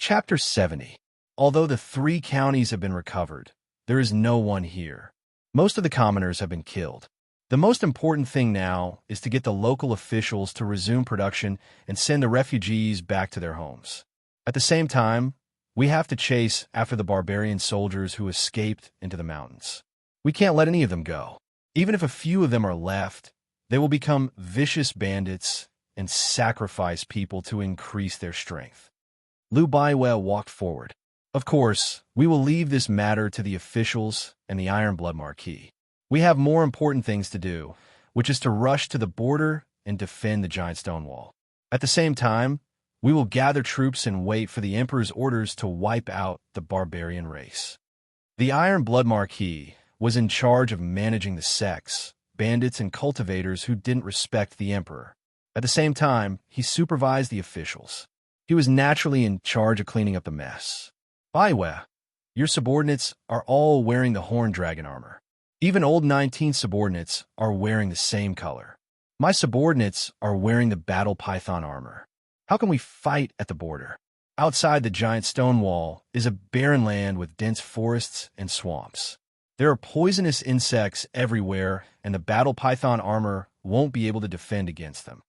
Chapter 70. Although the 3 counties have been recovered, there is no one here. Most of the commoners have been killed. The most important thing now is to get the local officials to resume production and send the refugees back to their homes. At the same time, we have to chase after the barbarian soldiers who escaped into the mountains. We can't let any of them go. Even if a few of them are left, they will become vicious bandits and sacrifice people to increase their strength. Lu Baiwe walked forward. Of course, we will leave this matter to the officials and the Iron Blood Marquis. We have more important things to do, which is to rush to the border and defend the giant stone wall. At the same time, we will gather troops and wait for the Emperor's orders to wipe out the barbarian race. The Iron Blood Marquis was in charge of managing the sects, bandits, and cultivators who didn't respect the Emperor. At the same time, he supervised the officials. He was naturally in charge of cleaning up the mess. Baiwe, your subordinates are all wearing the Horned Dragon armor. Even old 19 subordinates are wearing the same color. My subordinates are wearing the Battle Python armor. How can we fight at the border? Outside the giant stone wall is a barren land with dense forests and swamps. There are poisonous insects everywhere, and the Battle Python armor won't be able to defend against them.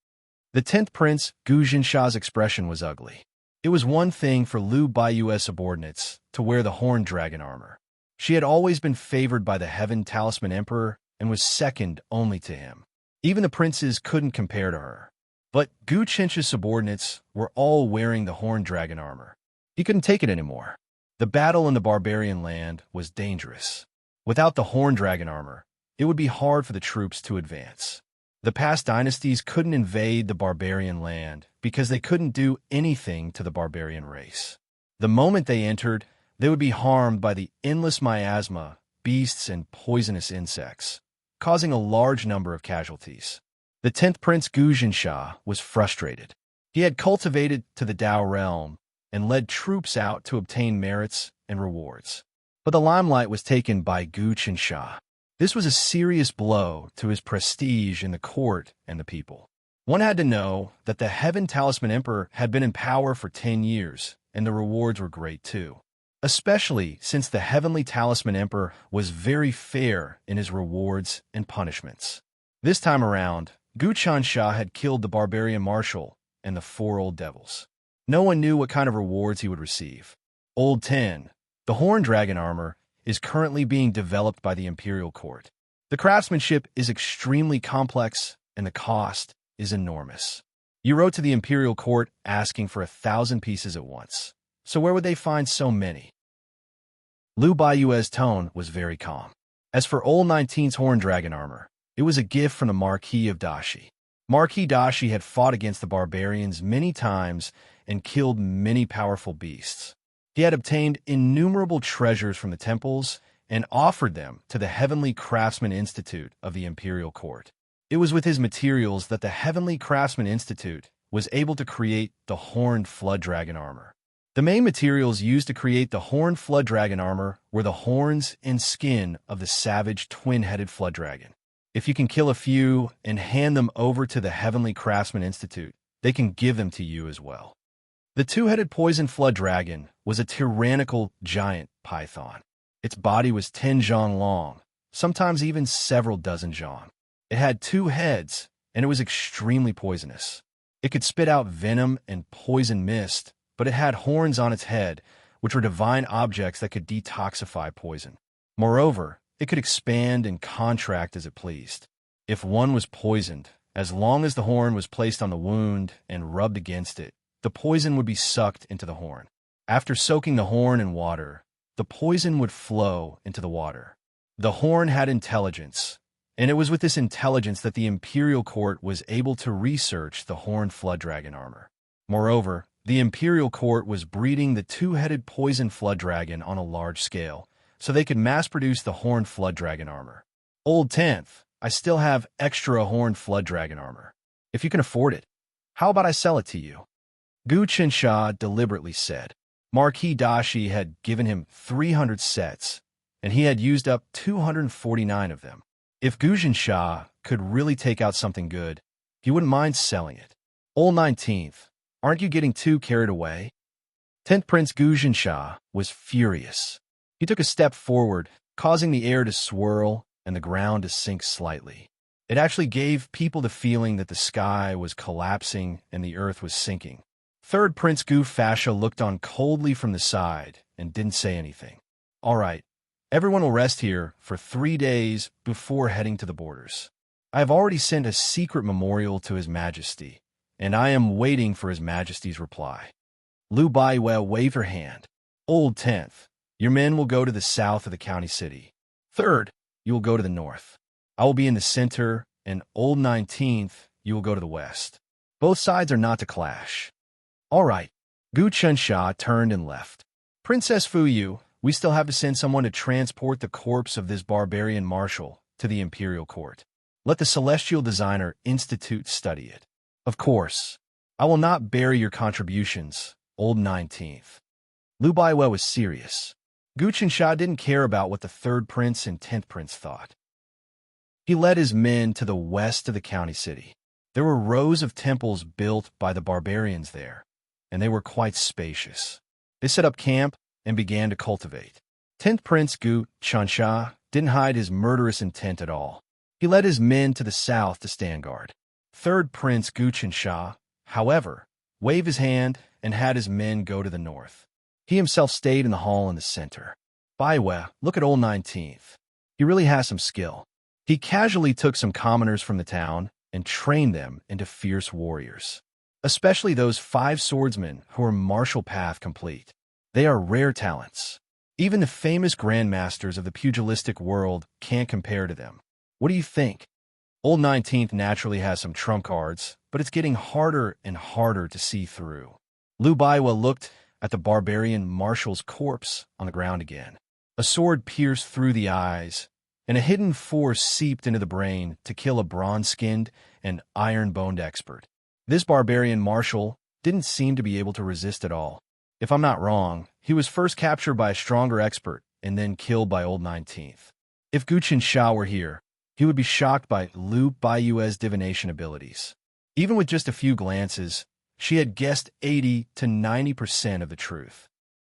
The 10th Prince, Gu Jinsha's expression was ugly. It was one thing for Lu Baiue's subordinates to wear the Horned Dragon armor. She had always been favored by the Heaven Talisman Emperor and was second only to him. Even the princes couldn't compare to her. But Gu Jinsha's subordinates were all wearing the Horned Dragon armor. He couldn't take it anymore. The battle in the barbarian land was dangerous. Without the Horned Dragon armor, it would be hard for the troops to advance. The past dynasties couldn't invade the barbarian land because they couldn't do anything to the barbarian race. The moment they entered, they would be harmed by the endless miasma, beasts, and poisonous insects, causing a large number of casualties. The 10th Prince Gu Jinsha was frustrated. He had cultivated to the Dao realm and led troops out to obtain merits and rewards. But the limelight was taken by Gu Jinsha. This was a serious blow to his prestige in the court and the people. One had to know that the Heaven Talisman Emperor had been in power for 10 years, and the rewards were great too. Especially since the Heavenly Talisman Emperor was very fair in his rewards and punishments. This time around, Gu Jinsha had killed the barbarian marshal and the 4 old devils. No one knew what kind of rewards he would receive. Old 10, the Horned Dragon armor, is currently being developed by the Imperial Court. The craftsmanship is extremely complex, and the cost is enormous. You wrote to the Imperial Court asking for 1,000 pieces at once. So where would they find so many? Lu Baiue's tone was very calm. As for Old 19's Horned Dragon armor, it was a gift from the Marquis of Dashi. Marquis Dashi had fought against the barbarians many times and killed many powerful beasts. He had obtained innumerable treasures from the temples and offered them to the Heavenly Craftsman Institute of the Imperial Court. It was with his materials that the Heavenly Craftsman Institute was able to create the Horned Flood Dragon armor. The main materials used to create the Horned Flood Dragon armor were the horns and skin of the savage twin-headed flood dragon. If you can kill a few and hand them over to the Heavenly Craftsman Institute, they can give them to you as well. The 2-headed poison flood dragon was a tyrannical giant python. Its body was 10 zhang long, sometimes even several dozen zhang. It had 2 heads, and it was extremely poisonous. It could spit out venom and poison mist, but it had horns on its head, which were divine objects that could detoxify poison. Moreover, it could expand and contract as it pleased. If one was poisoned, as long as the horn was placed on the wound and rubbed against it, the poison would be sucked into the horn. After soaking the horn in water, the poison would flow into the water. The horn had intelligence, and it was with this intelligence that the Imperial Court was able to research the Horned Flood Dragon armor. Moreover, the Imperial Court was breeding the 2-headed poison flood dragon on a large scale, so they could mass-produce the Horned Flood Dragon armor. Old 10th, I still have extra Horned Flood Dragon armor. If you can afford it, how about I sell it to you? Gu Jinsha deliberately said. Marquis Dashi had given him 300 sets, and he had used up 249 of them. If Gu Jinsha could really take out something good, he wouldn't mind selling it. Old 19th, aren't you getting too carried away? 10th Prince Gujinsha was furious. He took a step forward, causing the air to swirl and the ground to sink slightly. It actually gave people the feeling that the sky was collapsing and the earth was sinking. 3rd Prince Gufasha looked on coldly from the side and didn't say anything. All right, everyone will rest here for 3 days before heading to the borders. I have already sent a secret memorial to His Majesty, and I am waiting for His Majesty's reply. Lu Baiwe waved her hand. Old 10th, your men will go to the south of the county city. 3rd, you will go to the north. I will be in the center, and Old 19th, you will go to the west. Both sides are not to clash. All right. Gu Chunsha turned and left. Princess Fuyu, we still have to send someone to transport the corpse of this barbarian marshal to the imperial court. Let the celestial designer institute study it. Of course, I will not bury your contributions, Old 19th. Lu Baiwe was serious. Gu Chunsha didn't care about what the 3rd prince and 10th prince thought. He led his men to the west of the county city. There were rows of temples built by the barbarians there, and they were quite spacious. They set up camp and began to cultivate. 10th Prince Gu Chunsha didn't hide his murderous intent at all. He led his men to the south to stand guard. 3rd Prince Gu Chunsha, however, waved his hand and had his men go to the north. He himself stayed in the hall in the center. Baiwe, look at Old 19th. He really has some skill. He casually took some commoners from the town and trained them into fierce warriors. Especially those 5 swordsmen who are martial path complete. They are rare talents. Even the famous grandmasters of the pugilistic world can't compare to them. What do you think? Old 19th naturally has some trump cards, but it's getting harder and harder to see through. Lu Baiwe looked at the barbarian marshal's corpse on the ground again. A sword pierced through the eyes, and a hidden force seeped into the brain to kill a bronze-skinned and iron-boned expert. This barbarian marshal didn't seem to be able to resist at all. If I'm not wrong, he was first captured by a stronger expert and then killed by Old 19th. If Gu Chunsha were here, he would be shocked by Lu Baiwe's divination abilities. Even with just a few glances, she had guessed 80 to 90% of the truth.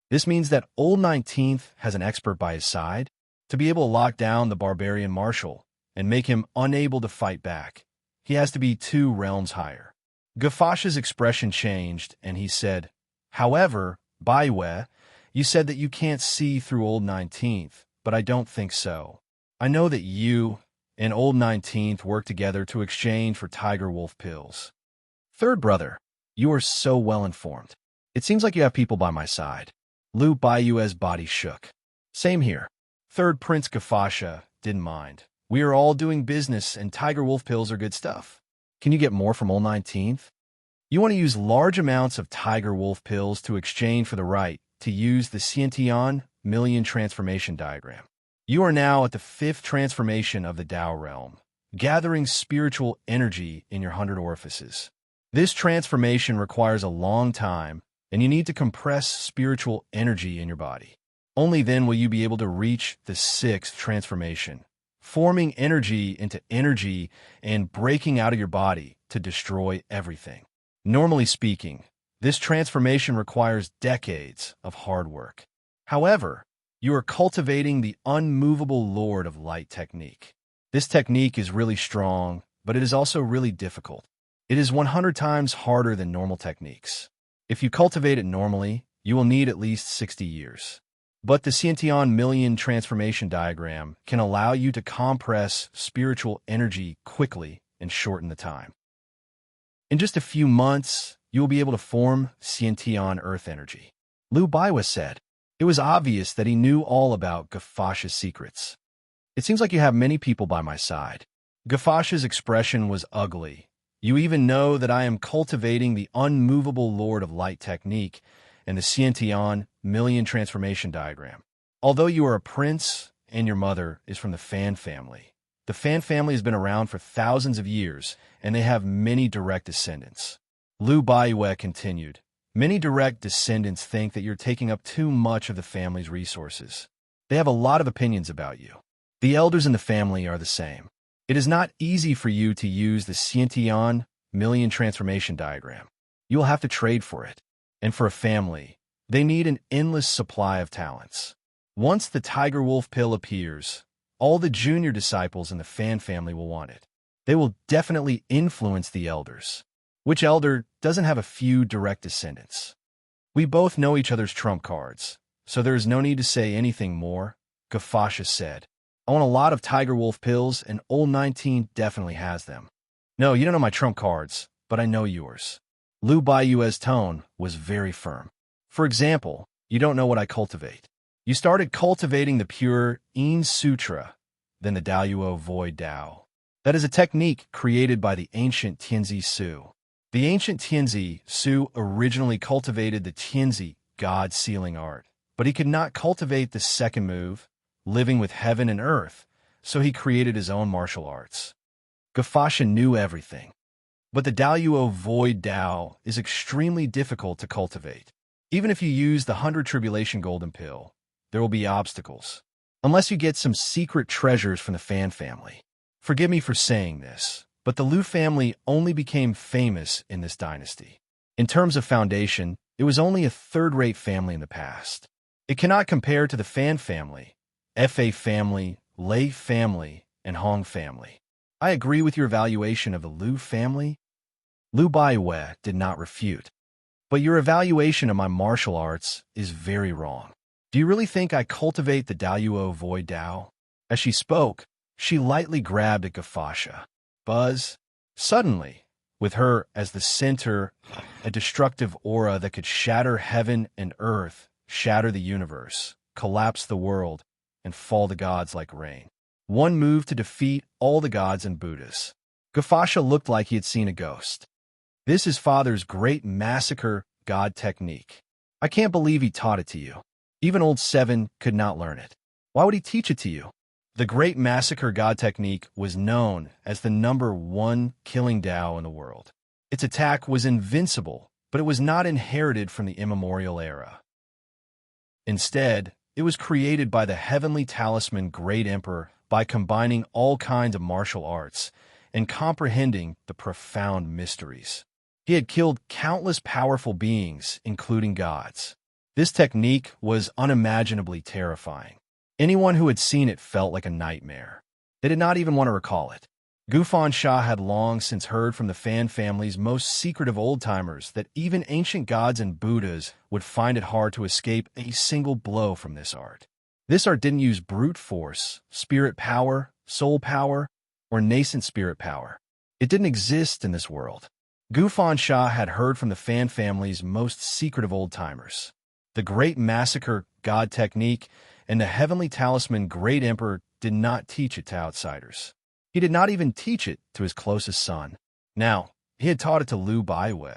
This means that Old 19th has an expert by his side to be able to lock down the barbarian marshal and make him unable to fight back. He has to be 2 realms higher. Gufasha's expression changed, and he said, however, Baiwe, you said that you can't see through Old 19th, but I don't think so. I know that you and Old 19th work together to exchange for tiger wolf pills. 3rd brother, you are so well informed. It seems like you have people by my side. Lu Baiwe's body shook. Same here. 3rd Prince Gufasha didn't mind. We are all doing business, and tiger wolf pills are good stuff. Can you get more from Old 19th? You want to use large amounts of tiger wolf pills to exchange for the right to use the Xiantian million transformation diagram. You are now at the 5th transformation of the Tao realm, gathering spiritual energy in your 100 orifices. This transformation requires a long time, and you need to compress spiritual energy in your body. Only then will you be able to reach the 6th transformation, forming energy into energy and breaking out of your body to destroy everything. Normally speaking, this transformation requires decades of hard work. However, you are cultivating the unmovable Lord of Light technique. This technique is really strong, but it is also really difficult. It is 100 times harder than normal techniques. If you cultivate it normally, you will need at least 60 years. But the Xiantian million transformation diagram can allow you to compress spiritual energy quickly and shorten the time. In just a few months, you will be able to form Xiantian earth energy. Lu Baiwe said. It was obvious that he knew all about Gufasha's secrets. It seems like you have many people by my side. Gufasha's expression was ugly. You even know that I am cultivating the unmovable Lord of Light technique and the Xiantian million transformation diagram. Although you are a prince and your mother is from the Fan family, the Fan family has been around for thousands of years, and they have many direct descendants. Lu Baiwe continued. Many direct descendants think that you're taking up too much of the family's resources. They have a lot of opinions about you. The elders in the family are the same. It is not easy for you to use the Xiantian million transformation diagram. You will have to trade for it. And for a family, They need an endless supply of talents. Once the tiger wolf pill appears, all the junior disciples in the fan family will want it. They will definitely influence the elders. Which elder doesn't have a few direct descendants? We both know each other's trump cards, so there is no need to say anything more, Glyph said. I want a lot of tiger wolf pills, and old 19 definitely has them. No, you don't know my trump cards, but I know yours. Lu Baiyue's tone was very firm. For example, you don't know what I cultivate. You started cultivating the pure Yin Sutra, then the Daoyuo Void Dao. That is a technique created by the ancient Tianzi Su. The ancient Tianzi Su originally cultivated the Tianzi God sealing art, but he could not cultivate the second move, living with heaven and earth, so he created his own martial arts. Glyph knew everything. But the Daoyuo Void Dao is extremely difficult to cultivate. Even if you use the 100 Tribulation Golden Pill, there will be obstacles. Unless you get some secret treasures from the Fan family. Forgive me for saying this, but the Lu family only became famous in this dynasty. In terms of foundation, it was only a third-rate family in the past. It cannot compare to the Fan family, Fa family, Lei family, and Hong family. I agree with your evaluation of the Lu family. Lu Baiyue did not refute. But your evaluation of my martial arts is very wrong. Do you really think I cultivate the Daoyuo Void Dao? As she spoke, she lightly grabbed at Glyph. Buzz. Suddenly, with her as the center, a destructive aura that could shatter heaven and earth, shatter the universe, collapse the world, and fall the gods like rain. One move to defeat all the gods and Buddhas. Glyph looked like he had seen a ghost. This is Father's great massacre god technique. I can't believe he taught it to you. Even old Seven could not learn it. Why would he teach it to you? The great massacre god technique was known as the #1 killing Tao in the world. Its attack was invincible, but it was not inherited from the immemorial era. Instead, it was created by the heavenly talisman Great Emperor by combining all kinds of martial arts and comprehending the profound mysteries. He had killed countless powerful beings, including gods. This technique was unimaginably terrifying. Anyone who had seen it felt like a nightmare. They did not even want to recall it. Glyph had long since heard from the Fan family's most secretive old-timers that even ancient gods and Buddhas would find it hard to escape a single blow from this art. This art didn't use brute force, spirit power, soul power, or nascent spirit power. It didn't exist in this world. Glyph had heard from the Fan family's most secretive old-timers. The Great Massacre God technique and the heavenly talisman Great Emperor did not teach it to outsiders. He did not even teach it to his closest son. Now, he had taught it to Lu Baiyue.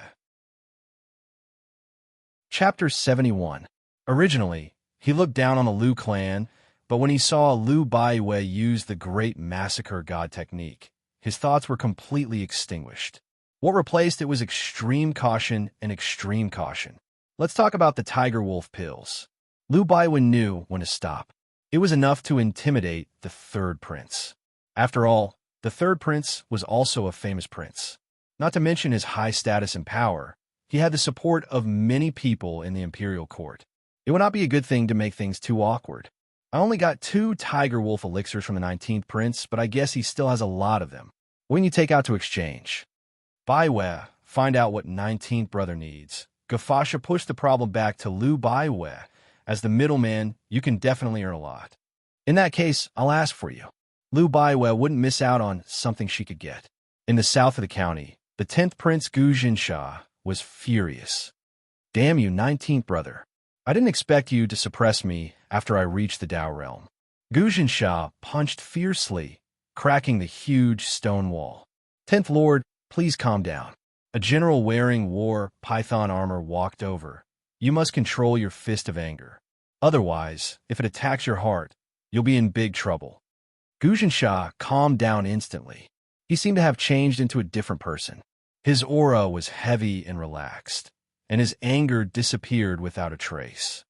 Chapter 71. Originally, he looked down on the Lu clan, but when he saw Lu Baiyue use the Great Massacre God technique, his thoughts were completely extinguished. What replaced it was extreme caution and extreme caution. Let's talk about the tiger wolf pills. Lu Baiyue knew when to stop. It was enough to intimidate the third prince. After all, the third prince was also a famous prince. Not to mention his high status and power, he had the support of many people in the imperial court. It would not be a good thing to make things too awkward. I only got 2 tiger wolf elixirs from the 19th prince, but I guess he still has a lot of them. When you take out to exchange. Baiyue, find out what 19th brother needs. Glyph pushed the problem back to Lu Baiyue. As the middleman, you can definitely earn a lot. In that case, I'll ask for you. Lu Baiyue wouldn't miss out on something she could get. In the south of the county, the 10th prince Gu Jinsha was furious. Damn you, 19th brother. I didn't expect you to suppress me after I reached the Dao realm. Gu Jinsha punched fiercely, cracking the huge stone wall. 10th lord, please calm down. A general wearing war python armor walked over. You must control your fist of anger. Otherwise, if it attacks your heart, you'll be in big trouble. Gu Jinsha calmed down instantly. He seemed to have changed into a different person. His aura was heavy and relaxed, and his anger disappeared without a trace.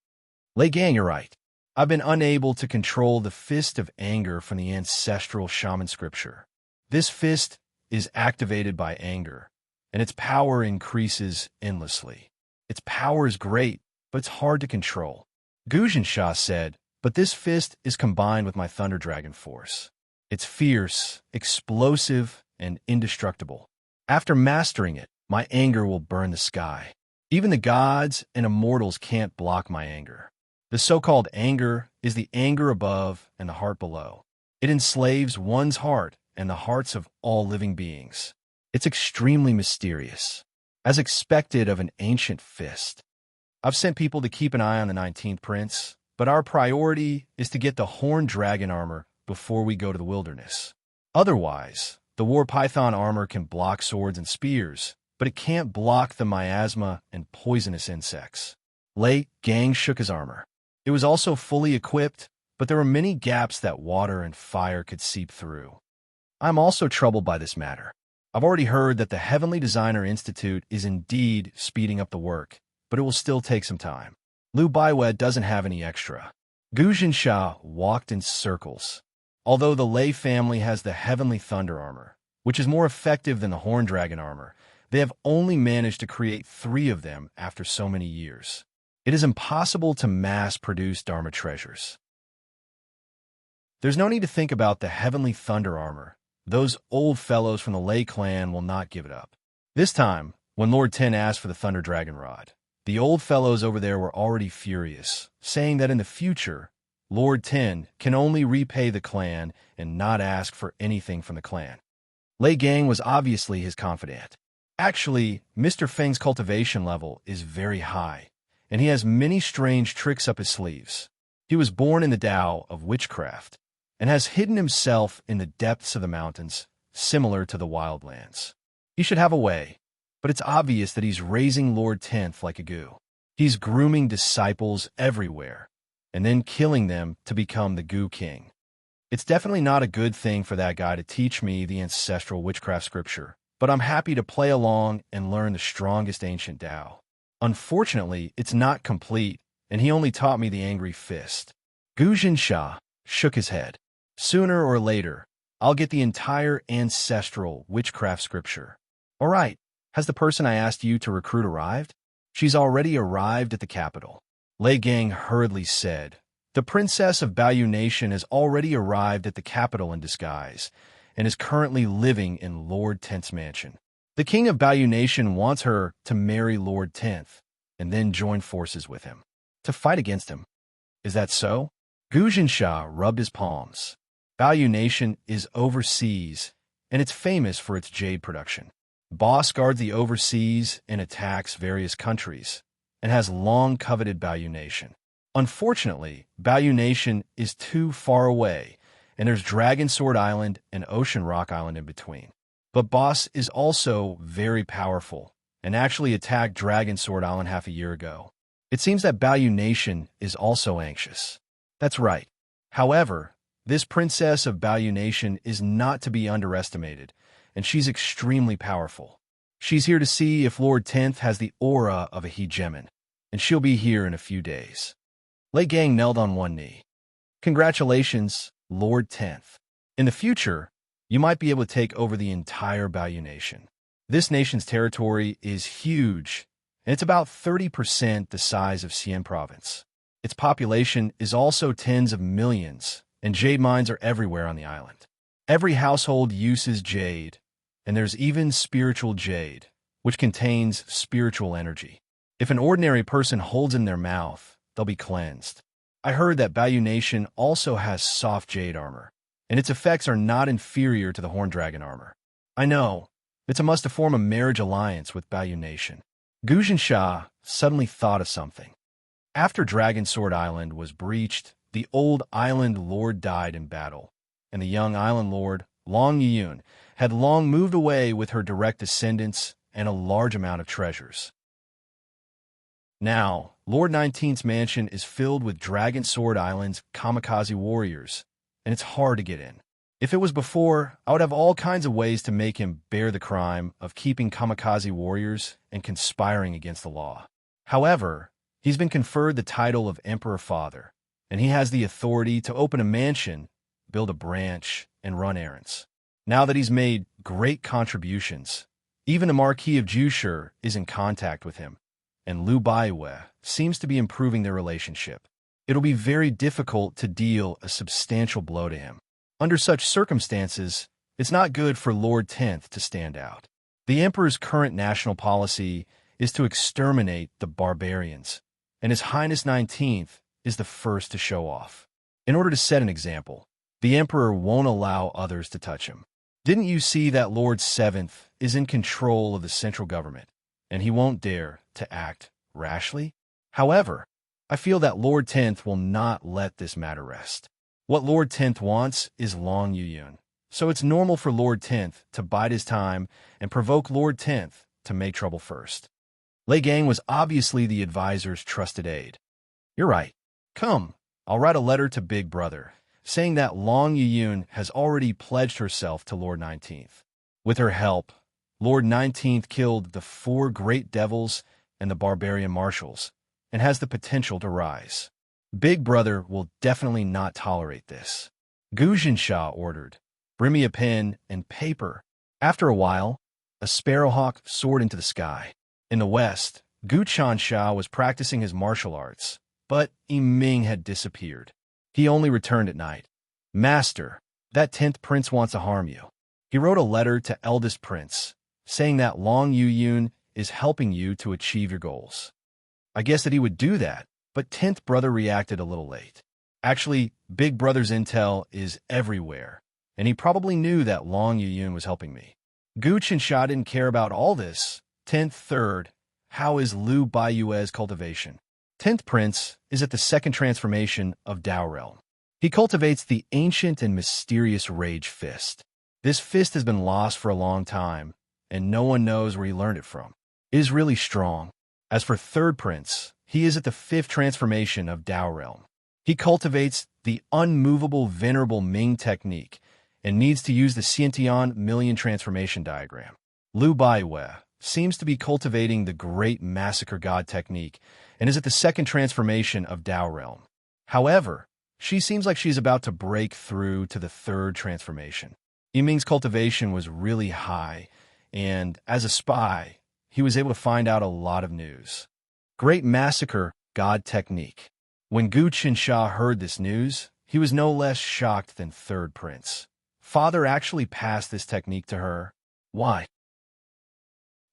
Lei Gang, you're right. I've been unable to control the fist of anger from the ancestral shaman scripture. This fist is activated by anger, and its power increases endlessly. Its power is great, but it's hard to control. Guzhan said, but this fist is combined with my Thunder Dragon force. It's fierce, explosive, and indestructible. After mastering it, my anger will burn the sky. Even the gods and immortals can't block my anger. The so-called anger is the anger above and the heart below. It enslaves one's heart and the hearts of all living beings. It's extremely mysterious, as expected of an ancient fist. I've sent people to keep an eye on the 19th Prince, but our priority is to get the horned dragon armor before we go to the wilderness. Otherwise, the war python armor can block swords and spears, but it can't block the miasma and poisonous insects. Lei Gang shook his armor. It was also fully equipped, but there were many gaps that water and fire could seep through. I'm also troubled by this matter. I've already heard that the Heavenly Designer Institute is indeed speeding up the work, but it will still take some time. Liu Baiwei doesn't have any extra. Guzhan walked in circles. Although the Lei family has the Heavenly Thunder armor, which is more effective than the Horned Dragon armor, they have only managed to create 3 of them after so many years. It is impossible to mass-produce Dharma treasures. There's no need to think about the Heavenly Thunder armor. Those old fellows from the Lei clan will not give it up. This time, when Lord Ten asked for the Thunder Dragon Rod, the old fellows over there were already furious, saying that in the future, Lord Ten can only repay the clan and not ask for anything from the clan. Lei Gang was obviously his confidant. Actually, Mr. Feng's cultivation level is very high, and he has many strange tricks up his sleeves. He was born in the Tao of witchcraft, and has hidden himself in the depths of the mountains, similar to the wildlands. He should have a way, but it's obvious that he's raising Lord Tenth like a goo. He's grooming disciples everywhere, and then killing them to become the Goo King. It's definitely not a good thing for that guy to teach me the ancestral witchcraft scripture, but I'm happy to play along and learn the strongest ancient Tao. Unfortunately, it's not complete, and he only taught me the Angry Fist. Guzhan shook his head. Sooner or later, I'll get the entire ancestral witchcraft scripture. All right, has the person I asked you to recruit arrived? She's already arrived at the capital. Lei Gang hurriedly said, the princess of Baoyu Nation has already arrived at the capital in disguise, and is currently living in Lord Tenth's mansion. The king of Baoyu Nation wants her to marry Lord Tenth, and then join forces with him, to fight against him. Is that so? Guzhan rubbed his palms. Baoyu Nation is overseas, and it's famous for its jade production. Boss guards the overseas and attacks various countries, and has long coveted Baoyu Nation. Unfortunately, Baoyu Nation is too far away, and there's Dragon Sword Island and Ocean Rock Island in between. But Boss is also very powerful, and actually attacked Dragon Sword Island half a year ago. It seems that Baoyu Nation is also anxious. That's right. However, this princess of Baoyu Nation is not to be underestimated, and she's extremely powerful. She's here to see if Lord Tenth has the aura of a hegemon, and she'll be here in a few days. Lei Gang knelt on one knee. Congratulations, Lord Tenth. In the future, you might be able to take over the entire Baoyu Nation. This nation's territory is huge, and it's about 30% the size of Xi'an province. Its population is also tens of millions, and jade mines are everywhere on the island. Every household uses jade, and there's even spiritual jade, which contains spiritual energy. If an ordinary person holds in their mouth, they'll be cleansed. I heard that Baoyu Nation also has soft jade armor, and its effects are not inferior to the Horned Dragon armor. I know, it's a must to form a marriage alliance with Baoyu Nation. Guzhan suddenly thought of something. After Dragon Sword Island was breached, the old island lord died in battle, and the young island lord, Long Yiyun, had long moved away with her direct descendants and a large amount of treasures. Now, Lord 19th's mansion is filled with Dragon Sword Island's kamikaze warriors, and it's hard to get in. If it was before, I would have all kinds of ways to make him bear the crime of keeping kamikaze warriors and conspiring against the law. However, he's been conferred the title of Emperor Father, and he has the authority to open a mansion, build a branch, and run errands. Now that he's made great contributions, even the Marquis of Jushur is in contact with him, and Liu Baiwei seems to be improving their relationship. It'll be very difficult to deal a substantial blow to him. Under such circumstances, it's not good for Lord 10th to stand out. The Emperor's current national policy is to exterminate the barbarians, and His Highness 19th is the first to show off. In order to set an example, the Emperor won't allow others to touch him. Didn't you see that Lord 7th is in control of the central government, and he won't dare to act rashly? However, I feel that Lord 10th will not let this matter rest. What Lord 10th wants is Long Yuyun, so it's normal for Lord 10th to bide his time and provoke Lord 10th to make trouble first. Lei Gang was obviously the advisor's trusted aide. You're right. Come, I'll write a letter to Big Brother, saying that Long Yuyun has already pledged herself to Lord 19th. With her help, Lord 19th killed the 4 great devils and the barbarian marshals, and has the potential to rise. Big Brother will definitely not tolerate this. Gu Jinsha ordered, "Bring me a pen and paper." After a while, a sparrowhawk soared into the sky. In the west, Gu Chansha was practicing his martial arts, but Yiming had disappeared. He only returned at night. "Master, that 10th prince wants to harm you." He wrote a letter to eldest prince, saying that Long Yuyun is helping you to achieve your goals. I guess that he would do that, but 10th brother reacted a little late. Actually, Big Brother's intel is everywhere, and he probably knew that Long Yuyun was helping me. Gu Qinsha didn't care about all this. 10th third, how is Liu Baiwei's cultivation? 10th prince is at the second transformation of Dao Realm. He cultivates the ancient and mysterious Rage Fist. This fist has been lost for a long time, and no one knows where he learned it from. It is really strong. As for third prince, he is at the 5th transformation of Dao Realm. He cultivates the unmovable venerable Ming technique and needs to use the Xiantian million transformation diagram. Liu Baiwei seems to be cultivating the great massacre god technique and is at the 2nd transformation of Dao Realm. However, she seems like she's about to break through to the 3rd transformation. Yiming's cultivation was really high, and as a spy, he was able to find out a lot of news. Great massacre god technique. When Gu Qinsha heard this news, he was no less shocked than third prince. Father actually passed this technique to her. Why?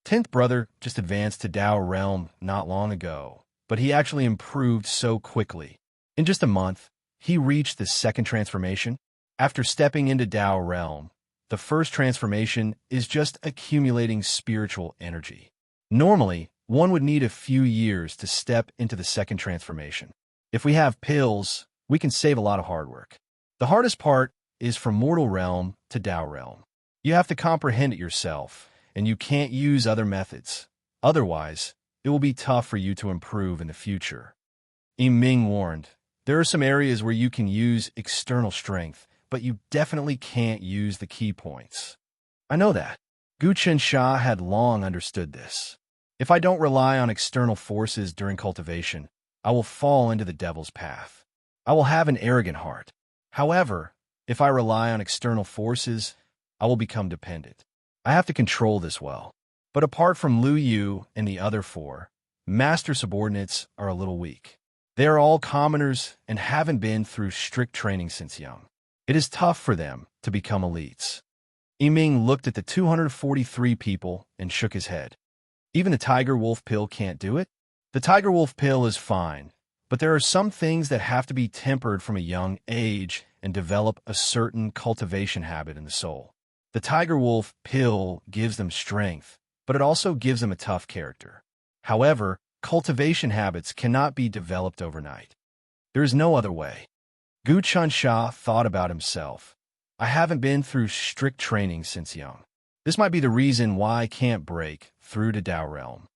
10th brother just advanced to Dao Realm not long ago, but he actually improved so quickly. In just a month, he reached the 2nd transformation. After stepping into Dao Realm, the 1st transformation is just accumulating spiritual energy. Normally, one would need a few years to step into the 2nd transformation. If we have pills, we can save a lot of hard work. The hardest part is from mortal realm to Dao Realm. You have to comprehend it yourself, and you can't use other methods. Otherwise, it will be tough for you to improve in the future. Yiming warned, there are some areas where you can use external strength, but you definitely can't use the key points. I know that. Gu Qinsha had long understood this. If I don't rely on external forces during cultivation, I will fall into the devil's path. I will have an arrogant heart. However, if I rely on external forces, I will become dependent. I have to control this well. But apart from Liu Yu and the other 4, master subordinates are a little weak. They are all commoners and haven't been through strict training since young. It is tough for them to become elites. Yiming looked at the 243 people and shook his head. Even the Tiger Wolf pill can't do it? The Tiger Wolf pill is fine, but there are some things that have to be tempered from a young age and develop a certain cultivation habit in the soul. The Tiger Wolf pill gives them strength, but it also gives them a tough character. However, cultivation habits cannot be developed overnight. There is no other way. Gu Qinsha thought about himself. I haven't been through strict training since young. This might be the reason why I can't break through to Dao Realm.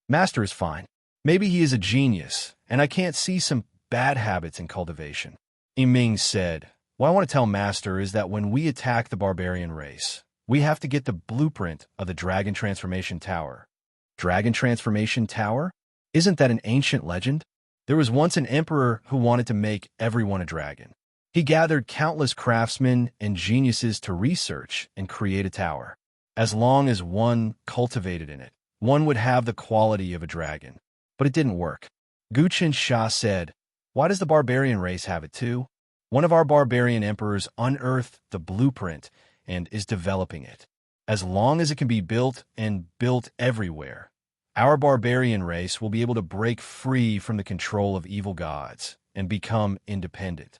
Master is fine. Maybe he is a genius, and I can't see some bad habits in cultivation. Yiming said, what I want to tell Master is that when we attack the barbarian race, we have to get the blueprint of the Dragon Transformation Tower. Dragon Transformation Tower? Isn't that an ancient legend? There was once an emperor who wanted to make everyone a dragon. He gathered countless craftsmen and geniuses to research and create a tower. As long as one cultivated in it, one would have the quality of a dragon. but it didn't work. Guchen Shah said, "Why does the barbarian race have it too? One of our barbarian emperors unearthed the blueprint and is developing it. As long as it can be built and built everywhere, our barbarian race will be able to break free from the control of evil gods and become independent."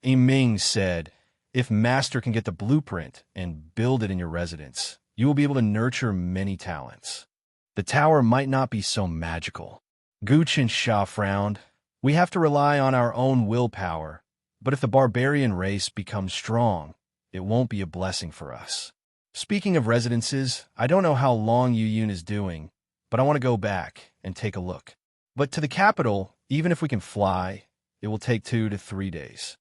Yiming said, "If Master can get the blueprint and build it in your residence, you will be able to nurture many talents. The tower might not be so magical." Guchen Shah frowned. "We have to rely on our own willpower, but if the barbarian race becomes strong, it won't be a blessing for us. Speaking of residences, I don't know how long Yuyun is doing, but I want to go back and take a look. But to the capital, even if we can fly, it will take 2 to 3 days."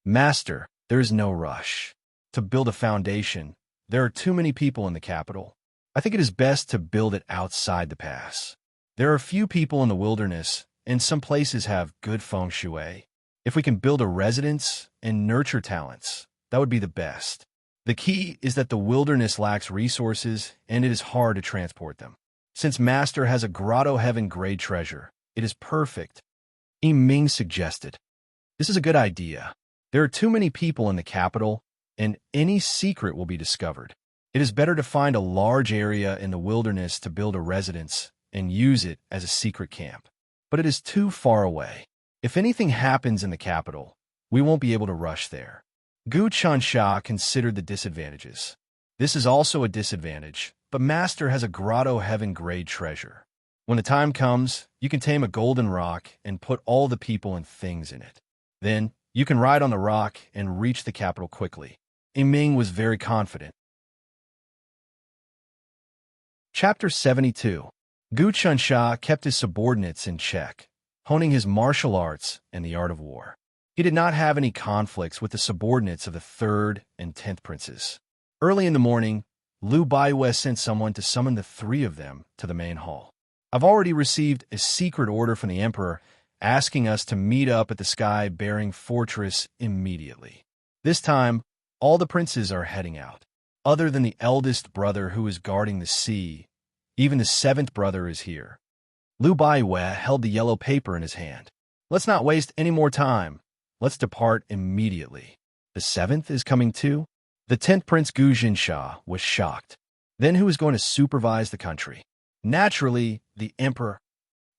"Master, there is no rush. To build a foundation, there are too many people in the capital. I think it is best to build it outside the pass. There are few people in the wilderness, and some places have good feng shui. If we can build a residence and nurture talents, that would be the best. The key is that the wilderness lacks resources, and it is hard to transport them. Since Master has a grotto heaven-grade treasure, it is perfect." Yiming suggested, "This is a good idea. There are too many people in the capital, and any secret will be discovered. It is better to find a large area in the wilderness to build a residence and use it as a secret camp. But it is too far away. If anything happens in the capital, we won't be able to rush there." Guchen Shah considered the disadvantages. "This is also a disadvantage, but Master has a grotto heaven-grade treasure. When the time comes, you can tame a golden rock and put all the people and things in it. Then, you can ride on the rock and reach the capital quickly." Yiming was very confident. Chapter 72. Guchen Shah kept his subordinates in check, honing his martial arts and the art of war. He did not have any conflicts with the subordinates of the 3rd and 10th princes. Early in the morning, Liu Baiwei sent someone to summon the 3 of them to the main hall. "I've already received a secret order from the emperor asking us to meet up at the sky-bearing fortress immediately. This time, all the princes are heading out. Other than the eldest brother who is guarding the sea, even the 7th brother is here." Liu Baiwei held the yellow paper in his hand. "Let's not waste any more time. Let's depart immediately. The 7th is coming too?" The 10th Prince Guchen Shah was shocked. "Then who is going to supervise the country?" "Naturally, the emperor."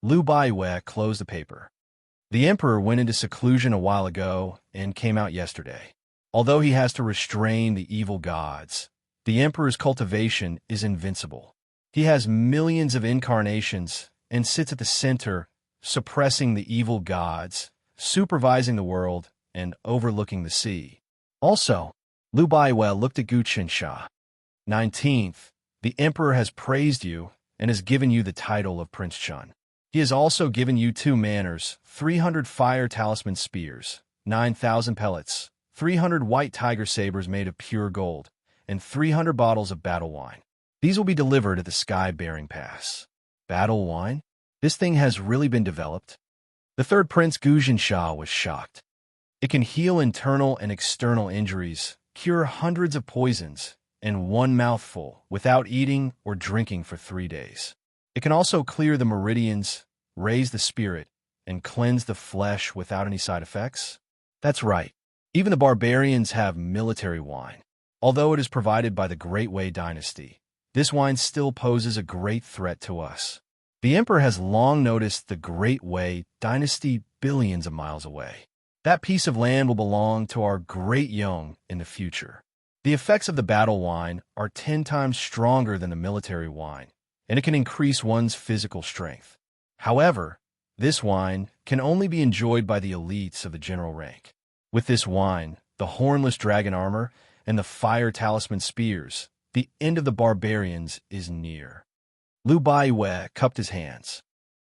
Liu Baiwei closed the paper. "The emperor went into seclusion a while ago and came out yesterday. Although he has to restrain the evil gods, the emperor's cultivation is invincible. He has millions of incarnations and sits at the center, suppressing the evil gods, supervising the world, and overlooking the sea." Also, Liu Baiwei looked at Guchen Shah. "19th, the emperor has praised you and has given you the title of Prince Chun. He has also given you 2 manors, 300 fire talisman spears, 9,000 pellets, 300 white tiger sabers made of pure gold, and 300 bottles of battle wine. These will be delivered at the sky-bearing pass." "Battle wine? This thing has really been developed?" The 3rd Prince Guchen Shah was shocked. "It can heal internal and external injuries, cure hundreds of poisons, in one mouthful without eating or drinking for 3 days. It can also clear the meridians, raise the spirit, and cleanse the flesh without any side effects." "That's right. Even the barbarians have military wine. Although it is provided by the Great Wei dynasty, this wine still poses a great threat to us. The emperor has long noticed the Great Wei dynasty billions of miles away. That piece of land will belong to our great Yong in the future. The effects of the battle wine are 10 times stronger than the military wine, and it can increase one's physical strength. However, this wine can only be enjoyed by the elites of the general rank. With this wine, the hornless dragon armor, and the fire talisman spears, the end of the barbarians is near." Liu Baiwei cupped his hands.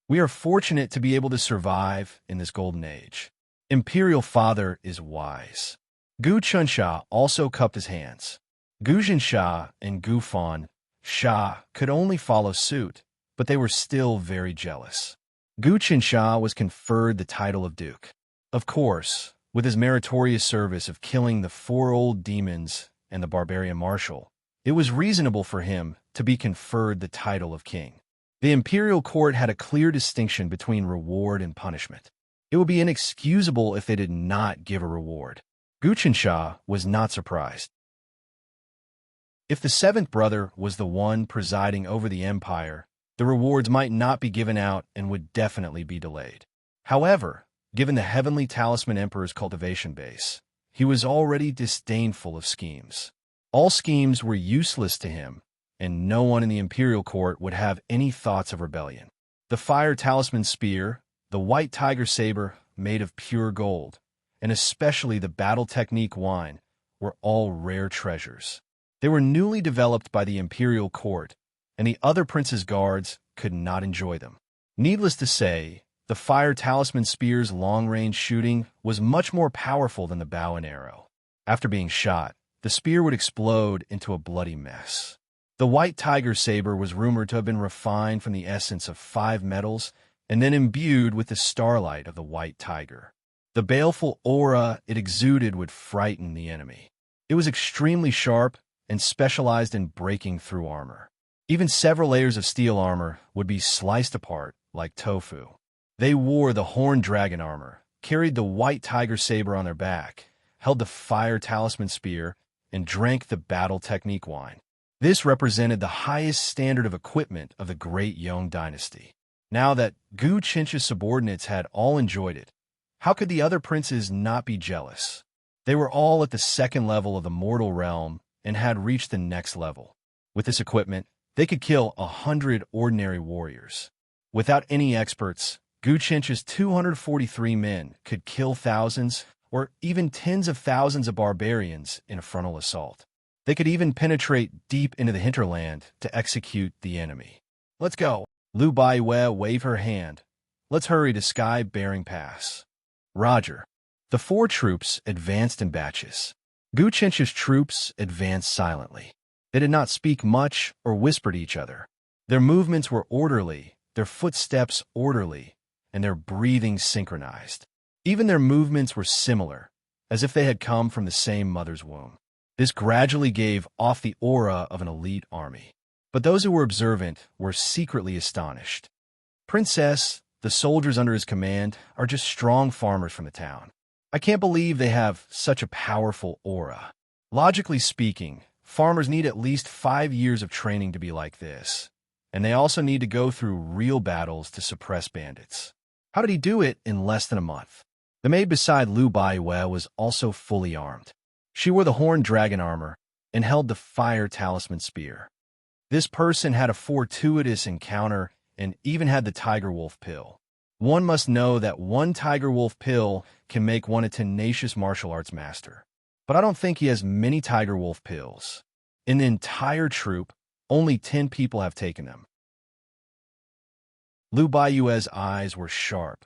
"We are fortunate to be able to survive in this golden age. Imperial Father is wise." Guchen Shah also cupped his hands. Guchen Shah and Gufan Shah could only follow suit, but they were still very jealous. Guchen Shah was conferred the title of Duke. Of course, with his meritorious service of killing the 4 old demons and the barbarian marshal, it was reasonable for him to be conferred the title of king. The imperial court had a clear distinction between reward and punishment. It would be inexcusable if they did not give a reward. Guqinsha was not surprised. If the seventh brother was the one presiding over the empire, the rewards might not be given out and would definitely be delayed. However, given the heavenly talisman emperor's cultivation base, he was already disdainful of schemes. All schemes were useless to him, and no one in the imperial court would have any thoughts of rebellion. The fire talisman spear, the white tiger saber made of pure gold, and especially the battle technique wine, were all rare treasures. They were newly developed by the imperial court, and the other princes' guards could not enjoy them. Needless to say, the fire talisman spear's long-range shooting was much more powerful than the bow and arrow. After being shot, the spear would explode into a bloody mess. The white tiger saber was rumored to have been refined from the essence of 5 metals and then imbued with the starlight of the white tiger. The baleful aura it exuded would frighten the enemy. It was extremely sharp and specialized in breaking through armor. Even several layers of steel armor would be sliced apart like tofu. They wore the horned dragon armor, carried the white tiger saber on their back, held the fire talisman spear, and drank the battle technique wine. This represented the highest standard of equipment of the great Yong dynasty. Now that Gu Qinsh's subordinates had all enjoyed it, how could the other princes not be jealous? They were all at the second level of the mortal realm and had reached the next level. With this equipment, they could kill 100 ordinary warriors. Without any experts, Gu Qinsh's 243 men could kill thousands or even tens of thousands of barbarians in a frontal assault. They could even penetrate deep into the hinterland to execute the enemy. Let's go. Lu Baiwei waved her hand. Let's hurry to Sky Bearing Pass. Roger. The 4 troops advanced in batches. Gu Qinsh's troops advanced silently. They did not speak much or whisper to each other. Their movements were orderly, their footsteps orderly, and their breathing synchronized. Even their movements were similar, as if they had come from the same mother's womb. This gradually gave off the aura of an elite army. But those who were observant were secretly astonished. Princess, the soldiers under his command are just strong farmers from the town. I can't believe they have such a powerful aura. Logically speaking, farmers need at least 5 years of training to be like this, and they also need to go through real battles to suppress bandits. How did he do it in less than a month? The maid beside Lu Baiwei was also fully armed. She wore the horned dragon armor and held the fire talisman spear. This person had a fortuitous encounter and even had the tiger wolf pill. One must know that one tiger wolf pill can make one a tenacious martial arts master. But I don't think he has many tiger wolf pills. In the entire troop, only 10 people have taken them. Lu Baiwei's eyes were sharp.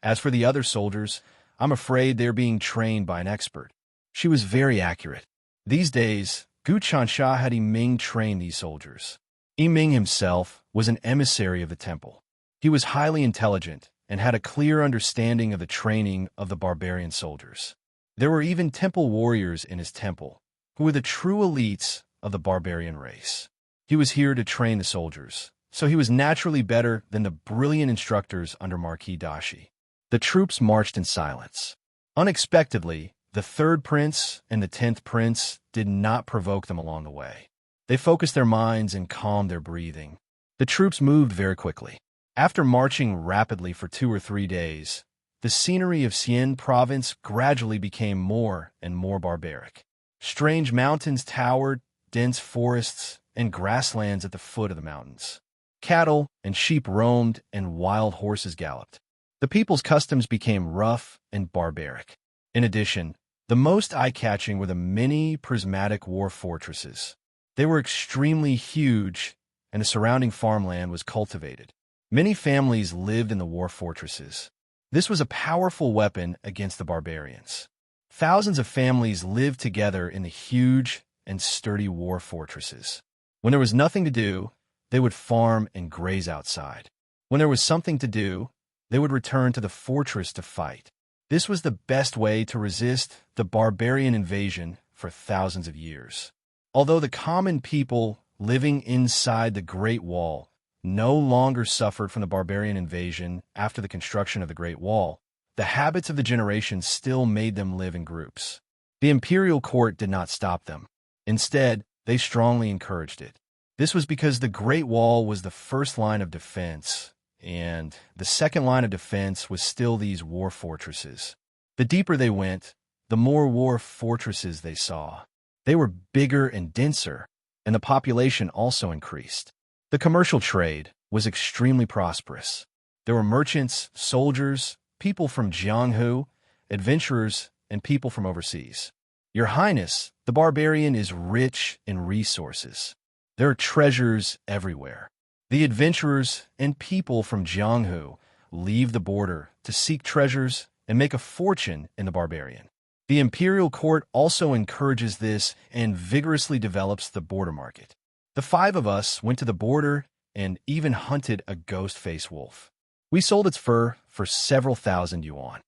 As for the other soldiers, I'm afraid they're being trained by an expert. She was very accurate. These days, Gu Qinsha had Yiming train these soldiers. Yiming himself was an emissary of the temple. He was highly intelligent and had a clear understanding of the training of the barbarian soldiers. There were even temple warriors in his temple, who were the true elites of the barbarian race. He was here to train the soldiers, so he was naturally better than the brilliant instructors under Marquis Dashi. The troops marched in silence. Unexpectedly, the 3rd prince and the 10th prince did not provoke them along the way. They focused their minds and calmed their breathing. The troops moved very quickly. After marching rapidly for 2 or 3 days, the scenery of Xian province gradually became more and more barbaric. Strange mountains towered, dense forests, and grasslands at the foot of the mountains. Cattle and sheep roamed, and wild horses galloped. The people's customs became rough and barbaric. In addition, the most eye-catching were the many prismatic war fortresses. They were extremely huge, and the surrounding farmland was cultivated. Many families lived in the war fortresses. This was a powerful weapon against the barbarians. Thousands of families lived together in the huge and sturdy war fortresses. When there was nothing to do, they would farm and graze outside. When there was something to do, they would return to the fortress to fight. This was the best way to resist the barbarian invasion for thousands of years. Although the common people living inside the Great Wall no longer suffered from the barbarian invasion after the construction of the Great Wall, the habits of the generation still made them live in groups. The imperial court did not stop them. Instead, they strongly encouraged it. This was because the Great Wall was the first line of defense, and the second line of defense was still these war fortresses. The deeper they went, the more war fortresses they saw. They were bigger and denser, and the population also increased. The commercial trade was extremely prosperous. There were merchants, soldiers, people from Jianghu, adventurers, and people from overseas. Your Highness, the barbarian is rich in resources. There are treasures everywhere. The adventurers and people from Jianghu leave the border to seek treasures and make a fortune in the barbarian. The imperial court also encourages this and vigorously develops the border market. The five of us went to the border and even hunted a ghost-faced wolf. We sold its fur for several thousand yuan.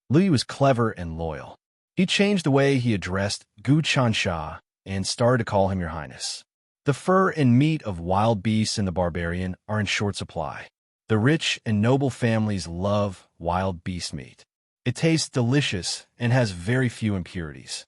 Liu was clever and loyal. He changed the way he addressed Gu Chansha and started to call him Your Highness. The fur and meat of wild beasts in the barbarian are in short supply. The rich and noble families love wild beast meat. It tastes delicious and has very few impurities.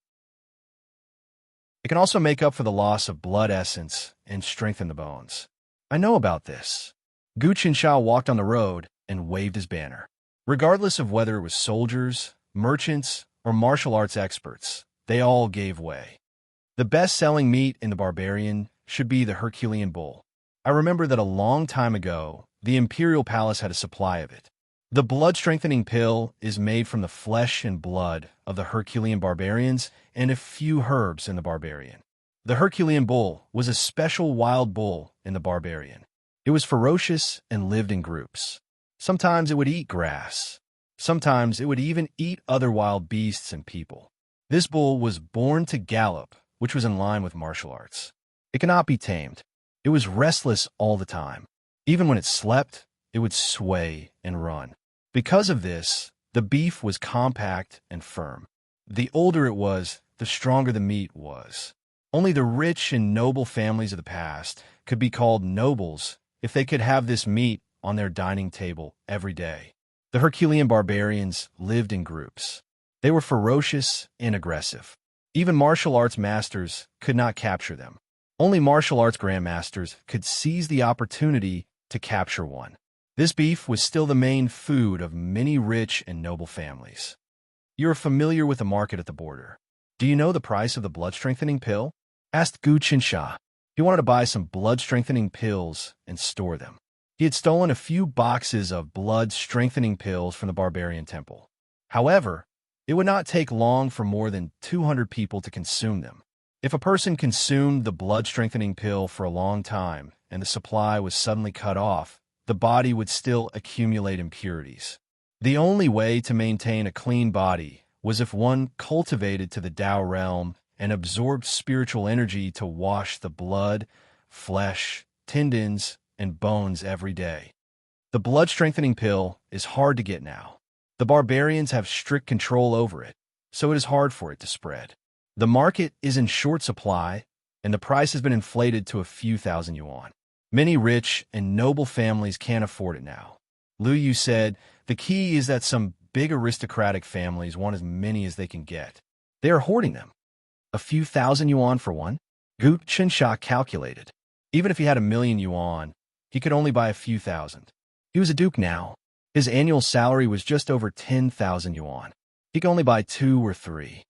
It can also make up for the loss of blood essence and strengthen the bones. I know about this. Gu Qinsha walked on the road and waved his banner. Regardless of whether it was soldiers, merchants, or martial arts experts, they all gave way. The best-selling meat in the barbarian should be the Herculean bull. I remember that a long time ago, the imperial palace had a supply of it. The blood-strengthening pill is made from the flesh and blood of the Herculean barbarians and a few herbs in the barbarian. The Herculean bull was a special wild bull in the barbarian. It was ferocious and lived in groups. Sometimes it would eat grass. Sometimes it would even eat other wild beasts and people. This bull was born to gallop, which was in line with martial arts. It cannot be tamed. It was restless all the time. Even when it slept, it would sway and run. Because of this, the beef was compact and firm. The older it was, the stronger the meat was. Only the rich and noble families of the past could be called nobles if they could have this meat on their dining table every day. The Herculean barbarians lived in groups. They were ferocious and aggressive. Even martial arts masters could not capture them. Only martial arts grandmasters could seize the opportunity to capture one. This beef was still the main food of many rich and noble families. You are familiar with the market at the border. Do you know the price of the blood-strengthening pill? Asked Gu Qinsha. He wanted to buy some blood-strengthening pills and store them. He had stolen a few boxes of blood-strengthening pills from the barbarian temple. However, it would not take long for more than 200 people to consume them. If a person consumed the blood-strengthening pill for a long time and the supply was suddenly cut off, the body would still accumulate impurities. The only way to maintain a clean body was if one cultivated to the Tao realm and absorbed spiritual energy to wash the blood, flesh, tendons, and bones every day. The blood-strengthening pill is hard to get now. The barbarians have strict control over it, so it is hard for it to spread. The market is in short supply, and the price has been inflated to a few thousand yuan. Many rich and noble families can't afford it now. Liu Yu said, the key is that some big aristocratic families want as many as they can get. They are hoarding them. A few thousand yuan for one? Gu Qinsha calculated. Even if he had 1,000,000 yuan, he could only buy a few thousand. He was a duke now. His annual salary was just over 10,000 yuan. He could only buy 2 or 3.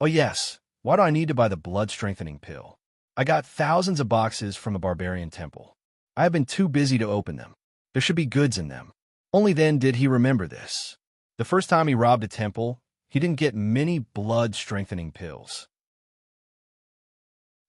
Oh yes, why do I need to buy the blood-strengthening pill? I got thousands of boxes from the barbarian temple. I have been too busy to open them. There should be goods in them. Only then did he remember this. The first time he robbed a temple, he didn't get many blood-strengthening pills.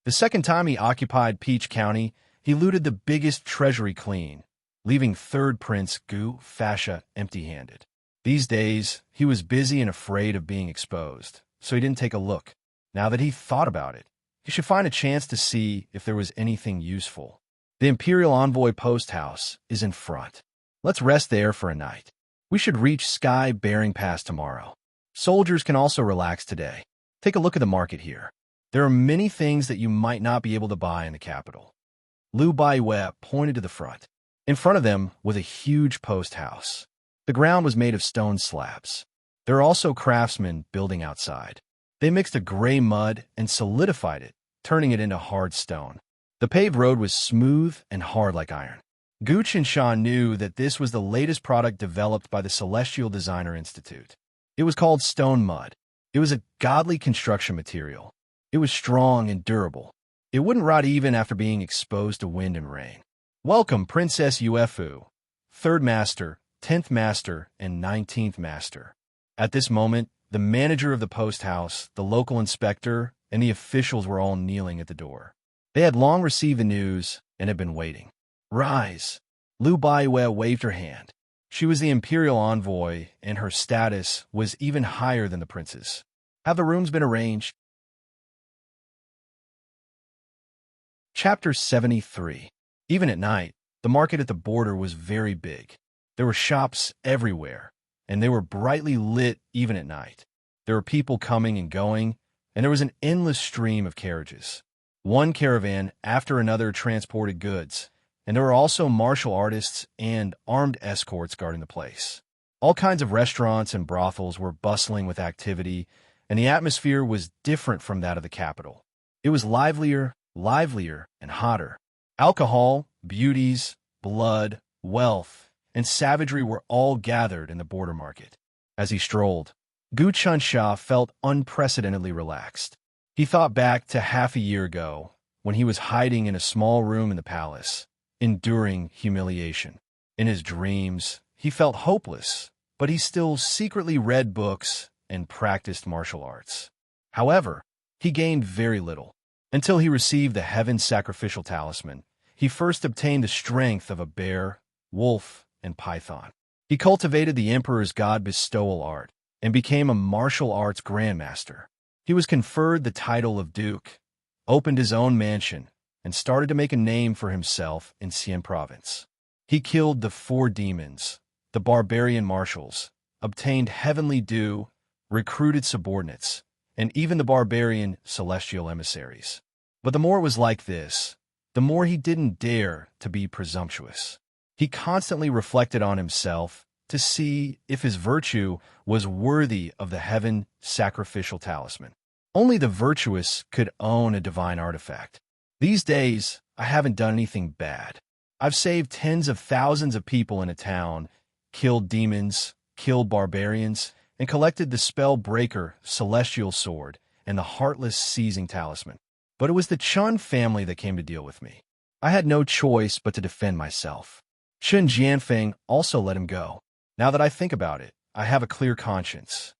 The second time he occupied Peach County, he looted the biggest treasury clean, leaving third Prince Gu Fascia empty-handed. These days, he was busy and afraid of being exposed, so he didn't take a look. Now that he thought about it, he should find a chance to see if there was anything useful. The Imperial Envoy Post House is in front. Let's rest there for a night. We should reach Sky Bearing Pass tomorrow. Soldiers can also relax today. Take a look at the market here. There are many things that you might not be able to buy in the capital. Liu Baiwei pointed to the front. In front of them was a huge post house. The ground was made of stone slabs. There were also craftsmen building outside. They mixed a gray mud and solidified it, turning it into hard stone. The paved road was smooth and hard like iron. Gooch and Shaw knew that this was the latest product developed by the Celestial Designer Institute. It was called stone mud. It was a godly construction material. It was strong and durable. It wouldn't rot even after being exposed to wind and rain. Welcome, Princess Uefu, 3rd Master, 10th Master, and 19th Master. At this moment, the manager of the post house, the local inspector, and the officials were all kneeling at the door. They had long received the news and had been waiting. Rise! Lu Baiwei waved her hand. She was the imperial envoy, and her status was even higher than the prince's. Have the rooms been arranged? Chapter 73. Even at night, the market at the border was very big. There were shops everywhere, and they were brightly lit even at night. There were people coming and going, and there was an endless stream of carriages. One caravan after another transported goods, and there were also martial artists and armed escorts guarding the place. All kinds of restaurants and brothels were bustling with activity, and the atmosphere was different from that of the capital. It was livelier, and hotter. Alcohol, beauties, blood, wealth, and savagery were all gathered in the border market. As he strolled, Gu Chunsha felt unprecedentedly relaxed. He thought back to half a year ago, when he was hiding in a small room in the palace, enduring humiliation. In his dreams, he felt hopeless, but he still secretly read books and practiced martial arts. However, he gained very little. Until he received the Heaven Sacrificial Talisman, he first obtained the strength of a bear, wolf, and python. He cultivated the Emperor's God bestowal art and became a martial arts grandmaster. He was conferred the title of Duke, opened his own mansion, and started to make a name for himself in Xian Province. He killed the 4 demons, the barbarian marshals, obtained heavenly due, recruited subordinates, and even the barbarian celestial emissaries. But the more it was like this, the more he didn't dare to be presumptuous. He constantly reflected on himself to see if his virtue was worthy of the Heaven Sacrificial Talisman. Only the virtuous could own a divine artifact. These days, I haven't done anything bad. I've saved tens of thousands of people in a town, killed demons, killed barbarians, and collected the spell-breaker Celestial Sword and the Heartless Seizing Talisman. But it was the Chun family that came to deal with me. I had no choice but to defend myself. Chun Jianfeng also let him go. Now that I think about it, I have a clear conscience.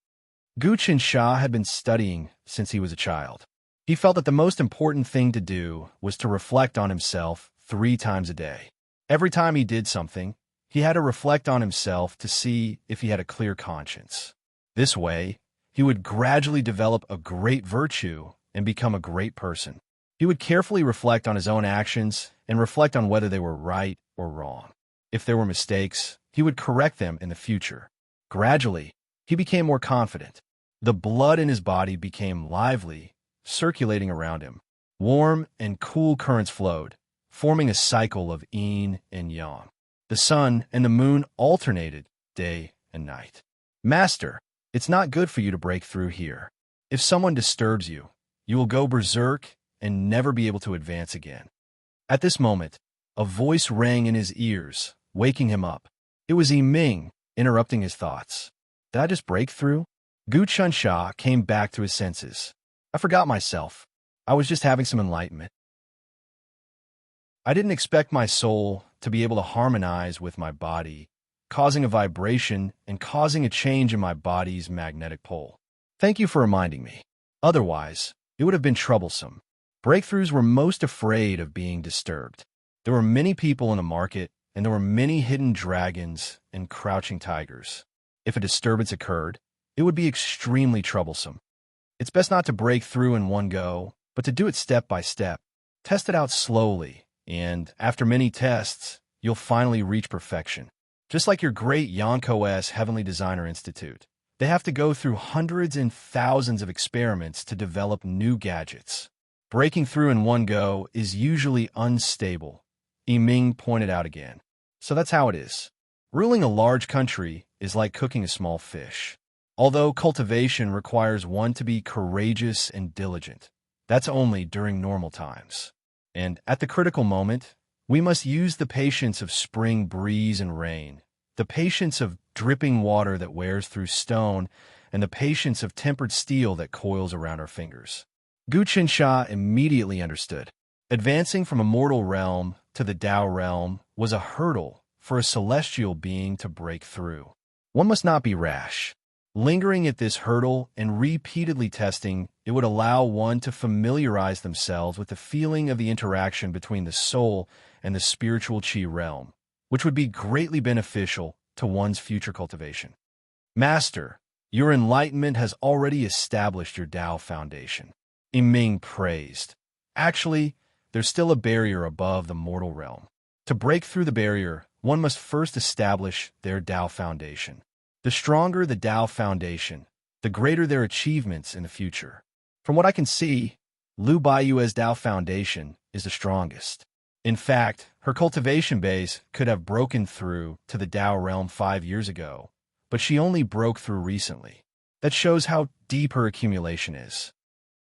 Gu Qinsha had been studying since he was a child. He felt that the most important thing to do was to reflect on himself 3 times a day. Every time he did something, he had to reflect on himself to see if he had a clear conscience. This way, he would gradually develop a great virtue and become a great person. He would carefully reflect on his own actions and reflect on whether they were right or wrong. If there were mistakes, he would correct them in the future. Gradually, he became more confident. The blood in his body became lively, circulating around him. Warm and cool currents flowed, forming a cycle of yin and yang. The sun and the moon alternated day and night. Master, it's not good for you to break through here. If someone disturbs you, you will go berserk and never be able to advance again. At this moment, a voice rang in his ears, waking him up. It was Yiming, interrupting his thoughts. Did I just break through? Gu Chunsha came back to his senses. I forgot myself. I was just having some enlightenment. I didn't expect my soul to be able to harmonize with my body, causing a vibration and causing a change in my body's magnetic pole. Thank you for reminding me. Otherwise, it would have been troublesome. Breakthroughs were most afraid of being disturbed. There were many people in the market, and there were many hidden dragons and crouching tigers. If a disturbance occurred, it would be extremely troublesome. It's best not to break through in one go, but to do it step by step. Test it out slowly, and after many tests, you'll finally reach perfection. Just like your great Yonko-S Heavenly Designer Institute, they have to go through hundreds and thousands of experiments to develop new gadgets. Breaking through in one go is usually unstable, Yiming pointed out again. So that's how it is. Ruling a large country is like cooking a small fish. Although cultivation requires one to be courageous and diligent, that's only during normal times. And at the critical moment, we must use the patience of spring breeze and rain, the patience of dripping water that wears through stone, and the patience of tempered steel that coils around our fingers. Guchen Sha immediately understood. Advancing from a mortal realm to the Tao realm was a hurdle for a celestial being to break through. One must not be rash. Lingering at this hurdle and repeatedly testing, it would allow one to familiarize themselves with the feeling of the interaction between the soul and the spiritual Qi realm, which would be greatly beneficial to one's future cultivation. Master, your enlightenment has already established your Tao foundation. Yiming praised. Actually, there's still a barrier above the mortal realm. To break through the barrier, one must first establish their Tao foundation. The stronger the Tao foundation, the greater their achievements in the future. From what I can see, Lu Baiyue's Tao foundation is the strongest. In fact, her cultivation base could have broken through to the Tao realm 5 years ago, but she only broke through recently. That shows how deep her accumulation is.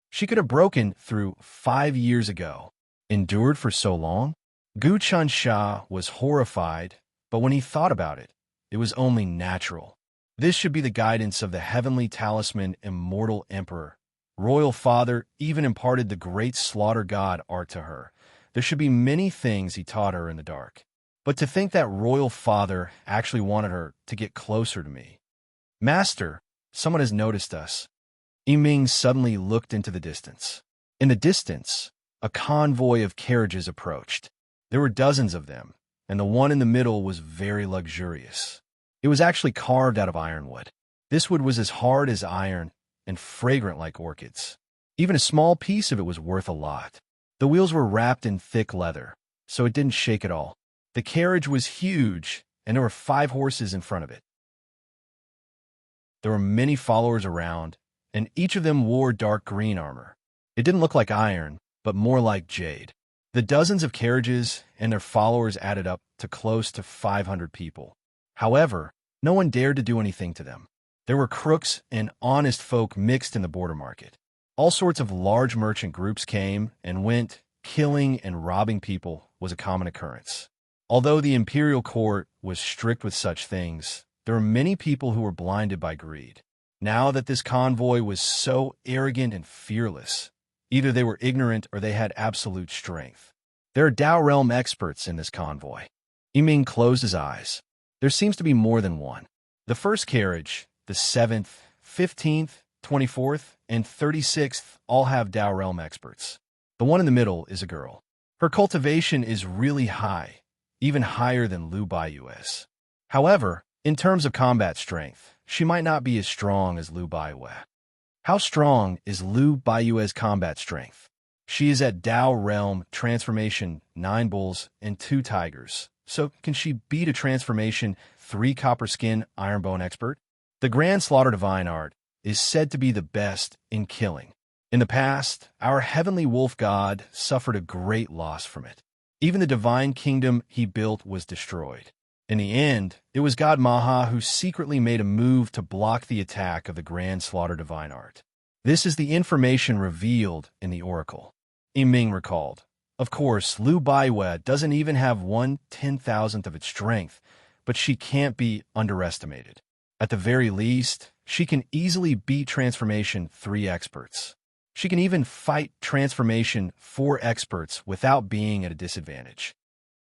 She could have broken through 5 years ago. Endured for so long? Gu Chansha was horrified, but when he thought about it, it was only natural. This should be the guidance of the heavenly talisman immortal emperor. Royal Father even imparted the great slaughter god art to her. There should be many things he taught her in the dark. But to think that Royal Father actually wanted her to get closer to me. Master, someone has noticed us. Yiming suddenly looked into the distance. In the distance, a convoy of carriages approached. There were dozens of them, and the one in the middle was very luxurious. It was actually carved out of ironwood. This wood was as hard as iron and fragrant like orchids. Even a small piece of it was worth a lot. The wheels were wrapped in thick leather, so it didn't shake at all. The carriage was huge, and there were 5 horses in front of it. There were many followers around, and each of them wore dark green armor. It didn't look like iron, but more like jade. The dozens of carriages and their followers added up to close to 500 people. However, no one dared to do anything to them. There were crooks and honest folk mixed in the border market. All sorts of large merchant groups came and went. Killing and robbing people was a common occurrence. Although the imperial court was strict with such things, there were many people who were blinded by greed. Now that this convoy was so arrogant and fearless, either they were ignorant or they had absolute strength. There are Tao realm experts in this convoy. Yiming closed his eyes. There seems to be more than one. The first carriage, the 7th, 15th, 24th, and 36th all have Tao realm experts. The one in the middle is a girl. Her cultivation is really high, even higher than Lu Baiyue's. However, in terms of combat strength, she might not be as strong as Lu Baiyue. How strong is Lu Baiyue's combat strength? She is at Tao realm transformation 9 bulls and 2 tigers. So can she beat a transformation 3 copper skin ironbone expert? The Grand Slaughter Divine Art is said to be the best in killing. In the past, our heavenly wolf god suffered a great loss from it. Even the divine kingdom he built was destroyed. In the end, it was God Maha who secretly made a move to block the attack of the Grand Slaughter Divine Art. This is the information revealed in the oracle. Yiming recalled. Of course, Lu Baiyue doesn't even have 1/10,000th of its strength, but she can't be underestimated. At the very least, she can easily beat Transformation 3 experts. She can even fight Transformation 4 experts without being at a disadvantage.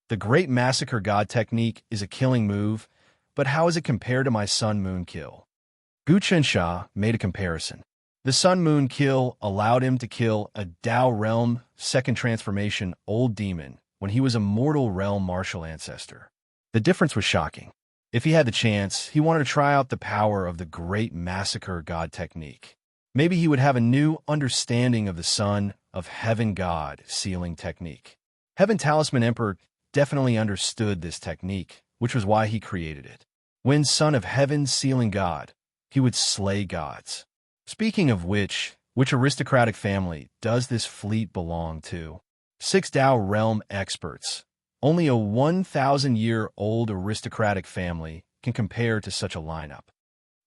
The Great Massacre God technique is a killing move, but how is it compared to my Sun Moon Kill? Gu Chensha made a comparison. The Sun Moon Kill allowed him to kill a Tao Realm second transformation old demon when he was a mortal realm martial ancestor. The difference was shocking. If he had the chance, he wanted to try out the power of the Great Massacre God technique. Maybe he would have a new understanding of the Son of Heaven God sealing technique. Heaven Talisman Emperor definitely understood this technique, which was why he created it. When Son of Heaven sealing God, he would slay gods. Speaking of which aristocratic family does this fleet belong to? 6 Tao realm experts. Only a 1,000-year-old aristocratic family can compare to such a lineup.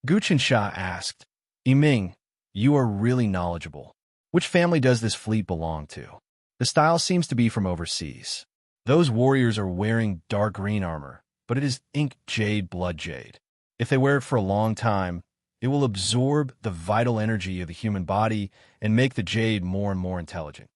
Gu Qinsha asked, Yiming, you are really knowledgeable. Which family does this fleet belong to? The style seems to be from overseas. Those warriors are wearing dark green armor, but it is ink jade blood jade. If they wear it for a long time, it will absorb the vital energy of the human body and make the jade more and more intelligent.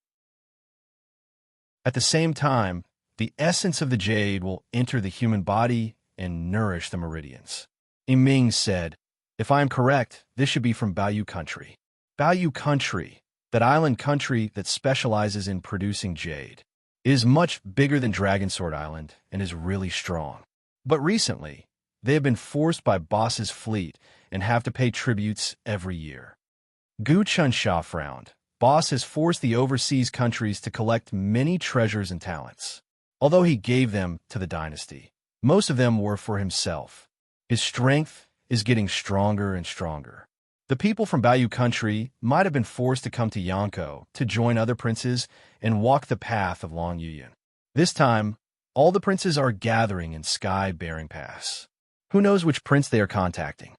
At the same time, the essence of the jade will enter the human body and nourish the meridians. Yiming said, if I am correct, this should be from Baoyu country. Baoyu country, that island country that specializes in producing jade, is much bigger than Dragonsword Island and is really strong. But recently, they have been forced by Boss's fleet and have to pay tributes every year. Gu Qinsha frowned. Boss has forced the overseas countries to collect many treasures and talents. Although he gave them to the dynasty, most of them were for himself. His strength is getting stronger and stronger. The people from Baoyu country might have been forced to come to Yanko to join other princes and walk the path of Long Yuyan. This time, all the princes are gathering in Sky-Bearing Pass. Who knows which prince they are contacting?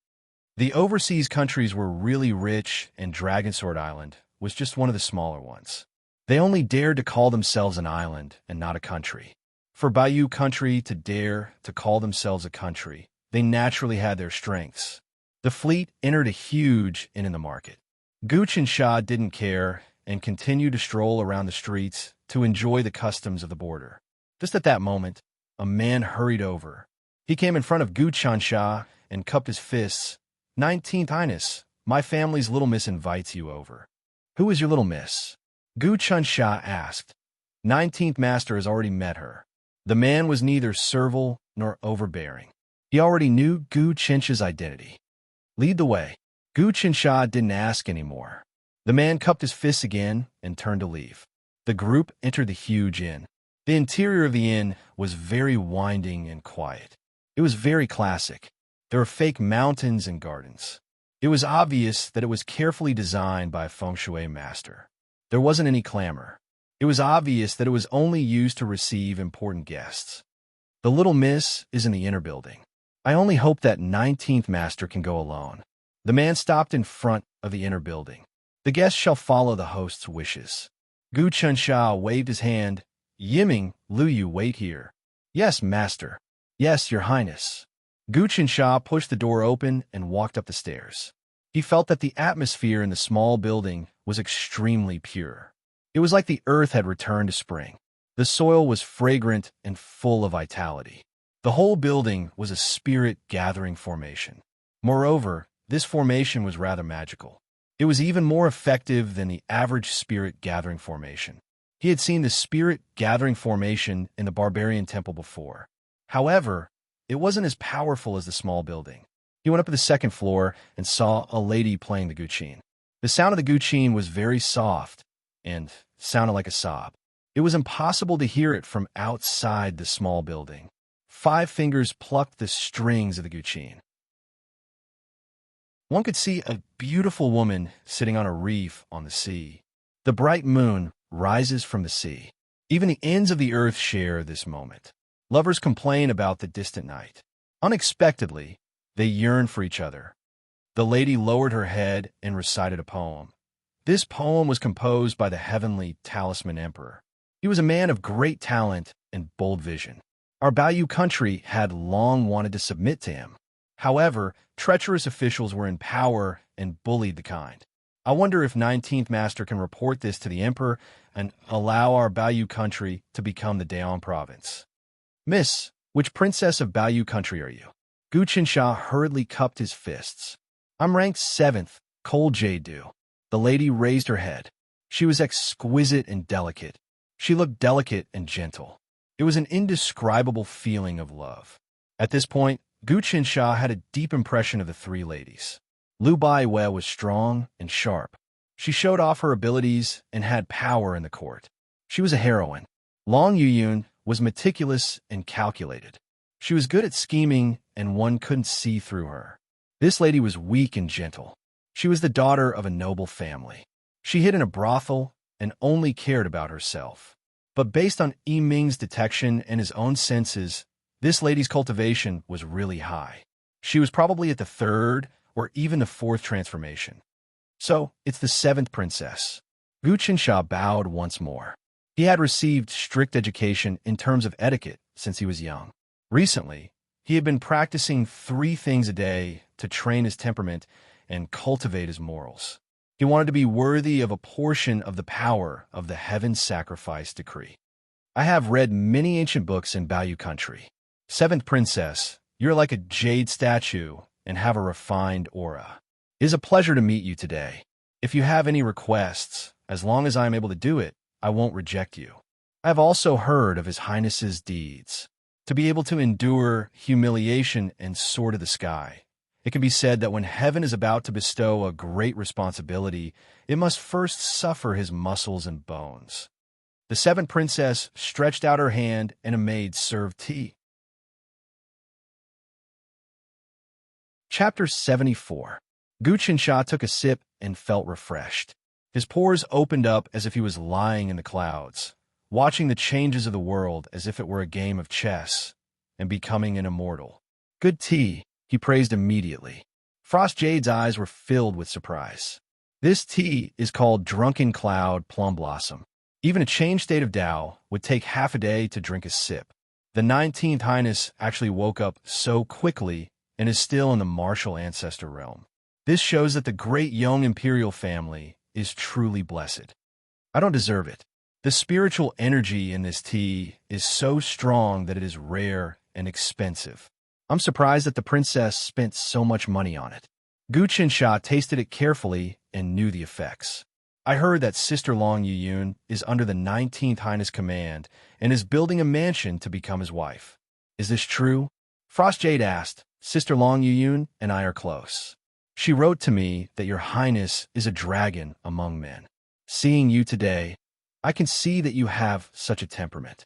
The overseas countries were really rich, and Dragonsword Island was just one of the smaller ones. They only dared to call themselves an island and not a country. For Baoyu country to dare to call themselves a country, they naturally had their strengths. The fleet entered a huge inn in the market. Gu Qinsha didn't care and continued to stroll around the streets to enjoy the customs of the border. Just at that moment, a man hurried over. He came in front of Gu Qinsha and cupped his fists. 19th Highness, my family's little miss invites you over. Who is your little miss? Gu Qinsha asked. 19th Master has already met her. The man was neither servile nor overbearing. He already knew Gu Qinsha's identity. Lead the way. Gu Qinsha didn't ask anymore. The man cupped his fists again and turned to leave. The group entered the huge inn. The interior of the inn was very winding and quiet. It was very classic. There were fake mountains and gardens. It was obvious that it was carefully designed by a feng shui master. There wasn't any clamor. It was obvious that it was only used to receive important guests. The little miss is in the inner building. I only hope that 19th Master can go alone. The man stopped in front of the inner building. The guests shall follow the host's wishes. Gu Qinsha waved his hand. Yiming, Lu Yu, wait here. Yes, Master. Yes, Your Highness. Gu Qinsha pushed the door open and walked up the stairs. He felt that the atmosphere in the small building was extremely pure. It was like the earth had returned to spring. The soil was fragrant and full of vitality. The whole building was a spirit-gathering formation. Moreover, this formation was rather magical. It was even more effective than the average spirit-gathering formation. He had seen the spirit-gathering formation in the barbarian temple before. However, it wasn't as powerful as the small building. He went up to the second floor and saw a lady playing the guqin. The sound of the guqin was very soft and sounded like a sob. It was impossible to hear it from outside the small building. 5 fingers plucked the strings of the guqin. One could see a beautiful woman sitting on a reef on the sea. The bright moon rises from the sea. Even the ends of the earth share this moment. Lovers complain about the distant night. Unexpectedly, they yearn for each other. The lady lowered her head and recited a poem. This poem was composed by the heavenly Talisman Emperor. He was a man of great talent and bold vision. Our Baoyu country had long wanted to submit to him. However, treacherous officials were in power and bullied the kind. I wonder if 19th Master can report this to the Emperor and allow our Baoyu country to become the Daon province. Miss, which princess of Baoyu country are you? Gu Qinsha hurriedly cupped his fists. I'm ranked 7th, Cold Jade Dew. The lady raised her head. She was exquisite and delicate. She looked delicate and gentle. It was an indescribable feeling of love. At this point, Gu Qinsha had a deep impression of the 3 ladies. Lu Baiwe was strong and sharp. She showed off her abilities and had power in the court. She was a heroine. Long Yuyun was meticulous and calculated. She was good at scheming, and one couldn't see through her. This lady was weak and gentle. She was the daughter of a noble family. She hid in a brothel and only cared about herself. But based on Ming's detection and his own senses, this lady's cultivation was really high. She was probably at the third or even the fourth transformation. So, it's the seventh princess. Gu Qinsha bowed once more. He had received strict education in terms of etiquette since he was young. Recently, he had been practicing 3 things a day to train his temperament and cultivate his morals. He wanted to be worthy of a portion of the power of the heaven sacrifice decree. I have read many ancient books in Baoyu country. Seventh princess, you're like a jade statue and have a refined aura. It is a pleasure to meet you today. If you have any requests, as long as I am able to do it, I won't reject you. I have also heard of His Highness's deeds. To be able to endure humiliation and soar to the sky, it can be said that when heaven is about to bestow a great responsibility, it must first suffer his muscles and bones. The seventh princess stretched out her hand and a maid served tea. Chapter 74. Gu Qinsha took a sip and felt refreshed. His pores opened up as if he was lying in the clouds, watching the changes of the world as if it were a game of chess, and becoming an immortal. Good tea, he praised immediately. Frost Jade's eyes were filled with surprise. This tea is called Drunken Cloud Plum Blossom. Even a changed state of Tao would take half a day to drink a sip. The 19th Highness actually woke up so quickly and is still in the martial ancestor realm. This shows that the great Yong imperial family is truly blessed. I don't deserve it. The spiritual energy in this tea is so strong that it is rare and expensive. I'm surprised that the princess spent so much money on it. Gu Qinsha tasted it carefully and knew the effects. I heard that Sister Long Yuyun is under the 19th Highness command and is building a mansion to become his wife. Is this true? Frost Jade asked. Sister Long Yuyun and I are close. She wrote to me that your highness is a dragon among men. Seeing you today, I can see that you have such a temperament.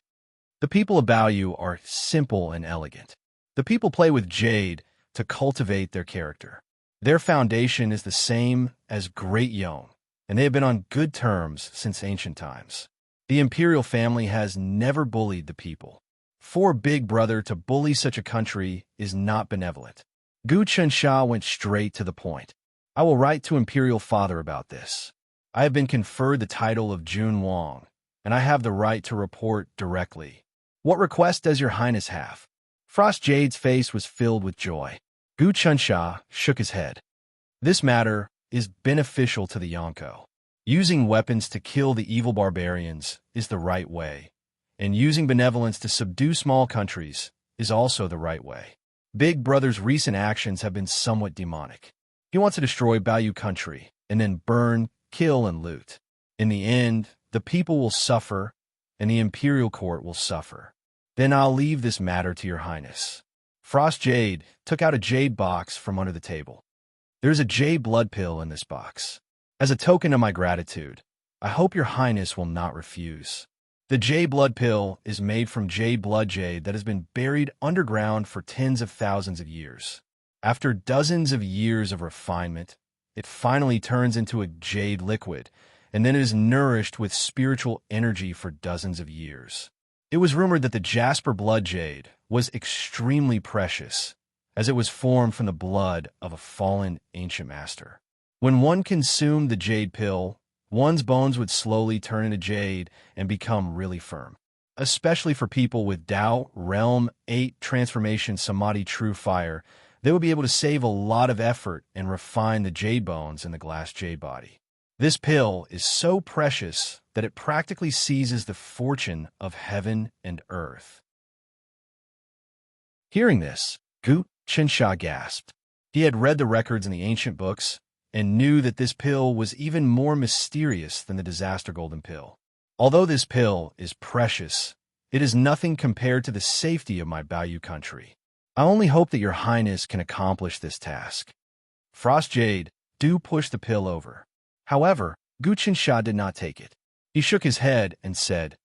The people of Baoyu are simple and elegant. The people play with jade to cultivate their character. Their foundation is the same as Great Yong, and they have been on good terms since ancient times. The imperial family has never bullied the people. For Big Brother to bully such a country is not benevolent. Gu Qinsha went straight to the point. I will write to Imperial Father about this. I have been conferred the title of Jun Wang, and I have the right to report directly. What request does your highness have? Frost Jade's face was filled with joy. Gu Qinsha shook his head. This matter is beneficial to the Yonko. Using weapons to kill the evil barbarians is the right way, and using benevolence to subdue small countries is also the right way. Big Brother's recent actions have been somewhat demonic. He wants to destroy Baoyu country and then burn, kill, and loot. In the end, the people will suffer and the imperial court will suffer. Then I'll leave this matter to your highness. Frost Jade took out a jade box from under the table. There's a jade blood pill in this box. As a token of my gratitude, I hope your highness will not refuse. The jade blood pill is made from jade blood jade that has been buried underground for tens of thousands of years. After dozens of years of refinement, it finally turns into a jade liquid, and then it is nourished with spiritual energy for dozens of years. It was rumored that the jasper blood jade was extremely precious, as it was formed from the blood of a fallen ancient master. When one consumed the jade pill, one's bones would slowly turn into jade and become really firm. Especially for people with Tao, Realm, 8 Transformation Samadhi True Fire, they would be able to save a lot of effort and refine the jade bones in the glass jade body. This pill is so precious that it practically seizes the fortune of heaven and earth. Hearing this, Gu Qinsha gasped. He had read the records in the ancient books and knew that this pill was even more mysterious than the disaster golden pill. Although this pill is precious, it is nothing compared to the safety of my Baoyu country. I only hope that your highness can accomplish this task. Frost Jade, do push the pill over. However, Gu Qinsha did not take it. He shook his head and said,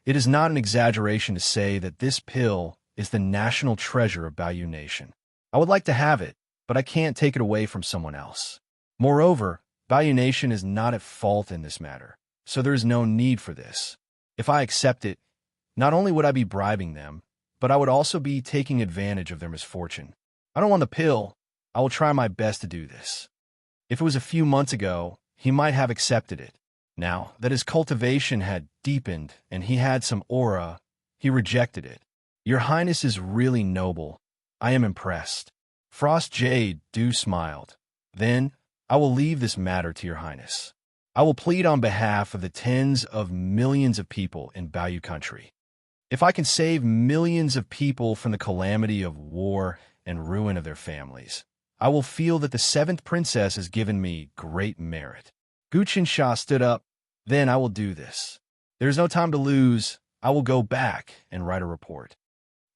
it is not an exaggeration to say that this pill is the national treasure of Baoyu Nation. I would like to have it, but I can't take it away from someone else. Moreover, Baoyu Nation is not at fault in this matter, so there is no need for this. If I accept it, not only would I be bribing them, but I would also be taking advantage of their misfortune. I don't want the pill. I will try my best to do this. If it was a few months ago, he might have accepted it. Now that his cultivation had deepened and he had some aura, he rejected it. Your Highness is really noble. I am impressed. Frost Jade Dew smiled. Then, I will leave this matter to your Highness. I will plead on behalf of the tens of millions of people in Bayou Country. If I can save millions of people from the calamity of war and ruin of their families, I will feel that the seventh princess has given me great merit. Guqinsha stood up. Then I will do this. There is no time to lose. I will go back and write a report.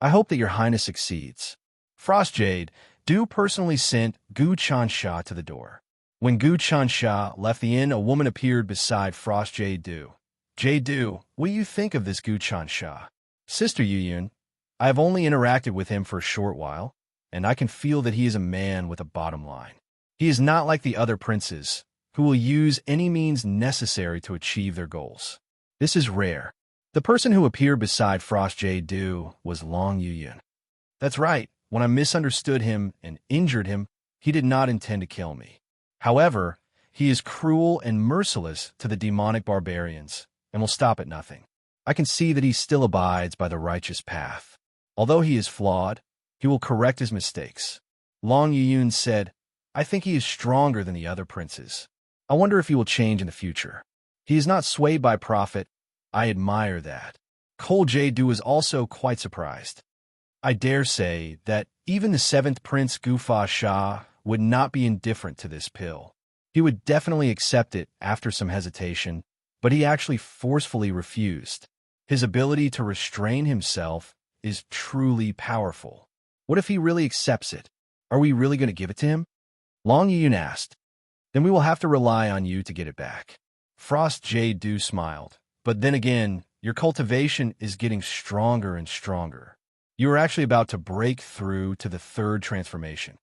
I hope that your Highness succeeds. Frost Jade Dew personally sent Gu Chansha to the door. When Gu Chansha left the inn, a woman appeared beside Frost Jade Dew. Jade Dew, what do you think of this Gu Chansha? Sister Yuyun, I have only interacted with him for a short while, and I can feel that he is a man with a bottom line. He is not like the other princes, who will use any means necessary to achieve their goals. This is rare. The person who appeared beside Frost Jade Dew was Long Yuyun. That's right. When I misunderstood him and injured him, he did not intend to kill me. However, he is cruel and merciless to the demonic barbarians and will stop at nothing. I can see that he still abides by the righteous path. Although he is flawed, he will correct his mistakes. Long Yuyun said, I think he is stronger than the other princes. I wonder if he will change in the future. He is not swayed by profit. I admire that. Cole Jade is also quite surprised. I dare say that even the seventh prince Gufa Shah would not be indifferent to this pill. He would definitely accept it after some hesitation, but he actually forcefully refused. His ability to restrain himself is truly powerful. What if he really accepts it? Are we really going to give it to him? Long Yuyun asked. Then we will have to rely on you to get it back. Frost Jade Dew smiled. But then again, your cultivation is getting stronger and stronger. You are actually about to break through to the third transformation.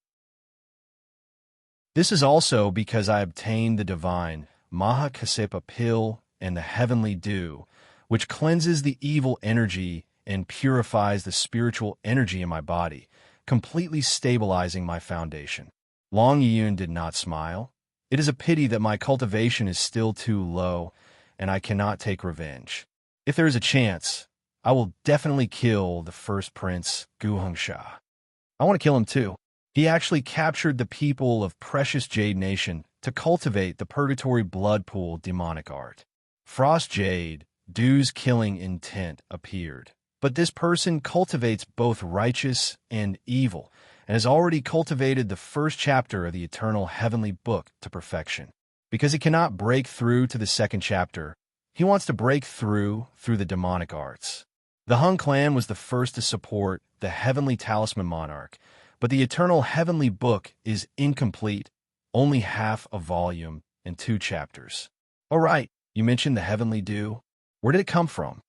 This is also because I obtained the divine Mahakasepa pill and the heavenly dew, which cleanses the evil energy and purifies the spiritual energy in my body, completely stabilizing my foundation. Long Yuyun did not smile. It is a pity that my cultivation is still too low, and I cannot take revenge. If there is a chance, I will definitely kill the first prince, Gu Hongsha. I want to kill him too. He actually captured the people of precious Jade Nation to cultivate the Purgatory Blood Pool demonic art. Frost Jade Dew's killing intent appeared, but this person cultivates both righteous and evil, and has already cultivated the first chapter of the Eternal Heavenly Book to perfection. Because he cannot break through to the second chapter, he wants to break through the demonic arts. The Hung clan was the first to support the Heavenly Talisman Monarch, but the Eternal Heavenly Book is incomplete, only half a volume and 2 chapters. All right, you mentioned the Heavenly Dew. Where did it come from?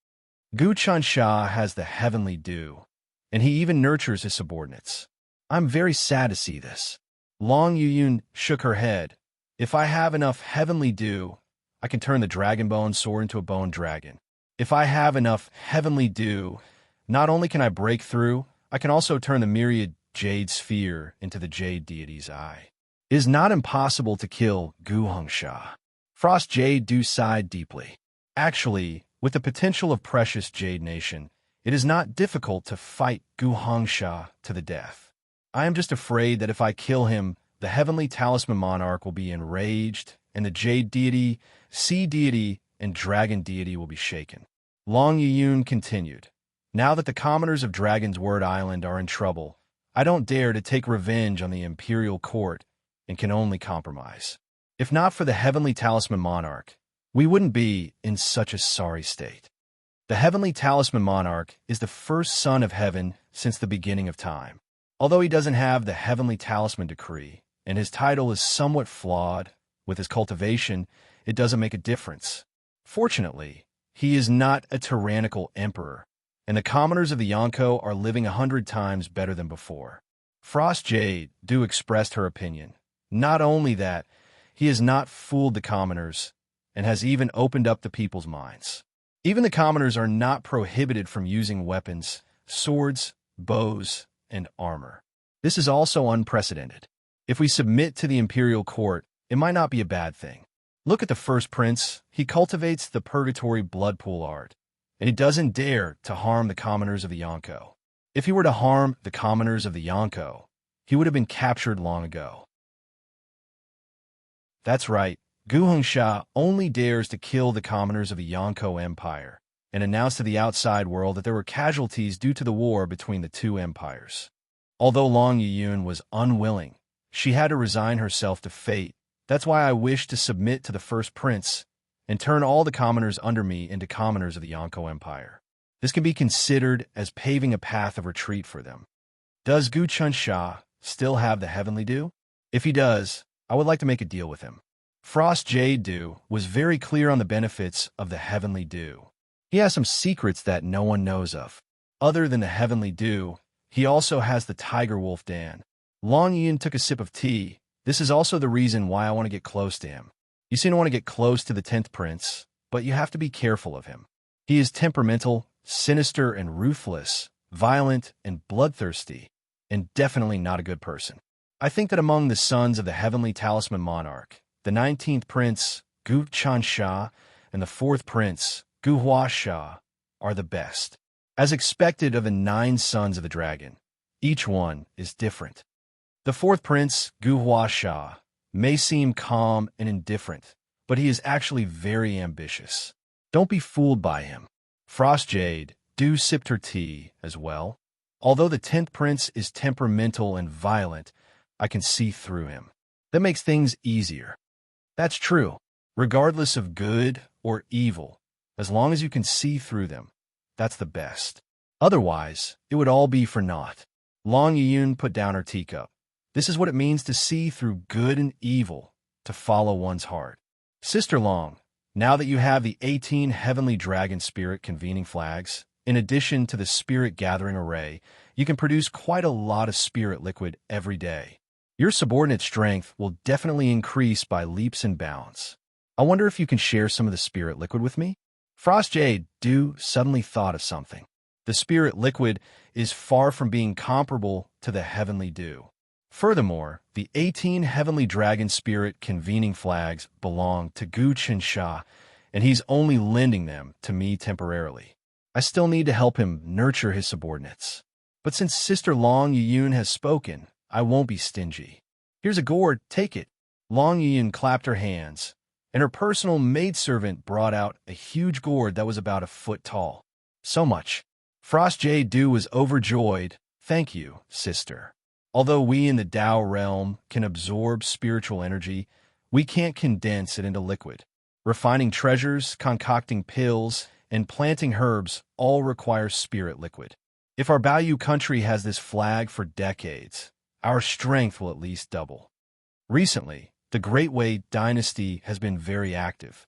Gu Chansha has the Heavenly Dew, and he even nurtures his subordinates. I'm very sad to see this. Long Yuyun shook her head. If I have enough Heavenly Dew, I can turn the Dragon Bone Sword into a bone dragon. If I have enough Heavenly Dew, not only can I break through, I can also turn the myriad Jade Sphere into the Jade Deity's eye. It is not impossible to kill Gu Hongsha. Frost Jade Dew sighed deeply. Actually, with the potential of precious Jade Nation, it is not difficult to fight Gu Hongsha to the death. I am just afraid that if I kill him, the Heavenly Talisman Monarch will be enraged, and the Jade Deity, Sea Deity, and Dragon Deity will be shaken. Long Yuyun continued. Now that the commoners of Dragon's Word Island are in trouble, I don't dare to take revenge on the Imperial Court and can only compromise. If not for the Heavenly Talisman Monarch, we wouldn't be in such a sorry state. The Heavenly Talisman Monarch is the first son of heaven since the beginning of time. Although he doesn't have the Heavenly Talisman Decree, and his title is somewhat flawed, with his cultivation, it doesn't make a difference. Fortunately, he is not a tyrannical emperor, and the commoners of the Yonko are living 100 times better than before. Frost Jade Dew expressed her opinion. Not only that, he has not fooled the commoners, and has even opened up the people's minds. Even the commoners are not prohibited from using weapons, swords, bows, and armor. This is also unprecedented. If we submit to the imperial court, it might not be a bad thing. Look at the first prince. He cultivates the purgatory blood pool art, and he doesn't dare to harm the commoners of the Yonko. If he were to harm the commoners of the Yonko, he would have been captured long ago. That's right, Gu Hongsha only dares to kill the commoners of the Yonko Empire and announce to the outside world that there were casualties due to the war between the two empires. Although Long Yiyun was unwilling, she had to resign herself to fate. That's why I wish to submit to the first prince and turn all the commoners under me into commoners of the Yonko Empire. This can be considered as paving a path of retreat for them. Does Gu Chunsha still have the heavenly dew? If he does, I would like to make a deal with him. Frost Jade Dew was very clear on the benefits of the heavenly dew. He has some secrets that no one knows of. Other than the heavenly dew, he also has the Tiger Wolf Dan. Long Yin took a sip of tea. This is also the reason why I want to get close to him. You seem to want to get close to the 10th prince, but you have to be careful of him. He is temperamental, sinister and ruthless, violent and bloodthirsty, and definitely not a good person. I think that among the sons of the heavenly talisman monarch, the 19th prince, Gu Chansha, and the 4th prince, Gu Huasha, are the best. As expected of the 9 sons of the dragon, each one is different. The 4th prince, Gu Huasha, may seem calm and indifferent, but he is actually very ambitious. Don't be fooled by him. Frost Jade Dew sipped her tea as well. Although the 10th prince is temperamental and violent, I can see through him. That makes things easier. That's true, regardless of good or evil. As long as you can see through them, that's the best. Otherwise, it would all be for naught. Long Yiyun put down her teacup. This is what it means to see through good and evil, to follow one's heart. Sister Long, now that you have the 18 heavenly dragon spirit convening flags, in addition to the spirit gathering array, you can produce quite a lot of spirit liquid every day. Your subordinate strength will definitely increase by leaps and bounds. I wonder if you can share some of the spirit liquid with me? Frost Jade Dew suddenly thought of something. The spirit liquid is far from being comparable to the heavenly dew. Furthermore, the 18 heavenly dragon spirit convening flags belong to Gu Qinsha, and he's only lending them to me temporarily. I still need to help him nurture his subordinates. But since Sister Long Yiyun has spoken, I won't be stingy. Here's a gourd, take it. Long Yiyun clapped her hands, and her personal maidservant brought out a huge gourd that was about a foot tall. So much. Frost Jade Dew was overjoyed. Thank you, sister. Although we in the Tao realm can absorb spiritual energy, we can't condense it into liquid. Refining treasures, concocting pills, and planting herbs all require spirit liquid. If our Baoyu country has this flag for decades, our strength will at least double. Recently, the Great Wei dynasty has been very active.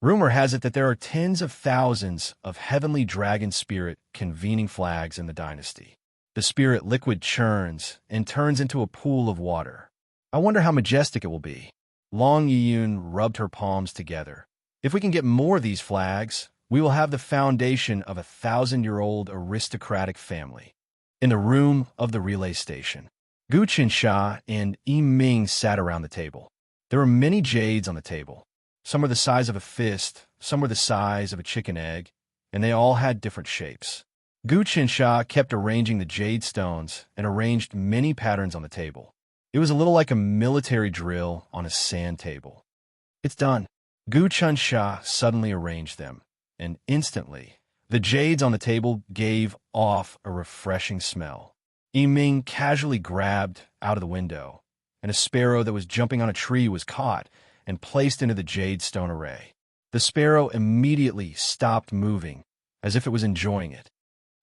Rumor has it that there are tens of thousands of heavenly dragon spirit convening flags in the dynasty. The spirit liquid churns and turns into a pool of water. I wonder how majestic it will be. Long Yiyun rubbed her palms together. If we can get more of these flags, we will have the foundation of a 1,000-year-old aristocratic family. In the room of the relay station, Gu Qinsha and Yi Ming sat around the table. There were many jades on the table. Some were the size of a fist, some were the size of a chicken egg, and they all had different shapes. Gu Qinsha kept arranging the jade stones and arranged many patterns on the table. It was a little like a military drill on a sand table. It's done. Gu Qinsha suddenly arranged them, and instantly, the jades on the table gave off a refreshing smell. Yi Ming casually grabbed out of the window, and a sparrow that was jumping on a tree was caught and placed into the jade stone array. The sparrow immediately stopped moving, as if it was enjoying it.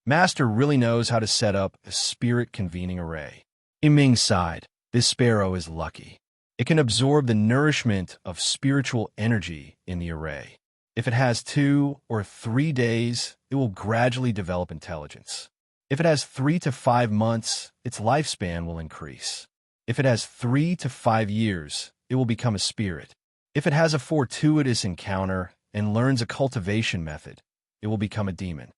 Master really knows how to set up a spirit convening array. Yi Ming sighed. This sparrow is lucky. It can absorb the nourishment of spiritual energy in the array. If it has 2 or 3 days, it will gradually develop intelligence. If it has 3 to 5 months, its lifespan will increase. If it has 3 to 5 years, it will become a spirit. If it has a fortuitous encounter and learns a cultivation method, it will become a demon.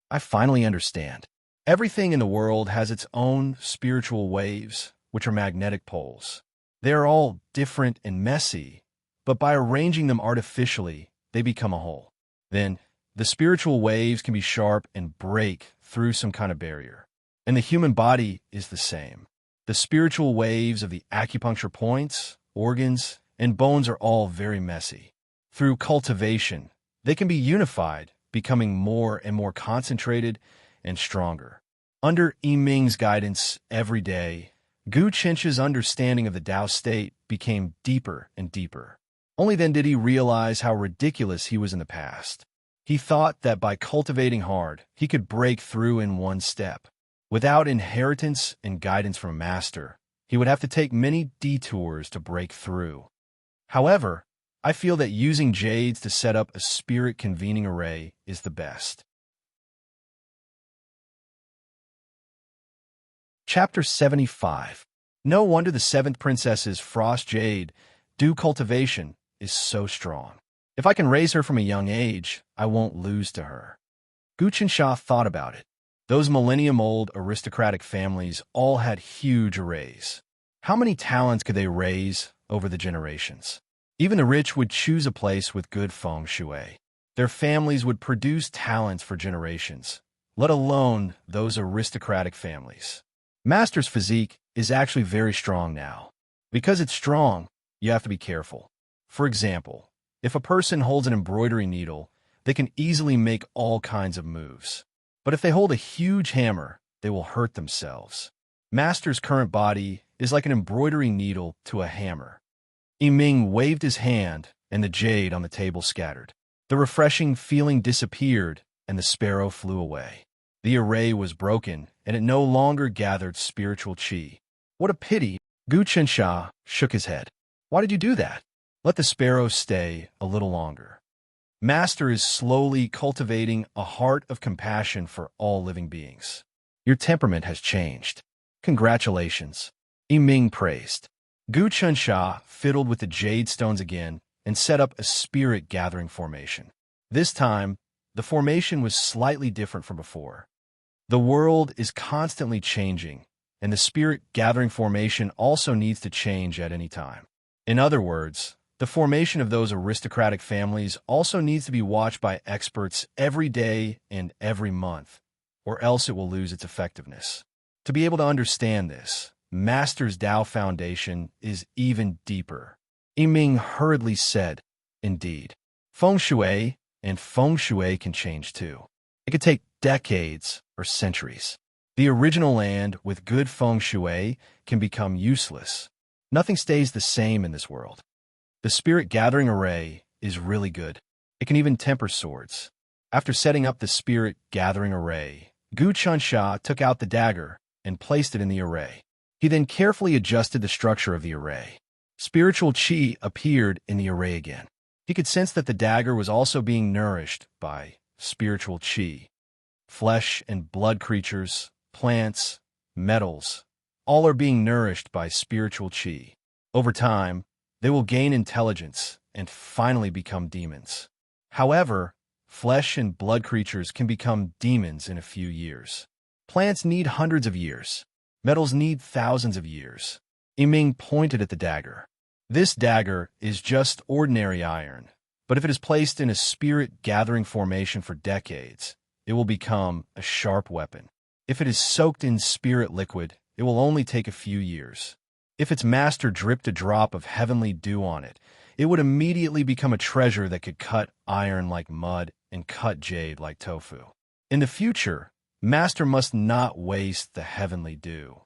I finally understand. Everything in the world has its own spiritual waves, which are magnetic poles. They are all different and messy, but by arranging them artificially, they become a whole. Then, the spiritual waves can be sharp and break through some kind of barrier. And the human body is the same. The spiritual waves of the acupuncture points, organs, and bones are all very messy. Through cultivation, they can be unified, becoming more and more concentrated and stronger. Under Yiming's guidance every day, Gu Chencha's understanding of the Tao state became deeper and deeper. Only then did he realize how ridiculous he was in the past. He thought that by cultivating hard, he could break through in one step. Without inheritance and guidance from a master, he would have to take many detours to break through. However, I feel that using jades to set up a spirit convening array is the best. Chapter 75. No wonder the 7th princess's frost jade, dew cultivation, is so strong. If I can raise her from a young age, I won't lose to her. Gu Chensha thought about it. Those millennium-old aristocratic families all had huge arrays. How many talents could they raise over the generations? Even the rich would choose a place with good feng shui. Their families would produce talents for generations, let alone those aristocratic families. Master's physique is actually very strong now. Because it's strong, you have to be careful. For example, if a person holds an embroidery needle, they can easily make all kinds of moves. But if they hold a huge hammer, they will hurt themselves. Master's current body is like an embroidery needle to a hammer. Yiming waved his hand, and the jade on the table scattered. The refreshing feeling disappeared, and the sparrow flew away. The array was broken, and it no longer gathered spiritual qi. What a pity! Gu Chensha shook his head. Why did you do that? Let the sparrow stay a little longer. Master is slowly cultivating a heart of compassion for all living beings. Your temperament has changed. Congratulations. Yiming praised. Gu Chensha fiddled with the jade stones again and set up a spirit gathering formation. This time, the formation was slightly different from before. The world is constantly changing, and the spirit gathering formation also needs to change at any time. In other words, the formation of those aristocratic families also needs to be watched by experts every day and every month, or else it will lose its effectiveness. To be able to understand this, Master's Tao foundation is even deeper. Yiming hurriedly said, indeed, feng shui and feng shui can change too. It could take decades or centuries. The original land with good feng shui can become useless. Nothing stays the same in this world. The spirit gathering array is really good. It can even temper swords. After setting up the spirit gathering array, Gu Chensha took out the dagger and placed it in the array. He then carefully adjusted the structure of the array. Spiritual qi appeared in the array again. He could sense that the dagger was also being nourished by spiritual qi. Flesh and blood creatures, plants, metals, all are being nourished by spiritual qi. Over time, they will gain intelligence and finally become demons. However, flesh and blood creatures can become demons in a few years. Plants need hundreds of years. Metals need thousands of years. Yiming pointed at the dagger. This dagger is just ordinary iron, but if it is placed in a spirit-gathering formation for decades, it will become a sharp weapon. If it is soaked in spirit liquid, it will only take a few years. If its master dripped a drop of heavenly dew on it, it would immediately become a treasure that could cut iron like mud and cut jade like tofu. In the future, master must not waste the heavenly dew.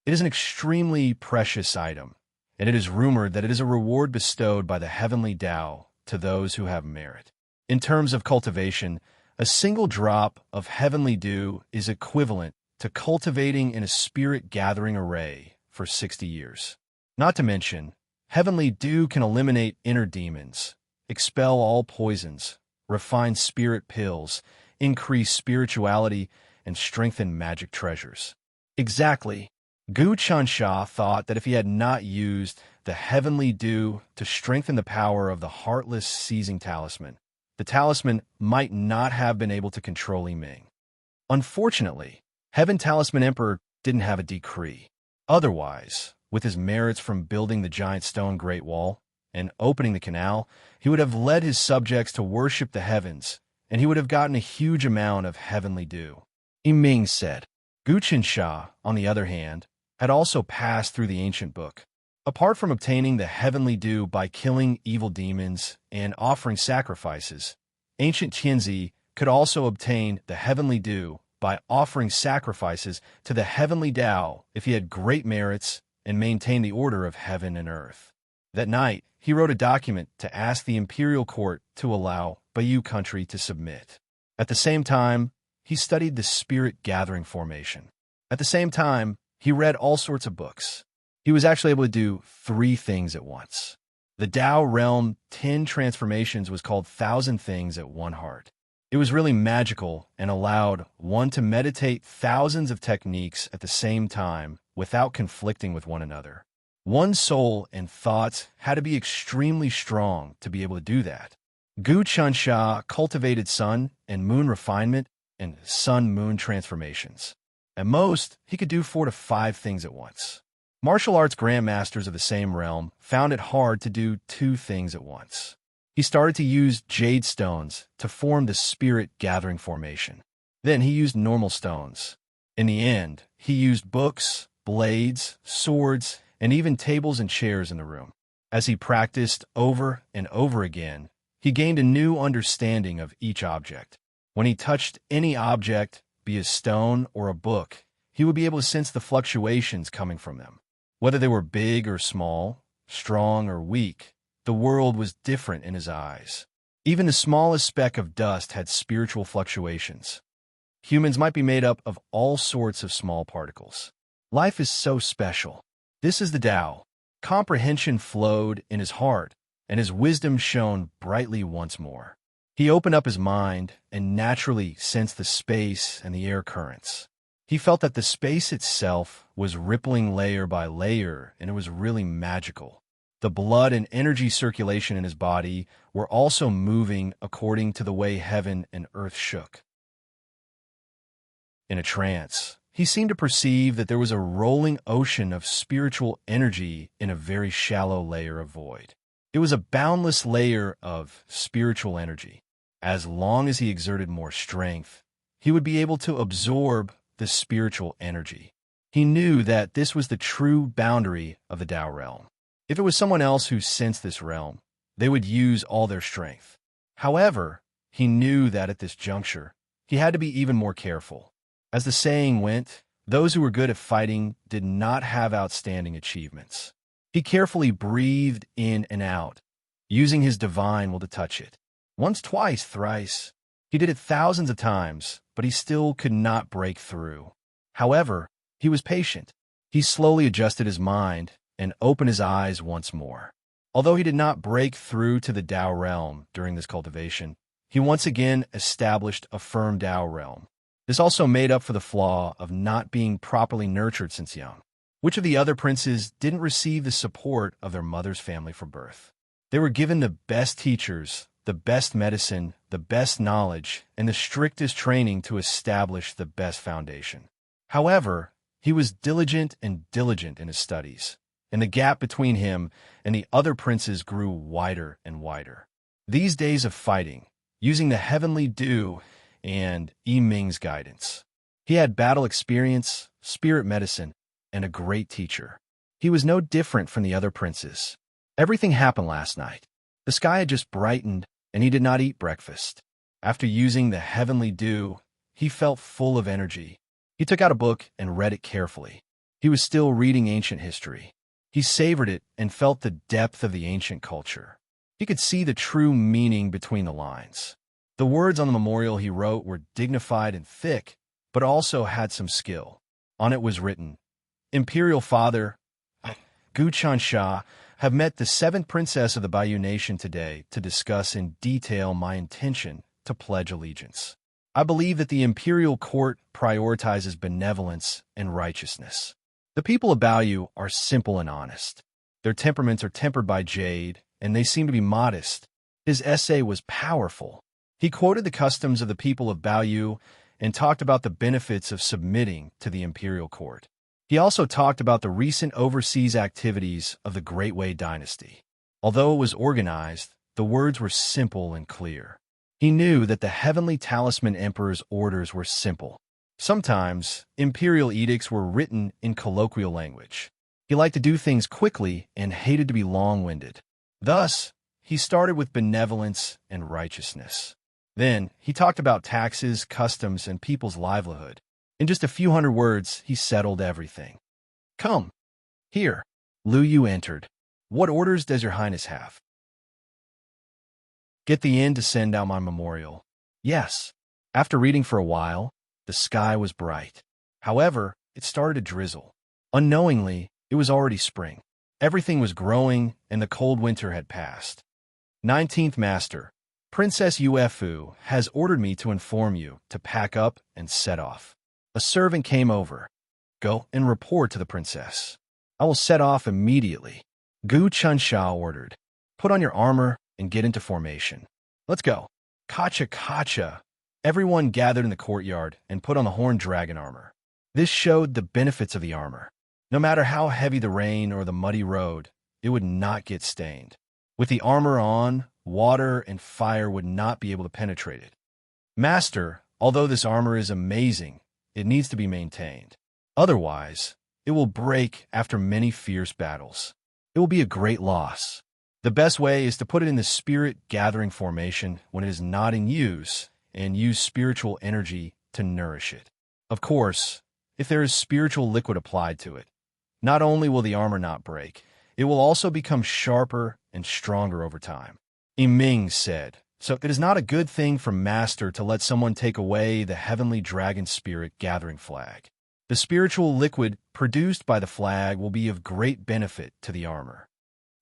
It is an extremely precious item, and it is rumored that it is a reward bestowed by the heavenly Tao to those who have merit. In terms of cultivation, a single drop of heavenly dew is equivalent to cultivating in a spirit-gathering array for 60 years. Not to mention, heavenly dew can eliminate inner demons, expel all poisons, refine spirit pills, increase spirituality, and strengthen magic treasures. Exactly. Gu Chansha thought that if he had not used the heavenly dew to strengthen the power of the heartless seizing talisman, the talisman might not have been able to control Yiming. Unfortunately, Heaven Talisman Emperor didn't have a decree. Otherwise, with his merits from building the giant stone Great Wall and opening the canal, he would have led his subjects to worship the heavens, and he would have gotten a huge amount of heavenly dew. Yiming said. Gu Qinsha, on the other hand, had also passed through the ancient book. Apart from obtaining the heavenly dew by killing evil demons and offering sacrifices, ancient Tianzi could also obtain the heavenly dew by offering sacrifices to the heavenly Tao if he had great merits and maintained the order of heaven and earth. That night, he wrote a document to ask the imperial court to allow Bayou country to submit. At the same time, he studied the spirit-gathering formation. At the same time, he read all sorts of books. He was actually able to do 3 things at once. The Tao realm 10 transformations was called 1,000 Things at One Heart. It was really magical and allowed one to meditate thousands of techniques at the same time without conflicting with one another. One's soul and thoughts had to be extremely strong to be able to do that. Gu Chansha cultivated sun and moon refinement and sun-moon transformations. At most, he could do 4 to 5 things at once. Martial arts grandmasters of the same realm found it hard to do 2 things at once. He started to use jade stones to form the spirit-gathering formation. Then he used normal stones. In the end, he used books, blades, swords, and even tables and chairs in the room. As he practiced over and over again, he gained a new understanding of each object. When he touched any object, be a stone or a book, he would be able to sense the fluctuations coming from them. Whether they were big or small, strong or weak, the world was different in his eyes. Even the smallest speck of dust had spiritual fluctuations. Humans might be made up of all sorts of small particles. Life is so special. This is the Tao. Comprehension flowed in his heart, and his wisdom shone brightly once more. He opened up his mind and naturally sensed the space and the air currents. He felt that the space itself was rippling layer by layer, and it was really magical. The blood and energy circulation in his body were also moving according to the way heaven and earth shook. In a trance, he seemed to perceive that there was a rolling ocean of spiritual energy in a very shallow layer of void. It was a boundless layer of spiritual energy. As long as he exerted more strength, he would be able to absorb the spiritual energy. He knew that this was the true boundary of the Tao realm. If it was someone else who sensed this realm, they would use all their strength. However, he knew that at this juncture, he had to be even more careful. As the saying went, those who were good at fighting did not have outstanding achievements. He carefully breathed in and out, using his divine will to touch it. Once, twice, thrice. He did it thousands of times, but he still could not break through. However, he was patient. He slowly adjusted his mind and opened his eyes once more. Although he did not break through to the Tao realm during this cultivation, he once again established a firm Tao realm. This also made up for the flaw of not being properly nurtured since young. Which of the other princes didn't receive the support of their mother's family from birth? They were given the best teachers, the best medicine, the best knowledge, and the strictest training to establish the best foundation. However, he was diligent in his studies, and the gap between him and the other princes grew wider and wider. These days of fighting, using the heavenly dew and Yiming's guidance, he had battle experience, spirit medicine, and a great teacher. He was no different from the other princes. Everything happened last night. The sky had just brightened, and he did not eat breakfast. After using the heavenly dew, he felt full of energy. He took out a book and read it carefully. He was still reading ancient history. He savored it and felt the depth of the ancient culture. He could see the true meaning between the lines. The words on the memorial he wrote were dignified and thick, but also had some skill. On it was written, Imperial Father, Gu Chansha, have met the 7th princess of the Bayou Nation today to discuss in detail my intention to pledge allegiance. I believe that the imperial court prioritizes benevolence and righteousness. The people of Baoyu are simple and honest. Their temperaments are tempered by jade, and they seem to be modest. His essay was powerful. He quoted the customs of the people of Baoyu and talked about the benefits of submitting to the imperial court. He also talked about the recent overseas activities of the Great Wei dynasty. Although it was organized, the words were simple and clear. He knew that the heavenly talisman emperor's orders were simple. Sometimes, imperial edicts were written in colloquial language. He liked to do things quickly and hated to be long-winded. Thus, he started with benevolence and righteousness. Then, he talked about taxes, customs, and people's livelihood. In just a few hundred words, he settled everything. Come. Here. Liu Yu entered. What orders does your highness have? Get the inn to send out my memorial. Yes. After reading for a while, the sky was bright. However, it started to drizzle. Unknowingly, it was already spring. Everything was growing, and the cold winter had passed. 19th Master, Princess Yuefu has ordered me to inform you to pack up and set off. A servant came over. Go and report to the princess. I will set off immediately. Gu Chunsha ordered. Put on your armor and get into formation. Let's go. Kacha kacha. Everyone gathered in the courtyard and put on the horned dragon armor. This showed the benefits of the armor. No matter how heavy the rain or the muddy road, it would not get stained. With the armor on, water and fire would not be able to penetrate it. Master, although this armor is amazing, it needs to be maintained. Otherwise, it will break after many fierce battles. It will be a great loss. The best way is to put it in the spirit-gathering formation when it is not in use, and use spiritual energy to nourish it. Of course, if there is spiritual liquid applied to it, not only will the armor not break, it will also become sharper and stronger over time. Yiming said, so it is not a good thing for Master to let someone take away the heavenly dragon spirit gathering flag. The spiritual liquid produced by the flag will be of great benefit to the armor.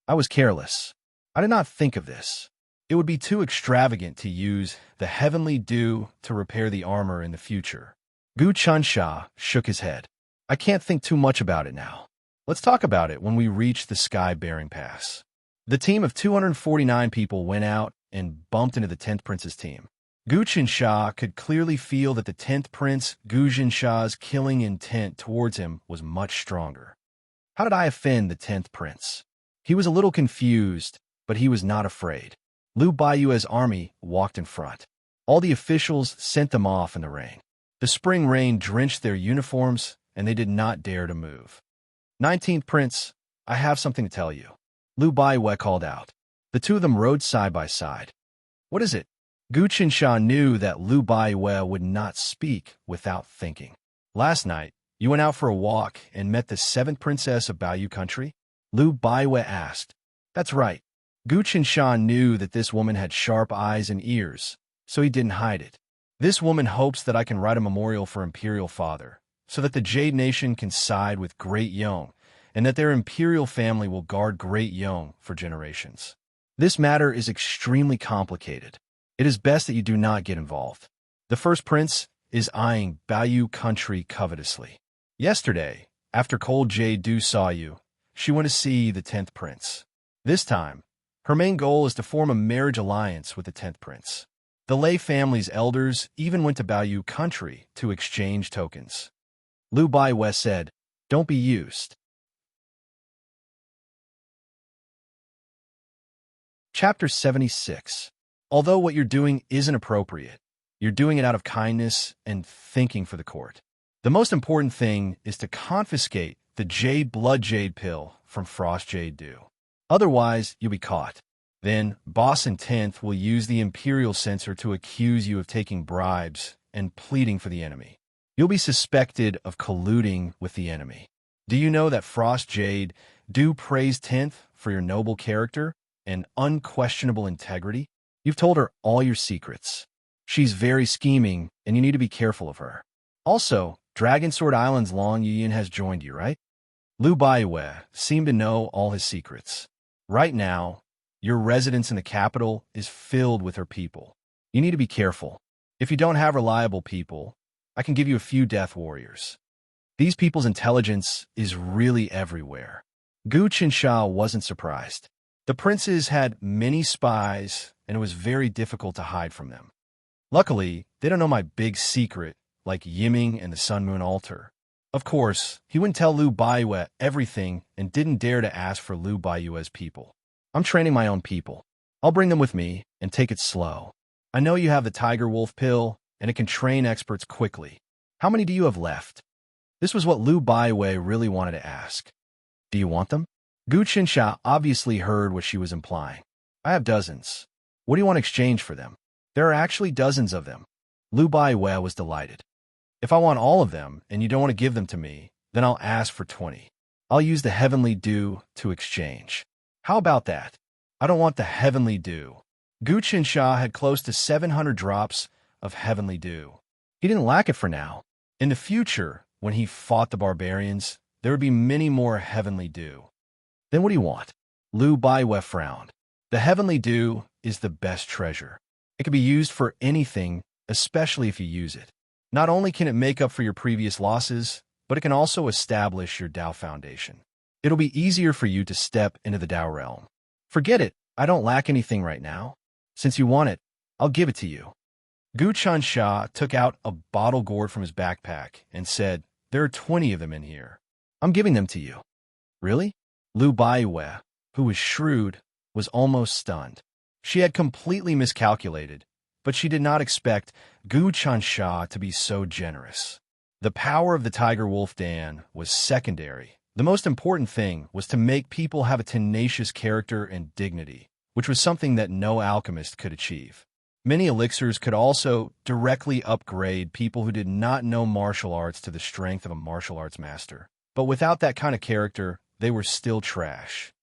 I was careless. I did not think of this. It would be too extravagant to use the heavenly dew to repair the armor in the future. Gu Chunsha shook his head. I can't think too much about it now. Let's talk about it when we reach the sky-bearing pass. The team of 249 people went out and bumped into the 10th Prince's team. Gu Chunsha could clearly feel that the 10th Prince, Gu Jinsha's killing intent towards him was much stronger. How did I offend the 10th Prince? He was a little confused, but he was not afraid. Liu Baiyue's army walked in front. All the officials sent them off in the rain. The spring rain drenched their uniforms, and they did not dare to move. 19th Prince, I have something to tell you. Liu Baiyue called out. The two of them rode side by side. What is it? Gu Qinsha knew that Liu Baiyue would not speak without thinking. Last night, you went out for a walk and met the 7th Princess of Baoyu Country? Liu Baiyue asked. That's right. Gu Qinsha knew that this woman had sharp eyes and ears, so he didn't hide it. This woman hopes that I can write a memorial for Imperial Father, so that the Jade Nation can side with Great Yong, and that their imperial family will guard Great Yong for generations. This matter is extremely complicated. It is best that you do not get involved. The first prince is eyeing Baoyu Country covetously. Yesterday, after Cold Jade Du saw you, she went to see the 10th Prince. This time, her main goal is to form a marriage alliance with the 10th Prince. The Lei family's elders even went to Baoyu Country to exchange tokens. Liu Baiyue said, Don't be used. Chapter 76. Although what you're doing isn't appropriate, you're doing it out of kindness and thinking for the court. The most important thing is to confiscate the Jade Blood Jade pill from Frost Jade Dew. Otherwise, you'll be caught. Then, Boss and 10th will use the Imperial Censor to accuse you of taking bribes and pleading for the enemy. You'll be suspected of colluding with the enemy. Do you know that Frost Jade Dew praised 10th for your noble character and unquestionable integrity? You've told her all your secrets. She's very scheming, and you need to be careful of her. Also, Dragon Sword Island's Long Yuyin has joined you, right? Liu Baiyue seemed to know all his secrets. Right now, your residence in the capital is filled with her people. You need to be careful. If you don't have reliable people, I can give you a few death warriors. These people's intelligence is really everywhere. Gu Qinsha wasn't surprised. The princes had many spies, and it was very difficult to hide from them. Luckily, they don't know my big secret, like Yiming and the Sun Moon altar. Of course, he wouldn't tell Lu Baiyue everything and didn't dare to ask for Lu Baiyue's people. I'm training my own people. I'll bring them with me and take it slow. I know you have the tiger wolf pill, and it can train experts quickly. How many do you have left? This was what Lu Baiyue really wanted to ask. Do you want them? Gu Qinsha obviously heard what she was implying. I have dozens. What do you want to exchange for them? There are actually dozens of them. Lu Baiyue was delighted. If I want all of them and you don't want to give them to me, then I'll ask for 20. I'll use the heavenly dew to exchange. How about that? I don't want the heavenly dew. Gu Qinsha had close to 700 drops of heavenly dew. He didn't lack it for now. In the future, when he fought the barbarians, there would be many more heavenly dew. Then what do you want? Lu Baiyue frowned. The heavenly dew is the best treasure. It can be used for anything, especially if you use it. Not only can it make up for your previous losses, but it can also establish your Dao foundation. It'll be easier for you to step into the Dao realm. Forget it, I don't lack anything right now. Since you want it, I'll give it to you. Gu Qinsha took out a bottle gourd from his backpack and said, there are 20 of them in here. I'm giving them to you. Really? Lu Baiyue, who was shrewd, was almost stunned. She had completely miscalculated, but she did not expect Gu Qinsha to be so generous. The power of the Tiger Wolf Dan was secondary. The most important thing was to make people have a tenacious character and dignity, which was something that no alchemist could achieve. Many elixirs could also directly upgrade people who did not know martial arts to the strength of a martial arts master. But without that kind of character, they were still trash.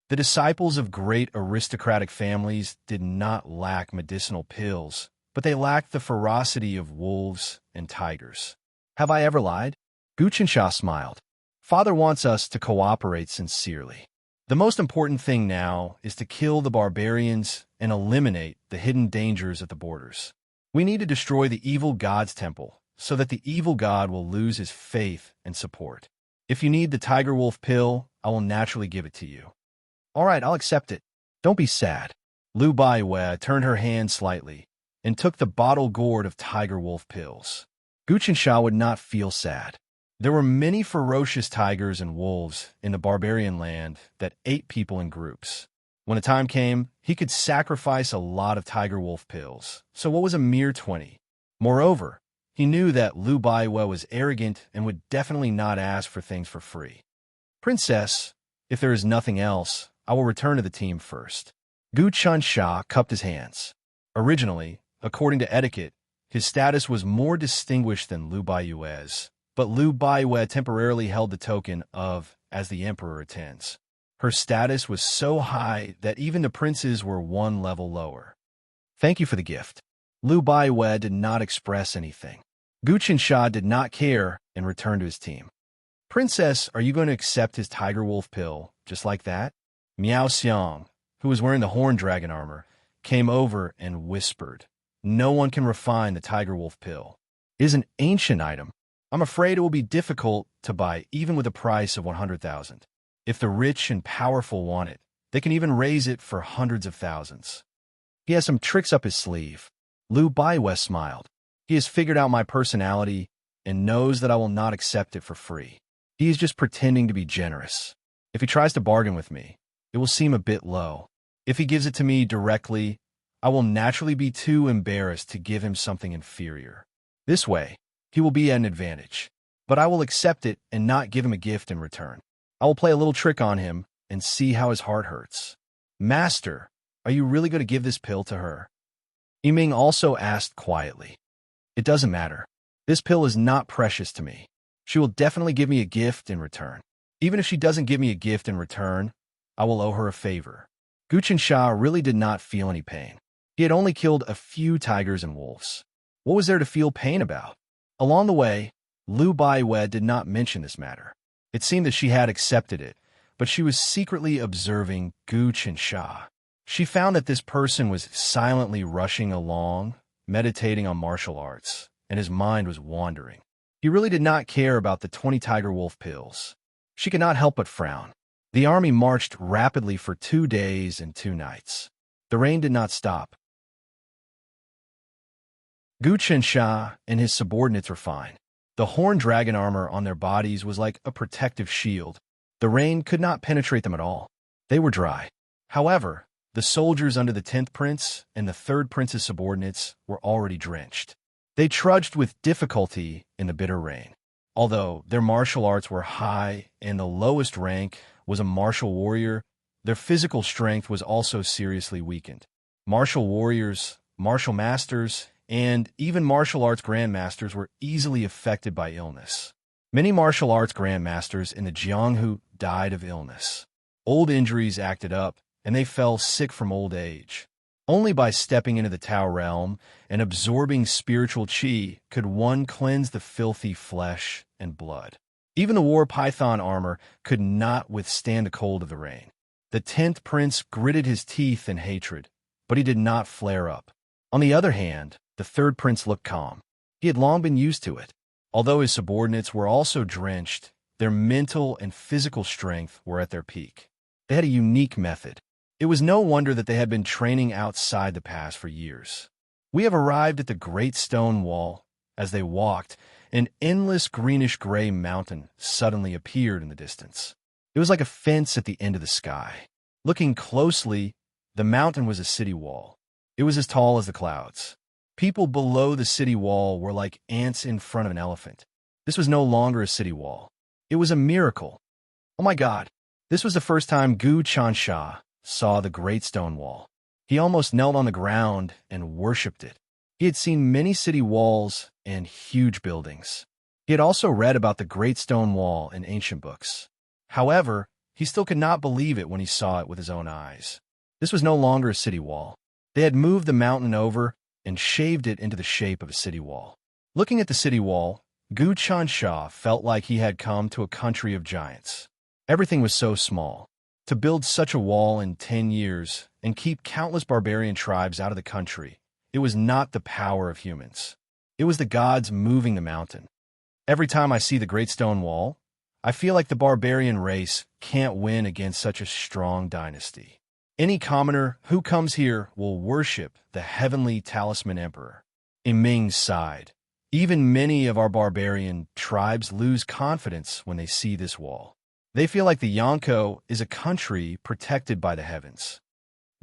The disciples of great aristocratic families did not lack medicinal pills, but they lacked the ferocity of wolves and tigers. Have I ever lied? Gu Qinsha smiled. Father wants us to cooperate sincerely. The most important thing now is to kill the barbarians and eliminate the hidden dangers at the borders. We need to destroy the evil god's temple so that the evil god will lose his faith and support. If you need the tiger wolf pill, I will naturally give it to you. All right, I'll accept it. Don't be sad. Lu Baiyue turned her hand slightly and took the bottle gourd of tiger wolf pills. Gu Qinsha would not feel sad. There were many ferocious tigers and wolves in the barbarian land that ate people in groups. When the time came, he could sacrifice a lot of tiger wolf pills, so what was a mere 20? Moreover, he knew that Lu Baiyue was arrogant and would definitely not ask for things for free. Princess, if there is nothing else, I will return to the team first. Gu Qinsha cupped his hands. Originally, according to etiquette, his status was more distinguished than Lu Baiyue's, but Lu Baiyue temporarily held the token of as the emperor attends. Her status was so high that even the princes were one level lower. Thank you for the gift. Lu Baiyue did not express anything. Gu Qinsha did not care and returned to his team. Princess, are you going to accept his tiger wolf pill, just like that? Miao Xiang, who was wearing the horn dragon armor, came over and whispered, no one can refine the tiger wolf pill. It is an ancient item. I'm afraid it will be difficult to buy even with a price of 100,000. If the rich and powerful want it, they can even raise it for hundreds of thousands. He has some tricks up his sleeve. Lu Baiyue smiled. He has figured out my personality and knows that I will not accept it for free. He is just pretending to be generous. If he tries to bargain with me, it will seem a bit low. If he gives it to me directly, I will naturally be too embarrassed to give him something inferior. This way, he will be at an advantage, but I will accept it and not give him a gift in return. I will play a little trick on him and see how his heart hurts. Master, are you really going to give this pill to her? Yiming also asked quietly. It doesn't matter. This pill is not precious to me. She will definitely give me a gift in return. Even if she doesn't give me a gift in return, I will owe her a favor. Gu Qinsha really did not feel any pain. He had only killed a few tigers and wolves. What was there to feel pain about? Along the way, Lu Baiyue did not mention this matter. It seemed that she had accepted it, but she was secretly observing Gu Qinsha. She found that this person was silently rushing along, meditating on martial arts, and his mind was wandering. He really did not care about the 20 tiger wolf pills. She could not help but frown. The army marched rapidly for 2 days and 2 nights. The rain did not stop. Gu Qinsha and his subordinates were fine. The horned dragon armor on their bodies was like a protective shield. The rain could not penetrate them at all. They were dry. However, the soldiers under the 10th prince and the 3rd prince's subordinates were already drenched. They trudged with difficulty in the bitter rain. Although their martial arts were high and the lowest rank was a martial warrior, their physical strength was also seriously weakened. Martial warriors, martial masters, and even martial arts grandmasters were easily affected by illness. Many martial arts grandmasters in the Jianghu died of illness. Old injuries acted up, and they fell sick from old age. Only by stepping into the Tao realm and absorbing spiritual qi could one cleanse the filthy flesh and blood. Even the war python armor could not withstand the cold of the rain. The 10th prince gritted his teeth in hatred, but he did not flare up. On the other hand, the 3rd prince looked calm. He had long been used to it. Although his subordinates were also drenched, their mental and physical strength were at their peak. They had a unique method. It was no wonder that they had been training outside the pass for years. We have arrived at the Great Stone Wall. As they walked, an endless greenish-gray mountain suddenly appeared in the distance. It was like a fence at the end of the sky. Looking closely, the mountain was a city wall. It was as tall as the clouds. People below the city wall were like ants in front of an elephant. This was no longer a city wall. It was a miracle. Oh my God! This was the first time Gu Qinsha saw the Great Stone Wall. He almost knelt on the ground and worshipped it. He had seen many city walls and huge buildings. He had also read about the Great Stone Wall in ancient books. However, he still could not believe it when he saw it with his own eyes. This was no longer a city wall. They had moved the mountain over and shaved it into the shape of a city wall. Looking at the city wall, Gu Qinsha felt like he had come to a country of giants. Everything was so small. To build such a wall in 10 years and keep countless barbarian tribes out of the country, it was not the power of humans. It was the gods moving the mountain. Every time I see the Great Stone Wall, I feel like the barbarian race can't win against such a strong dynasty. Any commoner who comes here will worship the heavenly talisman emperor. Ming sighed. Even many of our barbarian tribes lose confidence when they see this wall. They feel like the Yonko is a country protected by the heavens.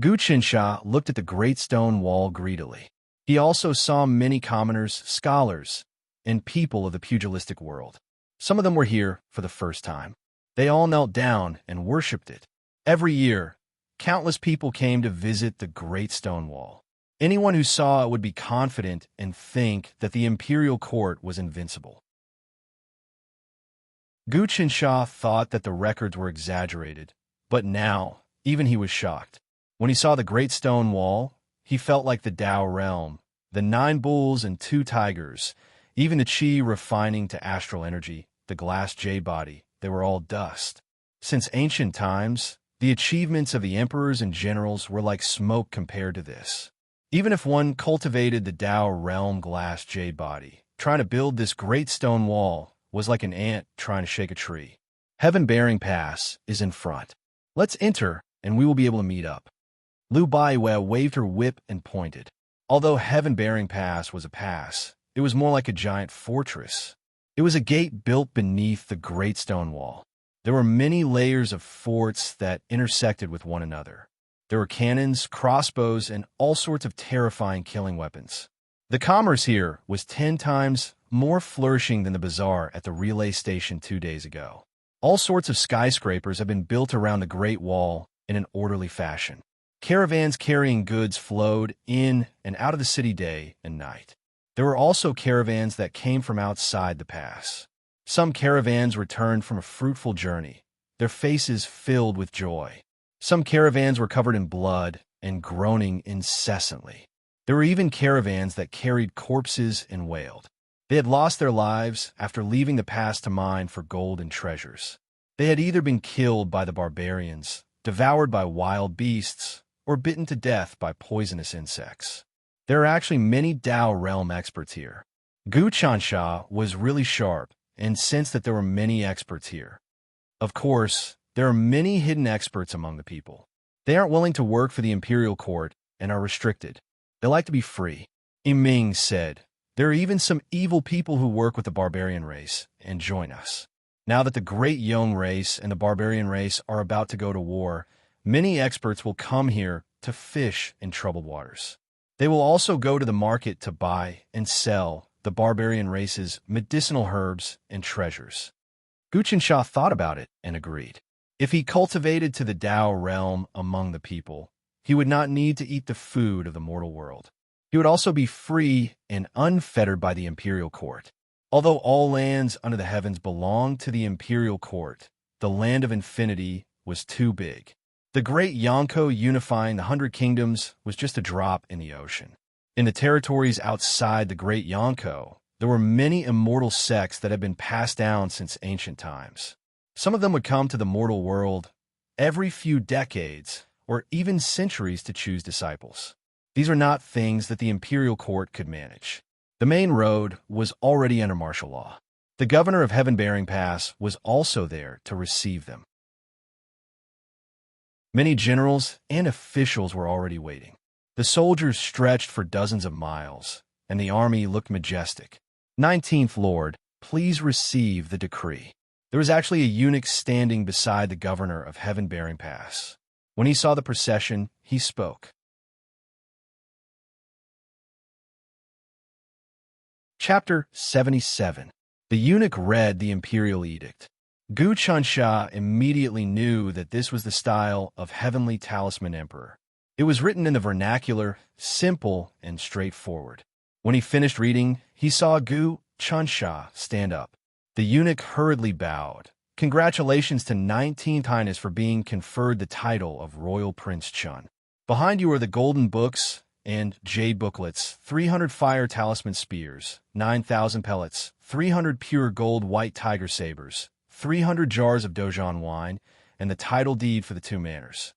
Gu Qinsha looked at the Great Stone Wall greedily. He also saw many commoners, scholars, and people of the pugilistic world. Some of them were here for the first time. They all knelt down and worshipped it. Every year, countless people came to visit the Great Stone Wall. Anyone who saw it would be confident and think that the imperial court was invincible. Gu Qinsha thought that the records were exaggerated, but now, even he was shocked. When he saw the Great Stone Wall, he felt like the Tao realm, the 9 bulls and 2 tigers, even the qi refining to astral energy, the glass jade body, they were all dust. Since ancient times, the achievements of the emperors and generals were like smoke compared to this. Even if one cultivated the Tao realm glass jade body, trying to build this Great Stone Wall was like an ant trying to shake a tree. Heaven-bearing pass is in front. Let's enter, and we will be able to meet up. Lu Baiwei waved her whip and pointed. Although Heaven-bearing pass was a pass, it was more like a giant fortress. It was a gate built beneath the Great Stone Wall. There were many layers of forts that intersected with one another. There were cannons, crossbows, and all sorts of terrifying killing weapons. The commerce here was 10 times more flourishing than the bazaar at the relay station 2 days ago. All sorts of skyscrapers have been built around the Great Wall in an orderly fashion. Caravans carrying goods flowed in and out of the city day and night. There were also caravans that came from outside the pass. Some caravans returned from a fruitful journey, their faces filled with joy. Some caravans were covered in blood and groaning incessantly. There were even caravans that carried corpses and wailed. They had lost their lives after leaving the pass to mine for gold and treasures. They had either been killed by the barbarians, devoured by wild beasts, or bitten to death by poisonous insects. There are actually many Tao realm experts here. Gu Chansha was really sharp and sensed that there were many experts here. Of course, there are many hidden experts among the people. They aren't willing to work for the imperial court and are restricted. They like to be free. Yiming said, "There are even some evil people who work with the barbarian race and join us." Now that the great Yong race and the barbarian race are about to go to war, many experts will come here to fish in troubled waters. They will also go to the market to buy and sell the barbarian race's medicinal herbs and treasures. Guqinsha thought about it and agreed. If he cultivated to the Tao realm among the people, he would not need to eat the food of the mortal world. He would also be free and unfettered by the imperial court. Although all lands under the heavens belonged to the imperial court, the land of infinity was too big. The great Yonko unifying the 100 kingdoms was just a drop in the ocean. In the territories outside the great Yonko, there were many immortal sects that had been passed down since ancient times. Some of them would come to the mortal world every few decades or even centuries to choose disciples. These are not things that the imperial court could manage. The main road was already under martial law. The governor of Heaven-Bearing Pass was also there to receive them. Many generals and officials were already waiting. The soldiers stretched for dozens of miles, and the army looked majestic. 19th Lord, please receive the decree. There was actually a eunuch standing beside the governor of Heaven-Bearing Pass. When he saw the procession, he spoke. Chapter 77. The eunuch read the imperial edict. Gu Chansha immediately knew that this was the style of Heavenly Talisman Emperor. It was written in the vernacular, simple and straightforward. When he finished reading, he saw Gu Chansha stand up. The eunuch hurriedly bowed. Congratulations to 19th Highness for being conferred the title of Royal Prince Chun. Behind you are the golden books and jade booklets, 300 fire talisman spears, 9,000 pellets, 300 pure gold white tiger sabers, 300 jars of Dojan wine, and the title deed for the 2 manors.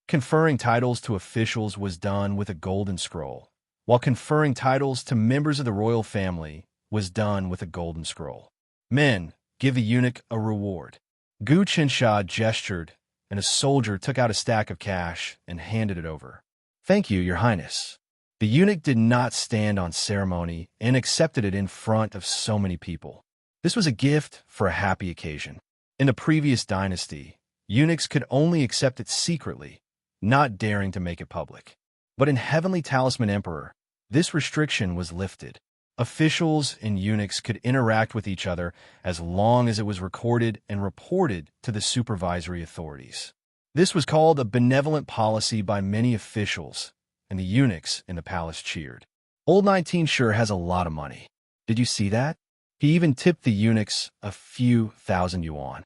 Conferring titles to officials was done with a golden scroll, while conferring titles to members of the royal family was done with a golden scroll. Men, give the eunuch a reward. Gu Chansha gestured, and a soldier took out a stack of cash and handed it over. Thank you, Your Highness. The eunuch did not stand on ceremony and accepted it in front of so many people. This was a gift for a happy occasion. In the previous dynasty, eunuchs could only accept it secretly, not daring to make it public. But in Heavenly Talisman Emperor, this restriction was lifted. Officials and eunuchs could interact with each other as long as it was recorded and reported to the supervisory authorities. This was called a benevolent policy by many officials, and the eunuchs in the palace cheered. Old 19 sure has a lot of money. Did you see that? He even tipped the eunuchs a few thousand yuan.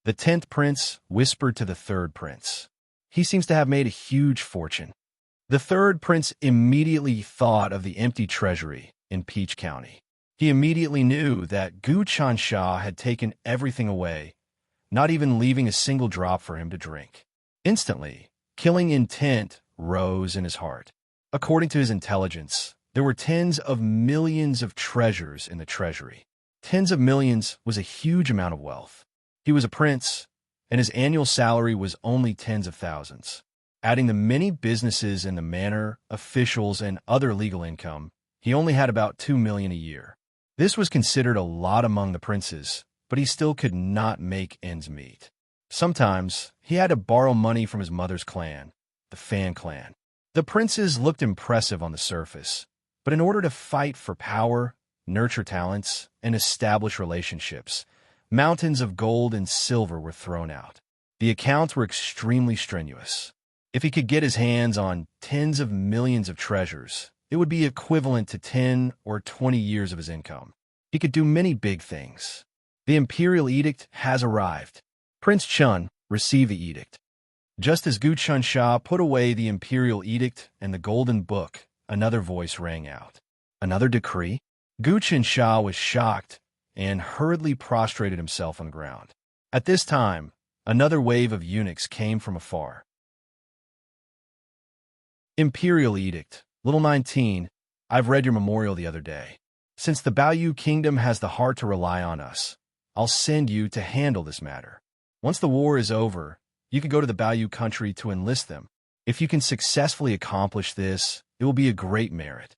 The 10th prince whispered to the 3rd prince. He seems to have made a huge fortune. The 3rd prince immediately thought of the empty treasury in Peach County. He immediately knew that Gu Chansha had taken everything away, not even leaving a single drop for him to drink. Instantly, killing intent rose in his heart. According to his intelligence, there were tens of millions of treasures in the treasury. Tens of millions was a huge amount of wealth. He was a prince, and his annual salary was only tens of thousands. Adding the many businesses in the manor, officials, and other legal income, he only had about 2 million a year. This was considered a lot among the princes, but he still could not make ends meet. Sometimes, he had to borrow money from his mother's clan, the Fan clan. The princes looked impressive on the surface, but in order to fight for power, nurture talents, and establish relationships, mountains of gold and silver were thrown out. The accounts were extremely strenuous. If he could get his hands on tens of millions of treasures, it would be equivalent to 10 or 20 years of his income. He could do many big things. The imperial edict has arrived. Prince Chun received the edict. Just as Gu Chansha put away the imperial edict and the golden book, another voice rang out. Another decree? Gu Chansha was shocked and hurriedly prostrated himself on the ground. At this time, another wave of eunuchs came from afar. Imperial edict. Little 19, I've read your memorial the other day. Since the Baoyu Kingdom has the heart to rely on us, I'll send you to handle this matter. Once the war is over, you can go to the Baoyu country to enlist them. If you can successfully accomplish this, it will be a great merit."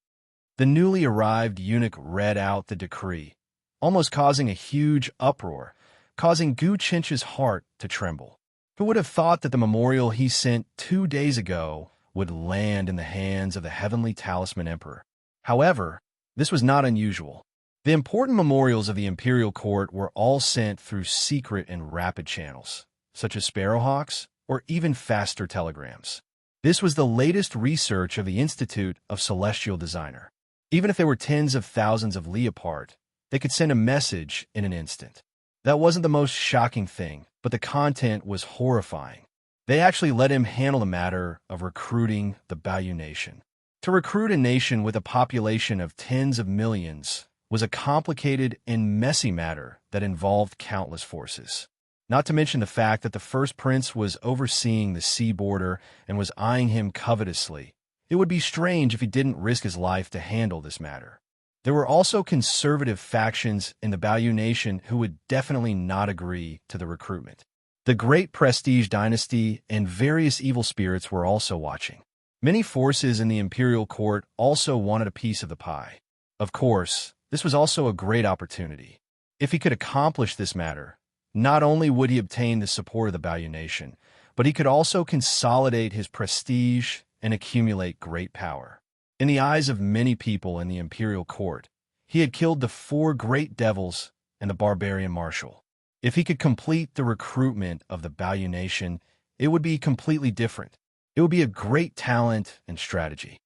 The newly arrived eunuch read out the decree, almost causing a huge uproar, causing Gu Chincha's heart to tremble. Who would have thought that the memorial he sent 2 days ago would land in the hands of the Heavenly Talisman Emperor? However, this was not unusual. The important memorials of the imperial court were all sent through secret and rapid channels, such as sparrowhawks or even faster telegrams. This was the latest research of the Institute of Celestial Designer. Even if they were tens of thousands of li apart, they could send a message in an instant. That wasn't the most shocking thing, but the content was horrifying. They actually let him handle the matter of recruiting the Baoyu nation. To recruit a nation with a population of tens of millions was a complicated and messy matter that involved countless forces. Not to mention the fact that the first prince was overseeing the sea border and was eyeing him covetously. It would be strange if he didn't risk his life to handle this matter. There were also conservative factions in the Baoyu nation who would definitely not agree to the recruitment. The Great Prestige Dynasty and various evil spirits were also watching. Many forces in the imperial court also wanted a piece of the pie. Of course, this was also a great opportunity. If he could accomplish this matter, not only would he obtain the support of the Baoyu nation, but he could also consolidate his prestige and accumulate great power. In the eyes of many people in the imperial court, he had killed the 4 great devils and the barbarian marshal. If he could complete the recruitment of the Baoyu nation, it would be completely different. It would be a great talent and strategy.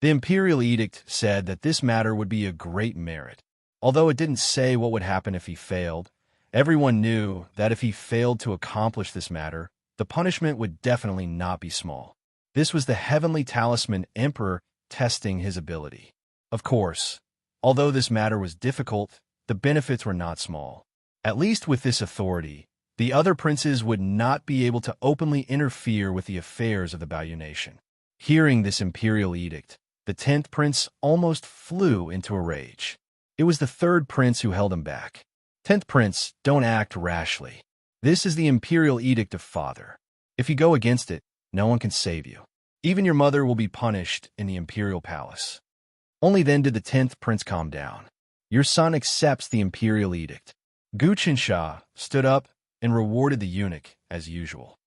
The imperial edict said that this matter would be a great merit. Although it didn't say what would happen if he failed, everyone knew that if he failed to accomplish this matter, the punishment would definitely not be small. This was the Heavenly Talisman Emperor testing his ability. Of course, although this matter was difficult, the benefits were not small. At least with this authority, the other princes would not be able to openly interfere with the affairs of the Baoyu nation. Hearing this imperial edict, the 10th prince almost flew into a rage. It was the 3rd prince who held him back. 10th prince, don't act rashly. This is the imperial edict of father. If you go against it, no one can save you. Even your mother will be punished in the imperial palace. Only then did the 10th prince calm down. Your son accepts the imperial edict. Gu Qinsha stood up and rewarded the eunuch as usual.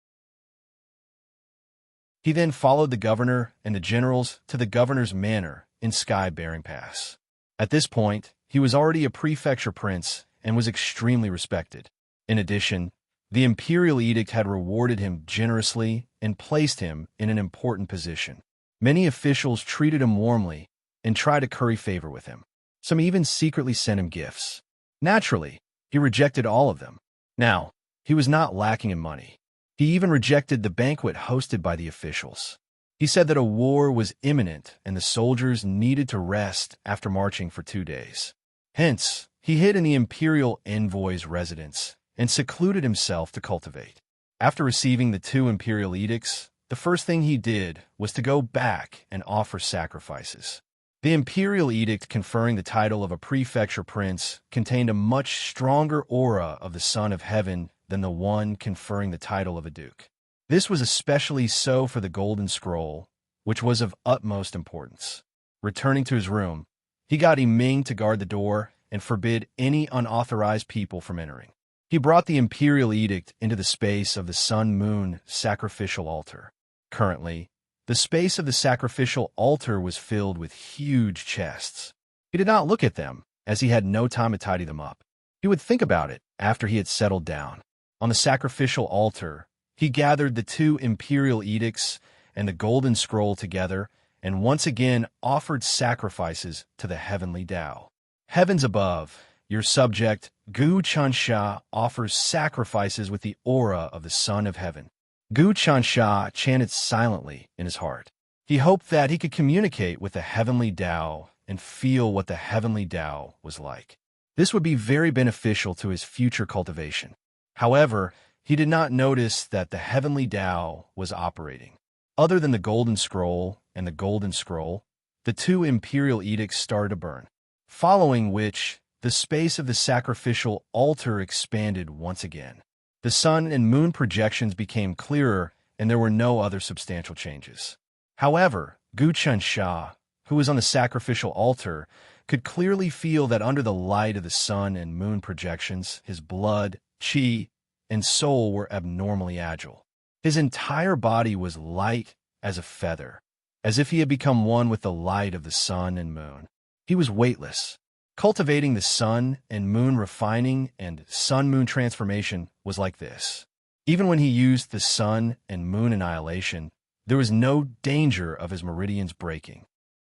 He then followed the governor and the generals to the governor's manor in Sky-Bearing Pass. At this point, he was already a prefecture prince and was extremely respected. In addition, the imperial edict had rewarded him generously and placed him in an important position. Many officials treated him warmly and tried to curry favor with him. Some even secretly sent him gifts. Naturally, he rejected all of them. Now, he was not lacking in money. He even rejected the banquet hosted by the officials. He said that a war was imminent and the soldiers needed to rest after marching for 2 days. Hence, he hid in the imperial envoy's residence and secluded himself to cultivate. After receiving the 2 imperial edicts, the first thing he did was to go back and offer sacrifices. The imperial edict conferring the title of a prefecture prince contained a much stronger aura of the Son of Heaven than the one conferring the title of a duke. This was especially so for the Golden Scroll, which was of utmost importance. Returning to his room, he got Yiming to guard the door and forbid any unauthorized people from entering. He brought the imperial edict into the space of the Sun-Moon sacrificial altar. Currently, the space of the sacrificial altar was filled with huge chests. He did not look at them, as he had no time to tidy them up. He would think about it after he had settled down. On the sacrificial altar, he gathered the 2 imperial edicts and the Golden Scroll together and once again offered sacrifices to the heavenly Tao. Heavens above, your subject, Gu Qinsha, offers sacrifices with the aura of the Son of Heaven. Gu Qinsha chanted silently in his heart. He hoped that he could communicate with the heavenly Tao and feel what the heavenly Tao was like. This would be very beneficial to his future cultivation. However, he did not notice that the heavenly Tao was operating. Other than the Golden Scroll and the Golden Scroll, the 2 imperial edicts started to burn. following which the space of the sacrificial altar expanded once again. The sun and moon projections became clearer, and there were no other substantial changes. However, Glyph, who was on the sacrificial altar, could clearly feel that under the light of the sun and moon projections, his blood, chi, and soul were abnormally agile. His entire body was light as a feather, as if he had become one with the light of the sun and moon. He was weightless. Cultivating the sun and moon refining and sun-moon transformation was like this. Even when he used the sun and moon annihilation, there was no danger of his meridians breaking.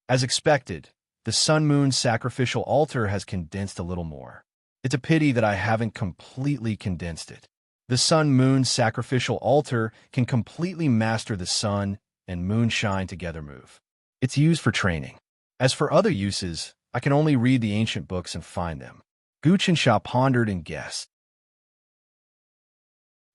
As expected, the sun-moon sacrificial altar has condensed a little more. It's a pity that I haven't completely condensed it. The sun-moon sacrificial altar can completely master the sun and moonshine together move. It's used for training. As for other uses, I can only read the ancient books and find them. Glyph pondered and guessed.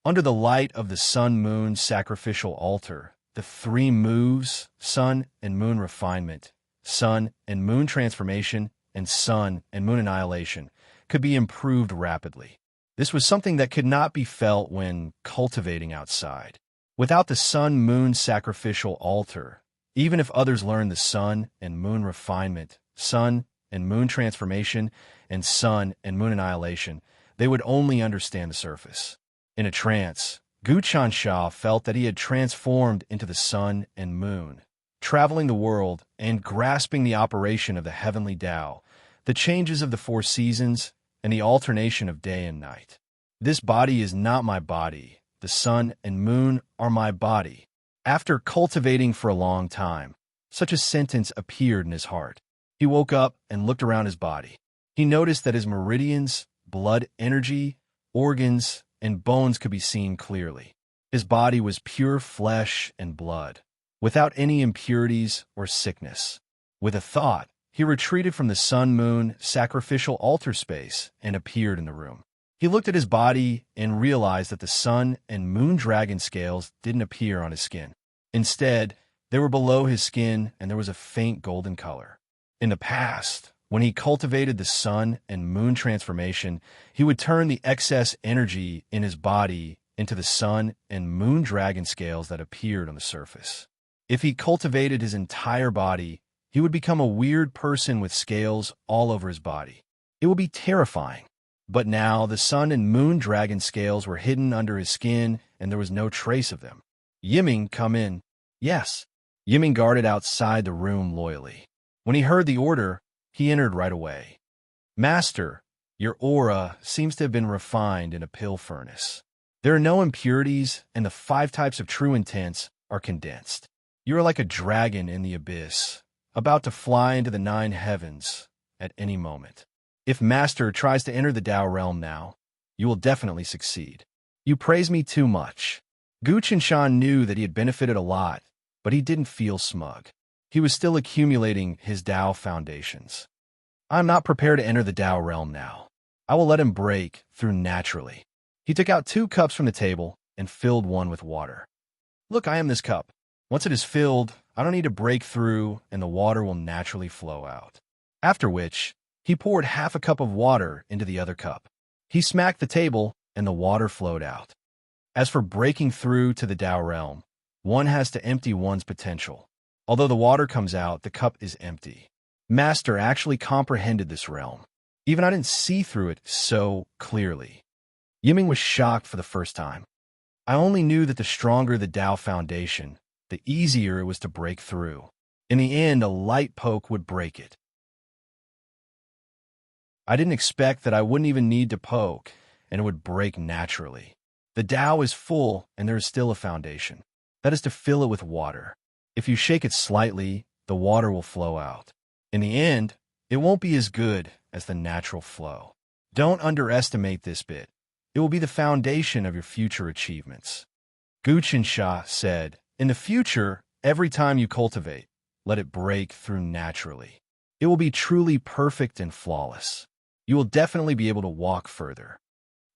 Under the light of the sun-moon sacrificial altar, the three moves, sun and moon refinement, sun and moon transformation, and sun and moon annihilation, could be improved rapidly. This was something that could not be felt when cultivating outside. Without the sun-moon sacrificial altar, even if others learned the sun and moon refinement, sun and moon transformation, and sun and moon annihilation, they would only understand the surface. In a trance, Glyph felt that he had transformed into the sun and moon, traveling the world and grasping the operation of the heavenly Tao, the changes of the four seasons, and the alternation of day and night. This body is not my body. The sun and moon are my body. After cultivating for a long time, such a sentence appeared in his heart. He woke up and looked around his body. He noticed that his meridians, blood energy, organs, and bones could be seen clearly. His body was pure flesh and blood, without any impurities or sickness. With a thought, he retreated from the sun-moon sacrificial altar space and appeared in the room. He looked at his body and realized that the sun and moon dragon scales didn't appear on his skin. Instead, they were below his skin and there was a faint golden color. In the past, when he cultivated the sun and moon transformation, he would turn the excess energy in his body into the sun and moon dragon scales that appeared on the surface. If he cultivated his entire body, he would become a weird person with scales all over his body. It would be terrifying. But now the sun and moon dragon scales were hidden under his skin and there was no trace of them. Yiming, come in. Yes. Yiming guarded outside the room loyally. When he heard the order, he entered right away. Master, your aura seems to have been refined in a pill furnace. There are no impurities and the 5 types of true intents are condensed. You are like a dragon in the abyss, about to fly into the 9 heavens at any moment. If Master tries to enter the Tao realm now, you will definitely succeed. You praise me too much. Glyph knew that he had benefited a lot, but he didn't feel smug. He was still accumulating his Tao foundations. I am not prepared to enter the Tao realm now. I will let him break through naturally. He took out 2 cups from the table and filled one with water. Look, I am this cup. Once it is filled, I don't need to break through and the water will naturally flow out. After which, he poured half a cup of water into the other cup. He smacked the table and the water flowed out. As for breaking through to the Tao realm, one has to empty one's potential. Although the water comes out, the cup is empty. Master actually comprehended this realm. Even I didn't see through it so clearly. Yiming was shocked for the first time. I only knew that the stronger the Tao foundation, the easier it was to break through. In the end, a light poke would break it. I didn't expect that I wouldn't even need to poke, and it would break naturally. The Tao is full, and there is still a foundation. That is to fill it with water. If you shake it slightly, the water will flow out. In the end, it won't be as good as the natural flow. Don't underestimate this bit. It will be the foundation of your future achievements. Glyph said, in the future, every time you cultivate, let it break through naturally. It will be truly perfect and flawless. You will definitely be able to walk further.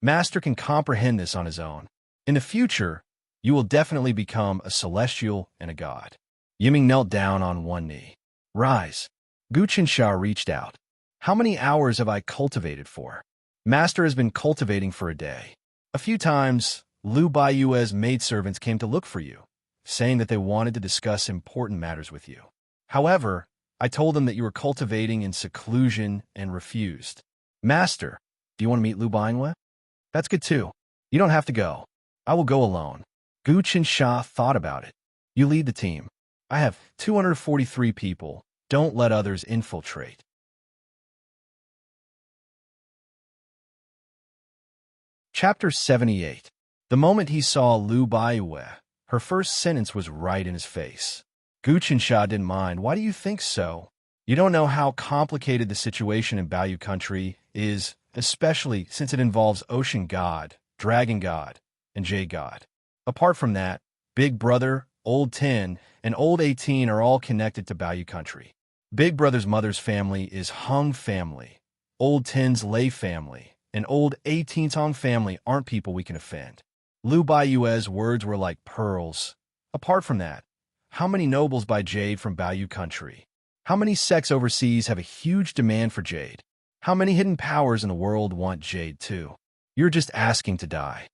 Master can comprehend this on his own. In the future, you will definitely become a celestial and a god. Yiming knelt down on one knee. Rise. Glyph reached out. How many hours have I cultivated for? Master has been cultivating for a day. A few times, Lu Baiyue's maidservants came to look for you, saying that they wanted to discuss important matters with you. However, I told them that you were cultivating in seclusion and refused. Master, do you want to meet Lu Baiyue? That's good too. You don't have to go. I will go alone. Gu Qinsha thought about it. You lead the team. I have 243 people. Don't let others infiltrate. Chapter 78. The moment he saw Lu Baiyue, her first sentence was right in his face. Gu Qinsha didn't mind. Why do you think so? You don't know how complicated the situation in Bayou Country is, especially since it involves Ocean God, Dragon God, and Jade God. Apart from that, Big Brother, Old 10, and Old 18 are all connected to Bayou Country. Big Brother's mother's family is Hung family. Old 10's Lei family and Old 18's Hung family aren't people we can offend. Lu Baiyue's words were like pearls. Apart from that, how many nobles buy jade from Bayou Country? How many sects overseas have a huge demand for jade? How many hidden powers in the world want jade too? You're just asking to die.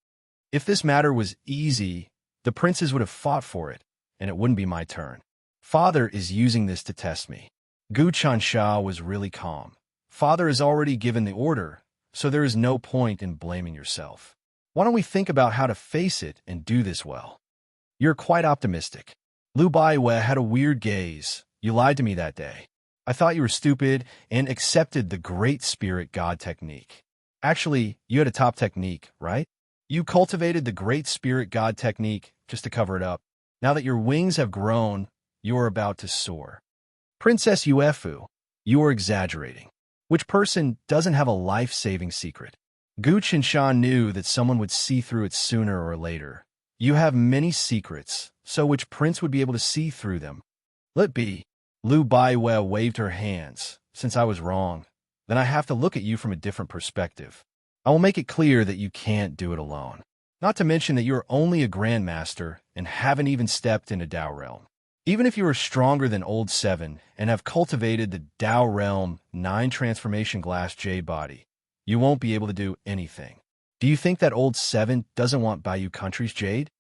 If this matter was easy, the princes would have fought for it, and it wouldn't be my turn. Father is using this to test me. Gu Qinsha was really calm. Father has already given the order, so there is no point in blaming yourself. Why don't we think about how to face it and do this well? You're quite optimistic. Lu Baiyue had a weird gaze. You lied to me that day. I thought you were stupid and accepted the Great Spirit God technique. Actually, you had a top technique, right? You cultivated the Great Spirit God technique just to cover it up. Now that your wings have grown, you are about to soar. Princess Uefu, you are exaggerating. Which person doesn't have a life-saving secret? Gu Qinsha knew that someone would see through it sooner or later. You have many secrets, so which prince would be able to see through them? Let be. Lu Baiyue waved her hands. Since I was wrong, then I have to look at you from a different perspective. I will make it clear that you can't do it alone. Not to mention that you are only a grandmaster and haven't even stepped into Dao realm. Even if you are stronger than Old 7 and have cultivated the Dao realm 9 transformation glass jade body, you won't be able to do anything. Do you think that Old 7 doesn't want Bayou Country's jade?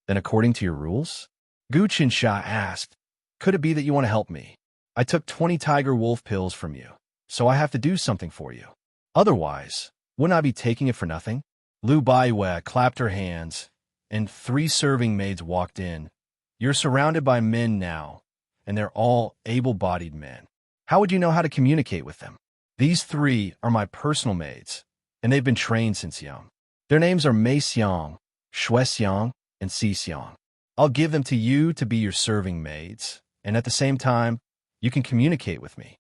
Then according to your rules? Gu Qinsha asked, could it be that you want to help me? I took 20 tiger wolf pills from you, so I have to do something for you. Otherwise, wouldn't I be taking it for nothing? Lu Baiyue clapped her hands, and 3 serving maids walked in. You're surrounded by men now, and they're all able-bodied men. How would you know how to communicate with them? These 3 are my personal maids, and they've been trained since young. Their names are Mei Xiang, Shui Xiang, and Si Xiang. I'll give them to you to be your serving maids, and at the same time, you can communicate with me.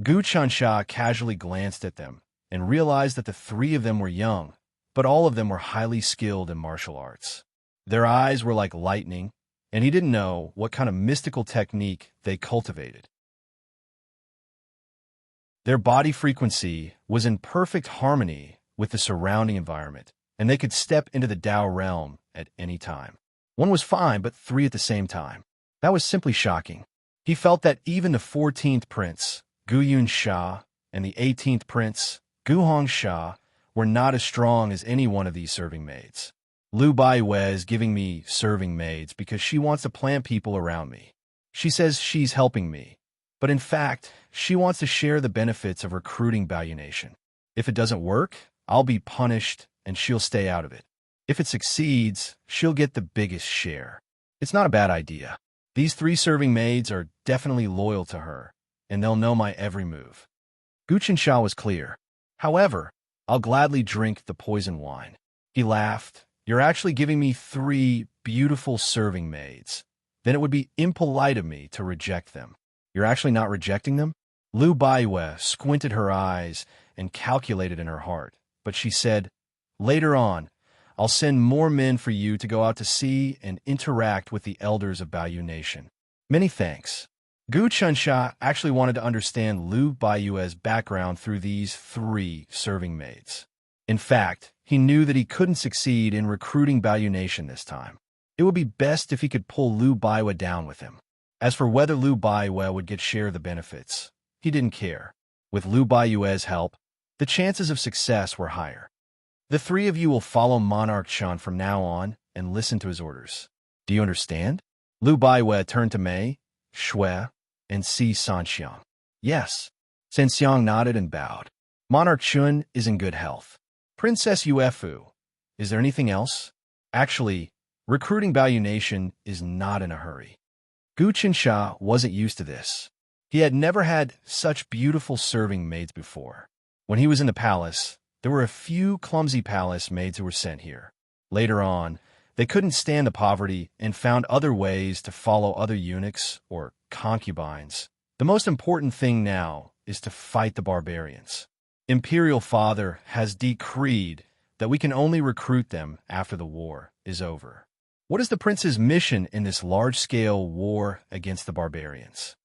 Gu Qinsha casually glanced at them and realized that the 3 of them were young, but all of them were highly skilled in martial arts. Their eyes were like lightning, and he didn't know what kind of mystical technique they cultivated. Their body frequency was in perfect harmony with the surrounding environment, and they could step into the Dao realm at any time. One was fine, but 3 at the same time. That was simply shocking. He felt that even the 14th prince, Gu Yunsha, and the 18th prince, Gu Hongsha, were not as strong as any one of these serving maids. Lu Baiyue is giving me serving maids because she wants to plant people around me. She says she's helping me, but in fact, she wants to share the benefits of recruiting Bayou Nation. If it doesn't work, I'll be punished and she'll stay out of it. If it succeeds, she'll get the biggest share. It's not a bad idea. These 3 serving maids are definitely loyal to her, and they'll know my every move. Gu Qinsha was clear. However, I'll gladly drink the poison wine. He laughed. You're actually giving me 3 beautiful serving maids. Then it would be impolite of me to reject them. You're actually not rejecting them? Lu Baiyue squinted her eyes and calculated in her heart, but she said, later on, I'll send more men for you to go out to sea and interact with the elders of Bayou Nation. Many thanks. Gu Qinsha actually wanted to understand Lu Baiyue's background through these 3 serving maids. In fact, he knew that he couldn't succeed in recruiting Bayou Nation this time. It would be best if he could pull Lu Baiyue down with him. As for whether Lu Baiyue would get share of the benefits, he didn't care. With Lu Baiyue's help, the chances of success were higher. The three of you will follow Monarch Shan from now on and listen to his orders. Do you understand? Lu Baiyue turned to Mei, Shui, and Si Sanxiang. Yes. Sanxiang nodded and bowed. Monarch Chun is in good health. Princess Yuefu, is there anything else? Actually, recruiting Baoyu Nation is not in a hurry. Gu Qinsha wasn't used to this. He had never had such beautiful serving maids before. When he was in the palace, there were a few clumsy palace maids who were sent here. Later on, they couldn't stand the poverty and found other ways to follow other eunuchs or concubines. The most important thing now is to fight the barbarians. Imperial Father has decreed that we can only recruit them after the war is over. What is the prince's mission in this large-scale war against the barbarians?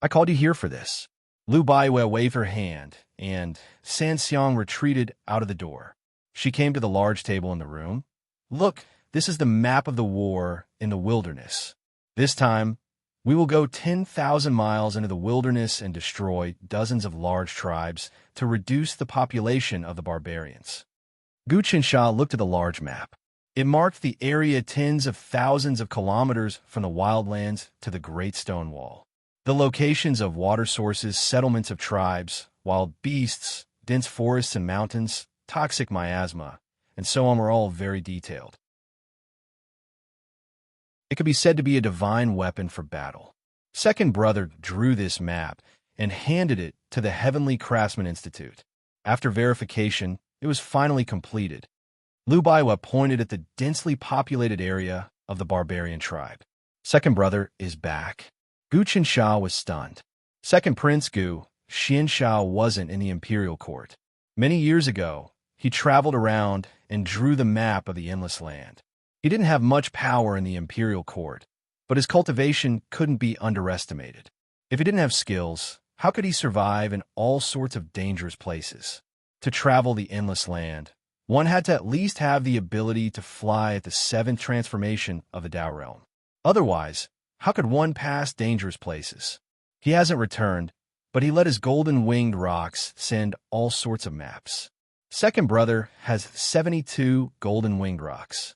I called you here for this. Lu Baiyue waved her hand, and Sanxiang retreated out of the door. She came to the large table in the room. Look, this is the map of the war in the wilderness. This time, we will go 10,000 miles into the wilderness and destroy dozens of large tribes to reduce the population of the barbarians. Gu Qinsha looked at the large map. It marked the area tens of thousands of kilometers from the wildlands to the Great Stone Wall. The locations of water sources, settlements of tribes, wild beasts, dense forests and mountains, toxic miasma, and so on were all very detailed. It could be said to be a divine weapon for battle. Second brother drew this map and handed it to the Heavenly Craftsman Institute. After verification, it was finally completed. Lu Baiyue pointed at the densely populated area of the barbarian tribe. Second brother is back. Gu Qinsha was stunned. Second Prince Gu Qinsha wasn't in the imperial court. Many years ago, he traveled around and drew the map of the Endless Land. He didn't have much power in the imperial court, but his cultivation couldn't be underestimated. If he didn't have skills, how could he survive in all sorts of dangerous places? To travel the Endless Land, one had to at least have the ability to fly at the seventh transformation of the Tao realm. Otherwise, how could one pass dangerous places? He hasn't returned, but he let his golden-winged rocks send all sorts of maps. Second brother has 72 golden-winged rocks.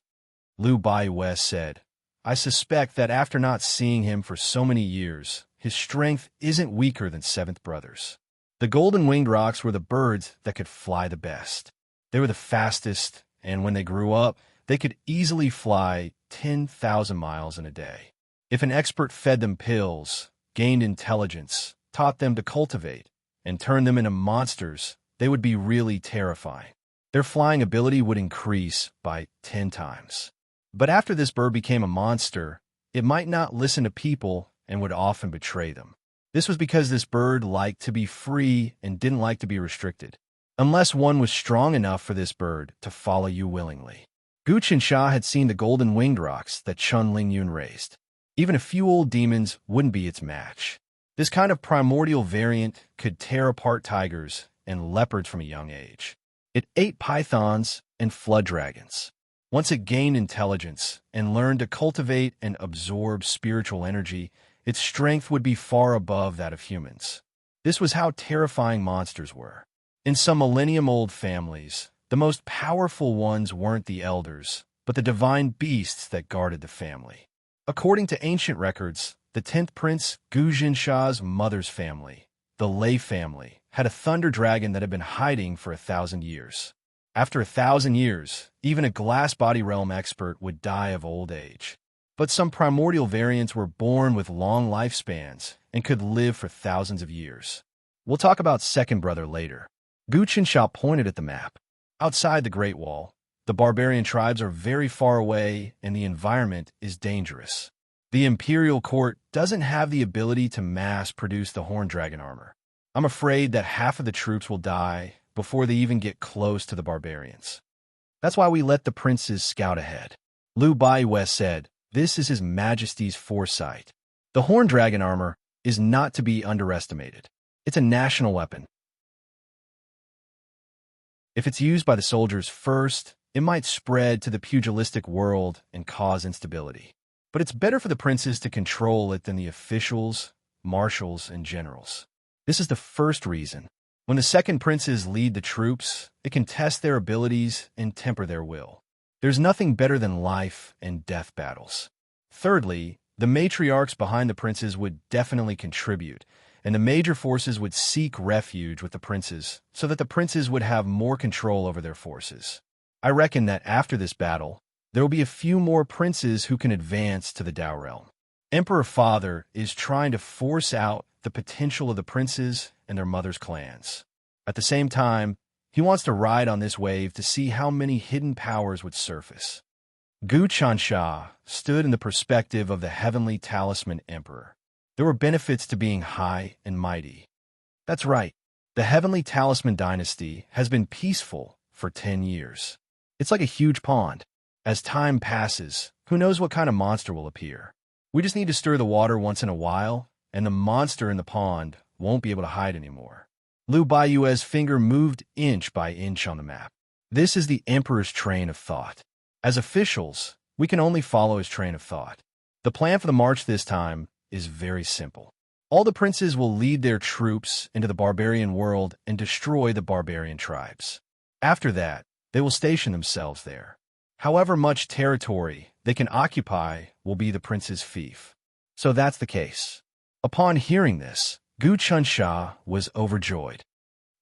Lu Baiyue said, I suspect that after not seeing him for so many years, his strength isn't weaker than seventh brother's. The golden-winged rocks were the birds that could fly the best. They were the fastest, and when they grew up, they could easily fly 10,000 miles in a day. If an expert fed them pills, gained intelligence, taught them to cultivate, and turned them into monsters, they would be really terrifying. Their flying ability would increase by 10 times. But after this bird became a monster, it might not listen to people and would often betray them. This was because this bird liked to be free and didn't like to be restricted, unless one was strong enough for this bird to follow you willingly. Gu Qinsha had seen the golden-winged rocks that Chun Lingyun raised. Even a few old demons wouldn't be its match. This kind of primordial variant could tear apart tigers and leopards from a young age. It ate pythons and flood dragons. Once it gained intelligence and learned to cultivate and absorb spiritual energy, its strength would be far above that of humans. This was how terrifying monsters were. In some millennium-old families, the most powerful ones weren't the elders, but the divine beasts that guarded the family. According to ancient records, the 10th Prince Gu Qinsha's mother's family, the Lei family, had a thunder dragon that had been hiding for 1,000 years. After 1,000 years, even a glass body realm expert would die of old age. But some primordial variants were born with long lifespans and could live for thousands of years. We'll talk about second brother later. Gu Qinsha pointed at the map. Outside the Great Wall, the barbarian tribes are very far away and the environment is dangerous. The Imperial Court doesn't have the ability to mass-produce the horn dragon armor. I'm afraid that half of the troops will die before they even get close to the barbarians. That's why we let the princes scout ahead. Lu Baiyue said, this is His Majesty's foresight. The horn dragon armor is not to be underestimated. It's a national weapon. If it's used by the soldiers first, it might spread to the pugilistic world and cause instability. But it's better for the princes to control it than the officials, marshals, and generals. This is the first reason. When the second princes lead the troops, it can test their abilities and temper their will. There's nothing better than life and death battles. Thirdly, the matriarchs behind the princes would definitely contribute, and the major forces would seek refuge with the princes so that the princes would have more control over their forces. I reckon that after this battle, there will be a few more princes who can advance to the Dao realm. Emperor Father is trying to force out the potential of the princes and their mothers' clans. At the same time, he wants to ride on this wave to see how many hidden powers would surface. Gu Chansha stood in the perspective of the heavenly talisman emperor. There were benefits to being high and mighty. That's right, the heavenly talisman dynasty has been peaceful for 10 years. It's like a huge pond. As time passes, who knows what kind of monster will appear? We just need to stir the water once in a while, and the monster in the pond won't be able to hide anymore. Liu Baiyue's finger moved inch by inch on the map. This is the emperor's train of thought. As officials, we can only follow his train of thought. The plan for the march this time is very simple. All the princes will lead their troops into the barbarian world and destroy the barbarian tribes. After that, they will station themselves there. However much territory they can occupy will be the prince's fief. So that's the case. Upon hearing this, Gu Chansha was overjoyed.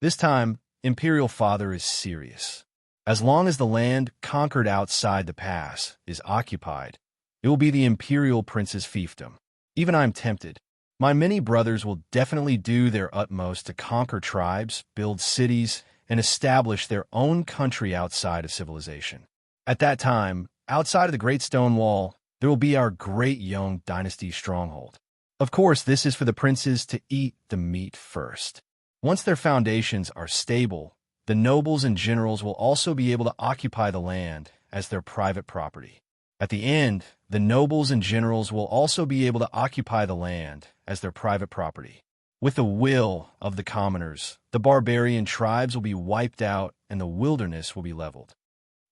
This time, Imperial Father is serious. As long as the land conquered outside the pass is occupied, it will be the Imperial Prince's fiefdom. Even I'm tempted. My many brothers will definitely do their utmost to conquer tribes, build cities, and establish their own country outside of civilization. At that time, outside of the Great Stone Wall, there will be our great Yong Dynasty stronghold. Of course, this is for the princes to eat the meat first. Once their foundations are stable, the nobles and generals will also be able to occupy the land as their private property. At the end, the nobles and generals will also be able to occupy the land as their private property. With the will of the commoners, the barbarian tribes will be wiped out and the wilderness will be leveled.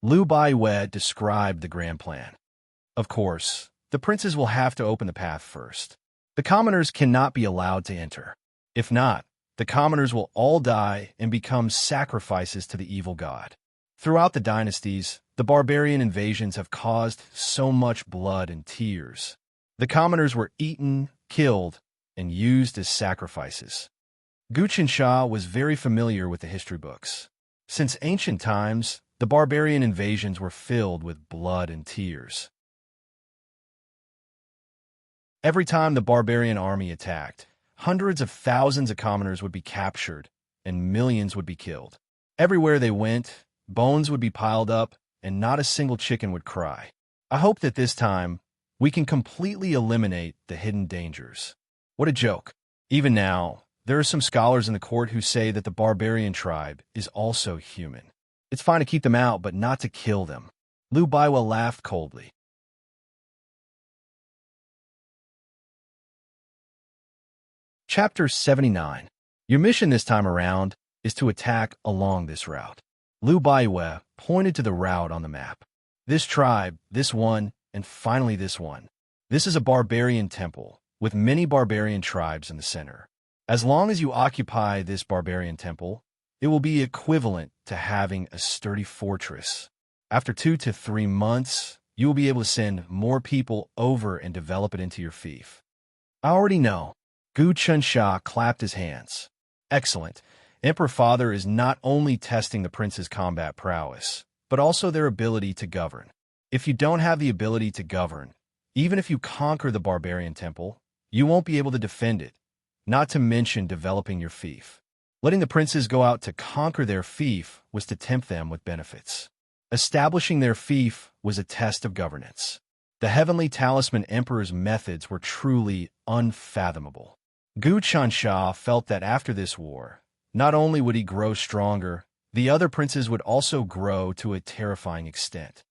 Liu Baiyue described the grand plan. Of course, the princes will have to open the path first. The commoners cannot be allowed to enter. If not, the commoners will all die and become sacrifices to the evil god. Throughout the dynasties, the barbarian invasions have caused so much blood and tears. The commoners were eaten, killed, and used as sacrifices. Gu Chansha was very familiar with the history books. Since ancient times, the barbarian invasions were filled with blood and tears. Every time the barbarian army attacked, hundreds of thousands of commoners would be captured, and millions would be killed. Everywhere they went, bones would be piled up, and not a single chicken would cry. I hope that this time, we can completely eliminate the hidden dangers. What a joke. Even now, there are some scholars in the court who say that the barbarian tribe is also human. It's fine to keep them out, but not to kill them. Liu Baiyue laughed coldly. Chapter 79. Your mission this time around is to attack along this route. Liu Baiyue pointed to the route on the map. This tribe, this one, and finally this one. This is a barbarian temple, with many barbarian tribes in the center. As long as you occupy this barbarian temple, it will be equivalent to having a sturdy fortress. After 2 to 3 months, you will be able to send more people over and develop it into your fief. I already know. Gu Chansha clapped his hands. Excellent. Emperor Father is not only testing the prince's combat prowess, but also their ability to govern. If you don't have the ability to govern, even if you conquer the barbarian temple, you won't be able to defend it, not to mention developing your fief. Letting the princes go out to conquer their fief was to tempt them with benefits. Establishing their fief was a test of governance. The heavenly talisman emperor's methods were truly unfathomable. Gu Chansha felt that after this war, not only would he grow stronger, the other princes would also grow to a terrifying extent.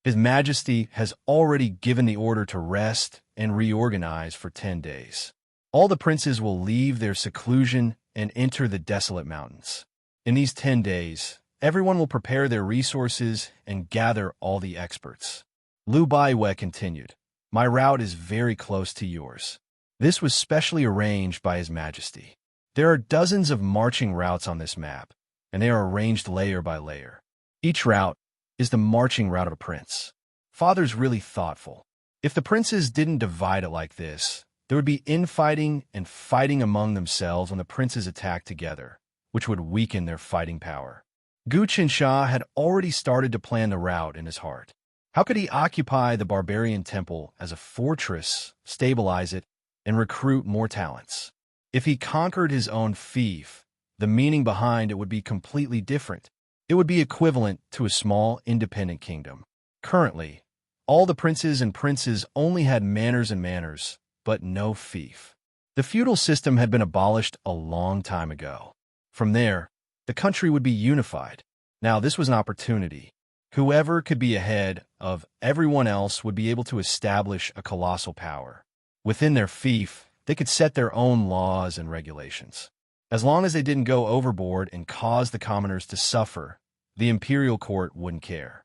His Majesty has already given the order to rest and reorganize for 10 days. All the princes will leave their seclusion and enter the desolate mountains. In these 10 days, everyone will prepare their resources and gather all the experts. Liu Baiyue continued, "My route is very close to yours. This was specially arranged by His Majesty. There are dozens of marching routes on this map, and they are arranged layer by layer. Each route is the marching route of a prince. Father's really thoughtful. If the princes didn't divide it like this, there would be infighting and fighting among themselves when the princes attacked together, which would weaken their fighting power. Gu Qinsha had already started to plan the route in his heart. How could he occupy the barbarian temple as a fortress, stabilize it, and recruit more talents? If he conquered his own fief, the meaning behind it would be completely different. It would be equivalent to a small, independent kingdom. Currently, all the princes and princes only had manors and manors, but no fief. The feudal system had been abolished a long time ago. From there, the country would be unified. Now this was an opportunity. Whoever could be ahead of everyone else would be able to establish a colossal power. Within their fief, they could set their own laws and regulations. As long as they didn't go overboard and cause the commoners to suffer, the imperial court wouldn't care.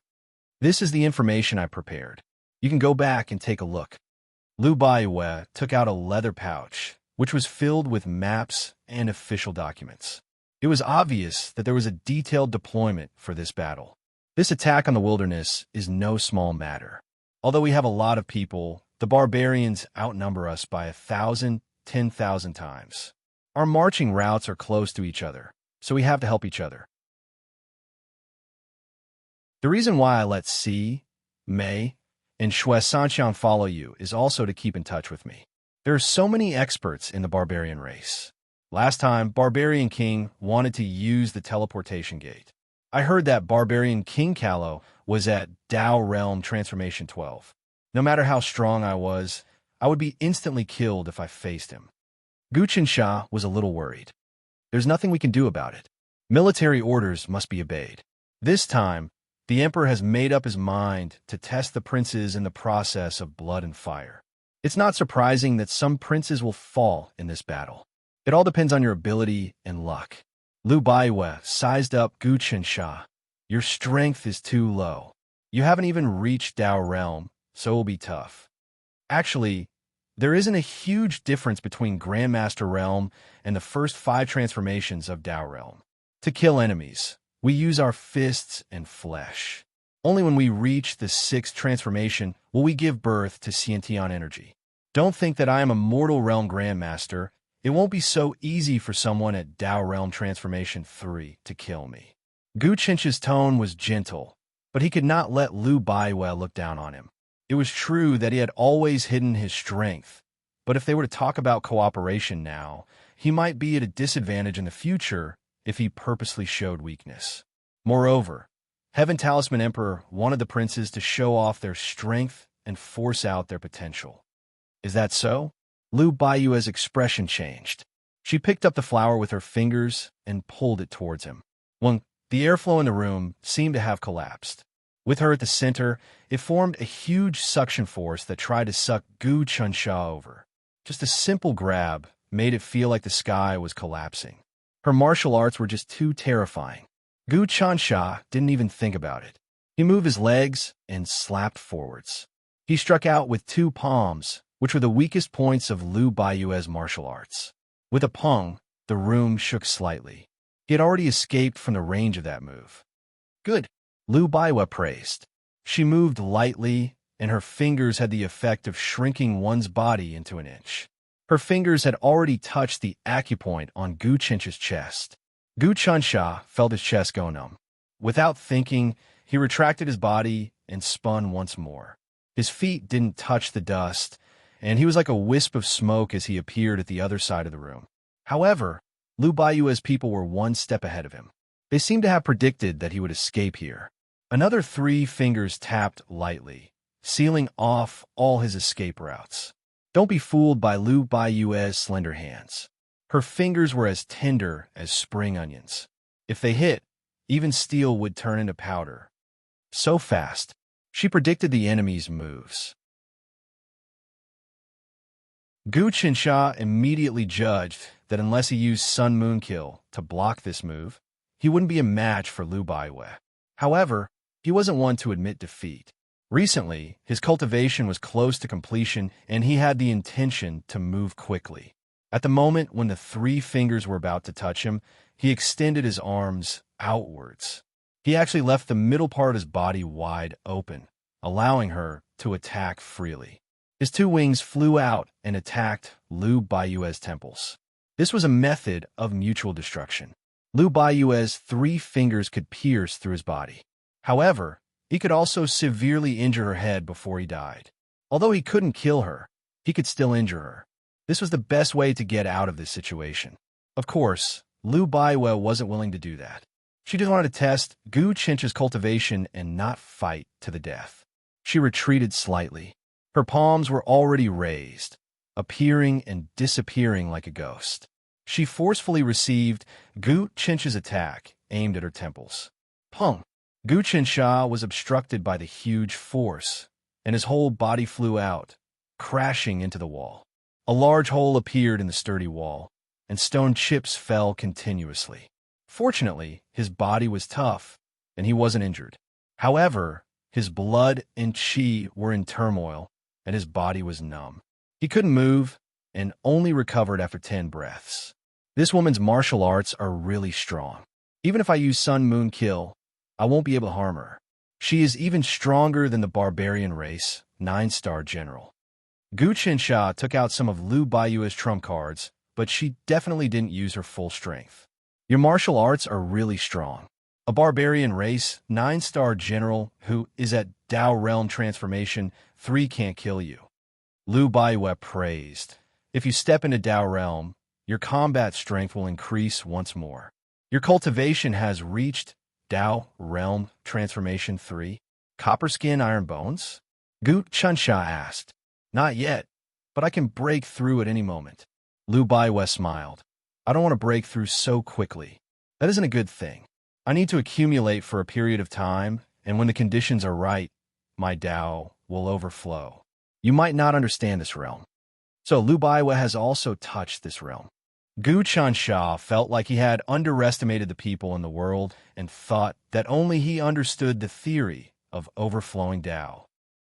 This is the information I prepared. You can go back and take a look. Lu Baiyue took out a leather pouch, which was filled with maps and official documents. It was obvious that there was a detailed deployment for this battle. This attack on the wilderness is no small matter. Although we have a lot of people, the barbarians outnumber us by 1,000, 10,000 times. Our marching routes are close to each other, so we have to help each other. The reason why I let Si, Mei, and Shui Sanxiang follow you is also to keep in touch with me. There are so many experts in the barbarian race. Last time, Barbarian King wanted to use the teleportation gate. I heard that Barbarian King Callow was at Dao Realm Transformation 12. No matter how strong I was, I would be instantly killed if I faced him. Gu Qinsha was a little worried. There's nothing we can do about it. Military orders must be obeyed. This time, the emperor has made up his mind to test the princes in the process of blood and fire. It's not surprising that some princes will fall in this battle. It all depends on your ability and luck. Lu Baiyue sized up Gu Qinsha. Your strength is too low. You haven't even reached Dao Realm, so it will be tough. Actually, there isn't a huge difference between Grandmaster Realm and the first 5 transformations of Dao Realm. To kill enemies, we use our fists and flesh. Only when we reach the 6th transformation will we give birth to Xiantian energy. Don't think that I am a mortal realm Grandmaster. It won't be so easy for someone at Dao Realm Transformation 3 to kill me. Gu Qinsha's tone was gentle, but he could not let Lu Baiyue look down on him. It was true that he had always hidden his strength, but if they were to talk about cooperation now, he might be at a disadvantage in the future if he purposely showed weakness. Moreover, Heaven Talisman Emperor wanted the princes to show off their strength and force out their potential. Is that so? Lu Baiyue's expression changed. She picked up the flower with her fingers and pulled it towards him. The airflow in the room seemed to have collapsed. With her at the center, it formed a huge suction force that tried to suck Gu Qinsha over. Just a simple grab made it feel like the sky was collapsing. Her martial arts were just too terrifying. Gu Qinsha didn't even think about it. He moved his legs and slapped forwards. He struck out with 2 palms, which were the weakest points of Lu Baiyue's martial arts. With a pung, the room shook slightly. He had already escaped from the range of that move. Good, Lu Baiyue praised. She moved lightly, and her fingers had the effect of shrinking one's body into an inch. Her fingers had already touched the acupoint on Gu Qinsha's chest. Gu Qinsha felt his chest go numb. Without thinking, he retracted his body and spun once more. His feet didn't touch the dust, and he was like a wisp of smoke as he appeared at the other side of the room. However, Lu Baiyue's people were one step ahead of him. They seemed to have predicted that he would escape here. Another 3 fingers tapped lightly, sealing off all his escape routes. Don't be fooled by Lu Baiyue's slender hands. Her fingers were as tender as spring onions. If they hit, even steel would turn into powder. So fast, she predicted the enemy's moves. Gu Qinsha immediately judged that unless he used Sun Moon Kill to block this move, he wouldn't be a match for Lu Baiyue. However, he wasn't one to admit defeat. Recently, his cultivation was close to completion, and he had the intention to move quickly. At the moment when the three fingers were about to touch him, he extended his arms outwards. He actually left the middle part of his body wide open, allowing her to attack freely. His two wings flew out and attacked Lu Baiyue's temples. This was a method of mutual destruction. Lu Baiyue's three fingers could pierce through his body. However, he could also severely injure her head before he died. Although he couldn't kill her, he could still injure her. This was the best way to get out of this situation. Of course, Lu Baiyue wasn't willing to do that. She just wanted to test Gu Chencha's cultivation and not fight to the death. She retreated slightly. Her palms were already raised, appearing and disappearing like a ghost. She forcefully received Gu Chencha's attack, aimed at her temples. Pung! Gu Chencha was obstructed by the huge force, and his whole body flew out, crashing into the wall. A large hole appeared in the sturdy wall, and stone chips fell continuously. Fortunately, his body was tough, and he wasn't injured. However, his blood and qi were in turmoil, and his body was numb. He couldn't move, and only recovered after 10 breaths. This woman's martial arts are really strong. Even if I use Sun Moon Kill, I won't be able to harm her. She is even stronger than the barbarian race, 9-star general. Gu Chencha took out some of Lu Baiyue's trump cards, but she definitely didn't use her full strength. Your martial arts are really strong. A barbarian race, 9-star general who is at Dao Realm Transformation 3 can't kill you. Lu Baiyue praised. If you step into Dao Realm, your combat strength will increase once more. Your cultivation has reached Dao Realm Transformation 3. Copper Skin Iron Bones? Gu Chencha asked. Not yet, but I can break through at any moment. Lu Baiyue smiled. I don't want to break through so quickly. That isn't a good thing. I need to accumulate for a period of time, and when the conditions are right, my Dao will overflow. You might not understand this realm. So Lu Baiyue has also touched this realm. Gu Chencha felt like he had underestimated the people in the world and thought that only he understood the theory of overflowing Dao.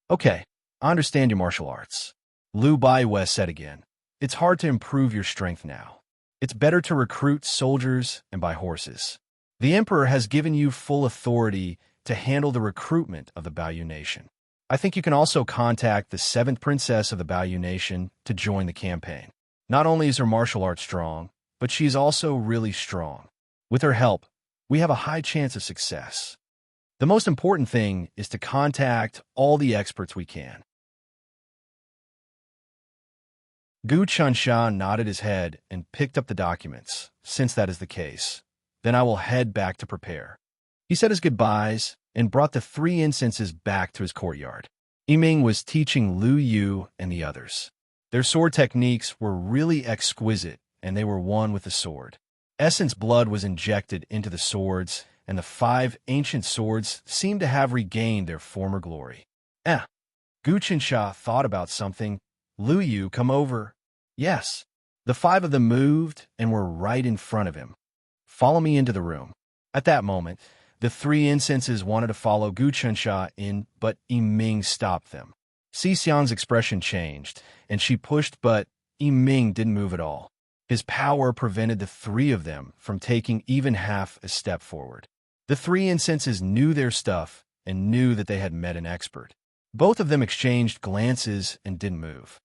Okay, I understand your martial arts. Lu Baiyue said again. It's hard to improve your strength now. It's better to recruit soldiers and buy horses. The Emperor has given you full authority to handle the recruitment of the Baoyu Nation. I think you can also contact the 7th Princess of the Baoyu Nation to join the campaign. Not only is her martial art strong, but she is also really strong. With her help, we have a high chance of success. The most important thing is to contact all the experts we can. Gu Chencha nodded his head and picked up the documents, since that is the case. Then I will head back to prepare. He said his goodbyes and brought the 3 incenses back to his courtyard. Yiming was teaching Lu Yu and the others. Their sword techniques were really exquisite, and they were one with the sword. Essence blood was injected into the swords, and the 5 ancient swords seemed to have regained their former glory. Gu Chencha thought about something. Lu Yu, come over. Yes. The 5 of them moved and were right in front of him. Follow me into the room. At that moment, the 3 incenses wanted to follow Gu Chencha in, but Yiming stopped them. Xixiang's expression changed, and she pushed, but Yiming didn't move at all. His power prevented the 3 of them from taking even half a step forward. The 3 incenses knew their stuff and knew that they had met an expert. Both of them exchanged glances and didn't move.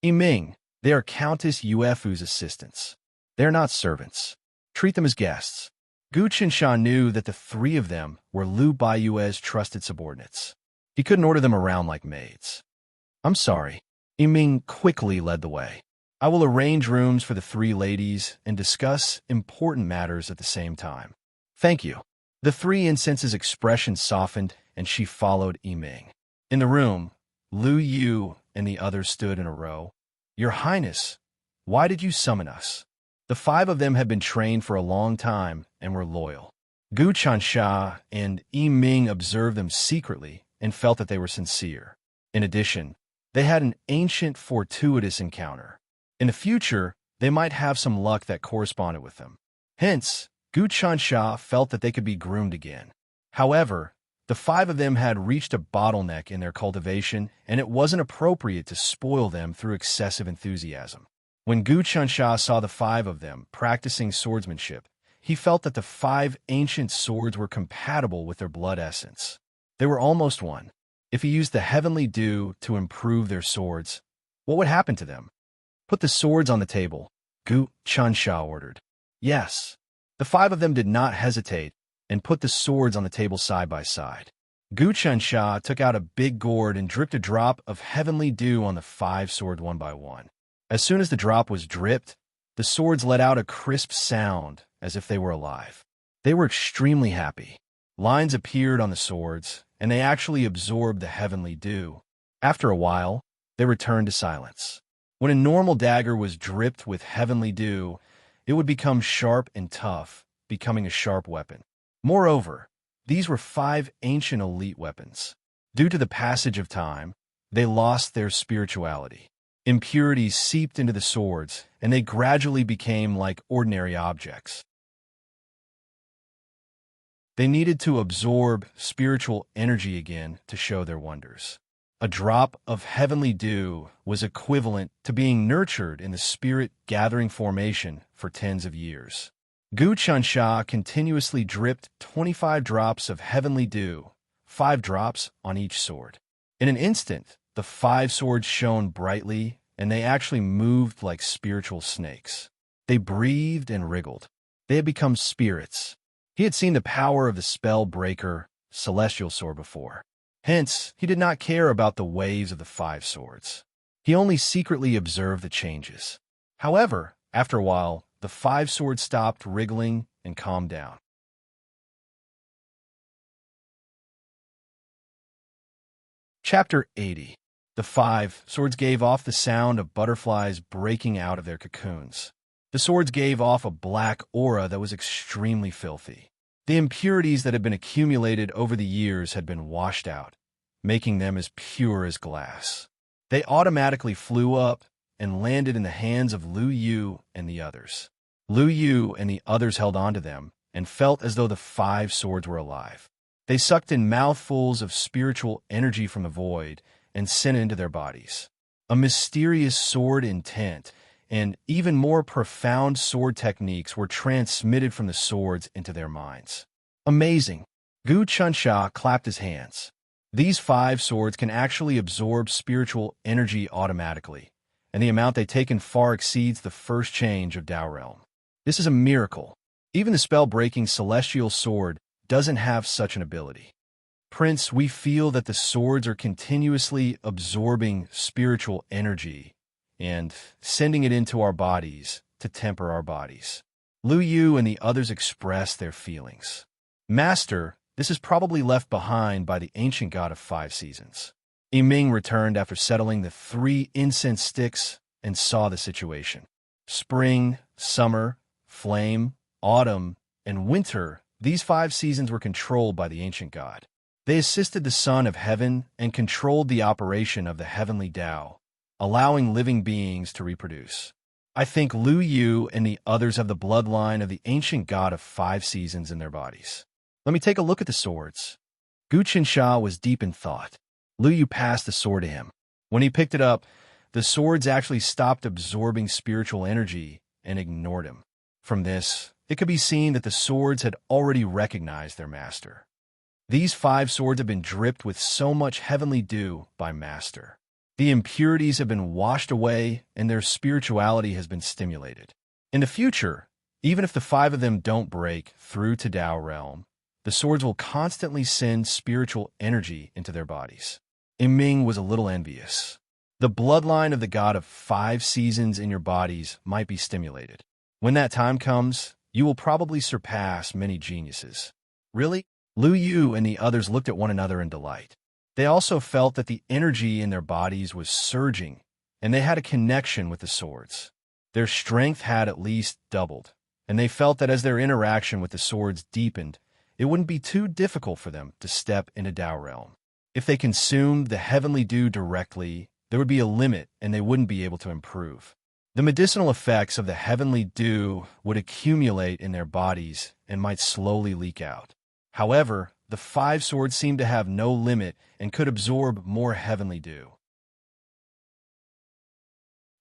Yiming, they are Countess Yuefu's assistants. They're not servants. Treat them as guests. Gu Chencha knew that the 3 of them were Lu Baiyue's trusted subordinates. He couldn't order them around like maids. I'm sorry. Yiming quickly led the way. I will arrange rooms for the 3 ladies and discuss important matters at the same time. Thank you. The 3 incenses' expression softened, and she followed Yiming. In the room, Lu Yu and the others stood in a row. Your Highness, why did you summon us? The 5 of them had been trained for a long time and were loyal. Gu Chencha and Yiming observed them secretly and felt that they were sincere. In addition, they had an ancient fortuitous encounter. In the future, they might have some luck that corresponded with them. Hence, Gu Chencha felt that they could be groomed again. However, the 5 of them had reached a bottleneck in their cultivation, and it wasn't appropriate to spoil them through excessive enthusiasm. When Gu Chunsha saw the 5 of them practicing swordsmanship, he felt that the 5 ancient swords were compatible with their blood essence. They were almost one. If he used the heavenly dew to improve their swords, what would happen to them? Put the swords on the table, Gu Chunsha ordered. Yes. The 5 of them did not hesitate and put the swords on the table side by side. Gu Chunsha took out a big gourd and dripped a drop of heavenly dew on the 5 swords one by one. As soon as the drop was dripped, the swords let out a crisp sound as if they were alive. They were extremely happy. Lines appeared on the swords, and they actually absorbed the heavenly dew. After a while, they returned to silence. When a normal dagger was dripped with heavenly dew, it would become sharp and tough, becoming a sharp weapon. Moreover, these were 5 ancient elite weapons. Due to the passage of time, they lost their spirituality. Impurities seeped into the swords, and they gradually became like ordinary objects. They needed to absorb spiritual energy again to show their wonders. A drop of heavenly dew was equivalent to being nurtured in the spirit-gathering formation for tens of years. Gu Chunsha continuously dripped 25 drops of heavenly dew, 5 drops on each sword. In an instant, the 5 swords shone brightly, and they actually moved like spiritual snakes. They breathed and wriggled. They had become spirits. He had seen the power of the spell breaker, celestial sword before. Hence, he did not care about the waves of the 5 swords. He only secretly observed the changes. However, after a while, the 5 swords stopped wriggling and calmed down. Chapter 80. The 5 swords gave off the sound of butterflies breaking out of their cocoons. The swords gave off a black aura that was extremely filthy. The impurities that had been accumulated over the years had been washed out, making them as pure as glass. They automatically flew up and landed in the hands of Lu Yu and the others. Lu Yu and the others held onto them and felt as though the 5 swords were alive. They sucked in mouthfuls of spiritual energy from the void and sent it into their bodies. A mysterious sword intent and even more profound sword techniques were transmitted from the swords into their minds. Amazing! Gu Chunsha clapped his hands. These 5 swords can actually absorb spiritual energy automatically, and the amount they take in far exceeds the first change of Tao Realm. This is a miracle. Even the spell-breaking celestial sword doesn't have such an ability. Prince, we feel that the swords are continuously absorbing spiritual energy and sending it into our bodies to temper our bodies. Lu Yu and the others expressed their feelings. Master, this is probably left behind by the ancient god of 5 seasons. Yiming returned after settling the 3 incense sticks and saw the situation. Spring, summer, flame, autumn, and winter, these 5 seasons were controlled by the ancient god. They assisted the Son of Heaven and controlled the operation of the heavenly Tao, allowing living beings to reproduce. I think Lu Yu and the others have the bloodline of the ancient god of 5 seasons in their bodies. Let me take a look at the swords. Gu Chunsha was deep in thought. Lu Yu passed the sword to him. When he picked it up, the swords actually stopped absorbing spiritual energy and ignored him. From this, it could be seen that the swords had already recognized their master. These 5 swords have been dripped with so much heavenly dew by Master. The impurities have been washed away and their spirituality has been stimulated. In the future, even if the 5 of them don't break through to Tao Realm, the swords will constantly send spiritual energy into their bodies. Yiming was a little envious. The bloodline of the god of 5 seasons in your bodies might be stimulated. When that time comes, you will probably surpass many geniuses. Really? Lu Yu and the others looked at one another in delight. They also felt that the energy in their bodies was surging, and they had a connection with the swords. Their strength had at least doubled, and they felt that as their interaction with the swords deepened, it wouldn't be too difficult for them to step into Tao Realm. If they consumed the heavenly dew directly, there would be a limit and they wouldn't be able to improve. The medicinal effects of the heavenly dew would accumulate in their bodies and might slowly leak out. However, the 5 swords seemed to have no limit and could absorb more heavenly dew.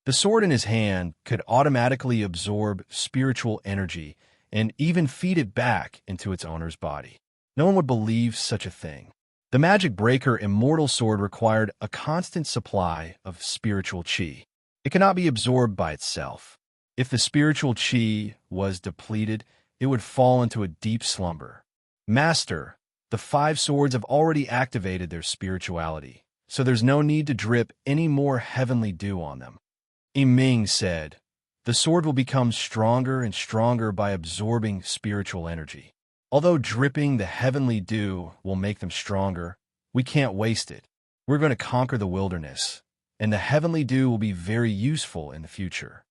The sword in his hand could automatically absorb spiritual energy and even feed it back into its owner's body. No one would believe such a thing. The magic breaker immortal sword required a constant supply of spiritual chi. It cannot be absorbed by itself. If the spiritual chi was depleted, it would fall into a deep slumber. Master, the 5 swords have already activated their spirituality, so there's no need to drip any more heavenly dew on them. Yiming said, the sword will become stronger and stronger by absorbing spiritual energy. Although dripping the heavenly dew will make them stronger, we can't waste it. We're going to conquer the wilderness, and the heavenly dew will be very useful in the future.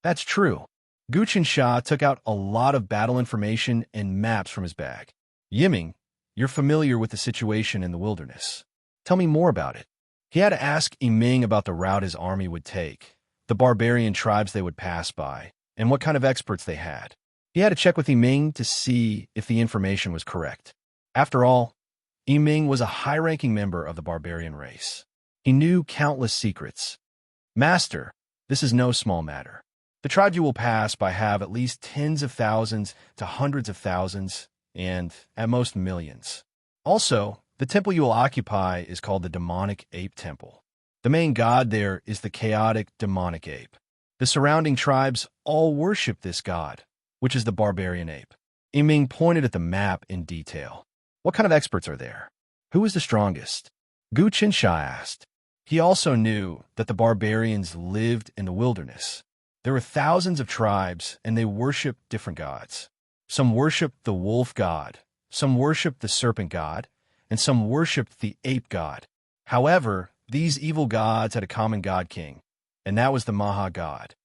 That's true. Gu Qinsha took out a lot of battle information and maps from his bag. Yiming, you're familiar with the situation in the wilderness. Tell me more about it. He had to ask Yiming about the route his army would take, the barbarian tribes they would pass by, and what kind of experts they had. He had to check with Yiming to see if the information was correct. After all, Yiming was a high-ranking member of the barbarian race. He knew countless secrets. Master, this is no small matter. The tribes you will pass by have at least tens of thousands to hundreds of thousands, and at most millions. Also, the temple you will occupy is called the Demonic Ape Temple. The main god there is the chaotic demonic ape. The surrounding tribes all worship this god, which is the barbarian ape. Yiming pointed at the map in detail. What kind of experts are there? Who is the strongest? Gu Qinsha asked. He also knew that the barbarians lived in the wilderness. There were thousands of tribes, and they worshiped different gods. Some worshiped the wolf god, some worshiped the serpent god, and some worshiped the ape god. However, these evil gods had a common god king, and that was the Maha god.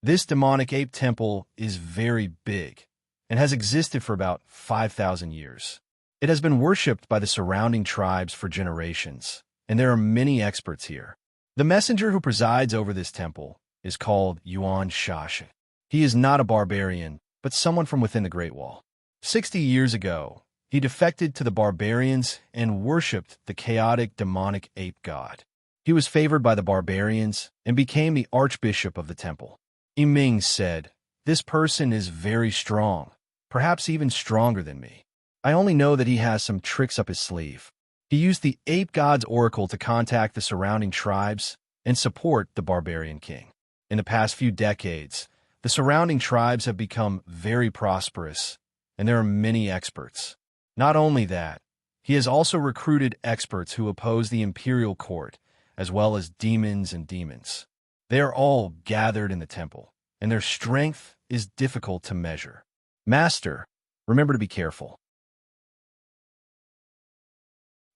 This demonic ape temple is very big and has existed for about 5,000 years. It has been worshipped by the surrounding tribes for generations, and there are many experts here. The messenger who presides over this temple is called Yuan Shashi. He is not a barbarian, but someone from within the Great Wall. 60 years ago, he defected to the barbarians and worshipped the chaotic demonic ape god. He was favored by the barbarians and became the archbishop of the temple. Yiming said, this person is very strong, perhaps even stronger than me. I only know that he has some tricks up his sleeve. He used the ape god's oracle to contact the surrounding tribes and support the barbarian king. In the past few decades, the surrounding tribes have become very prosperous, and there are many experts. Not only that, he has also recruited experts who oppose the imperial court, as well as demons and demons. They are all gathered in the temple, and their strength is difficult to measure. Master, remember to be careful.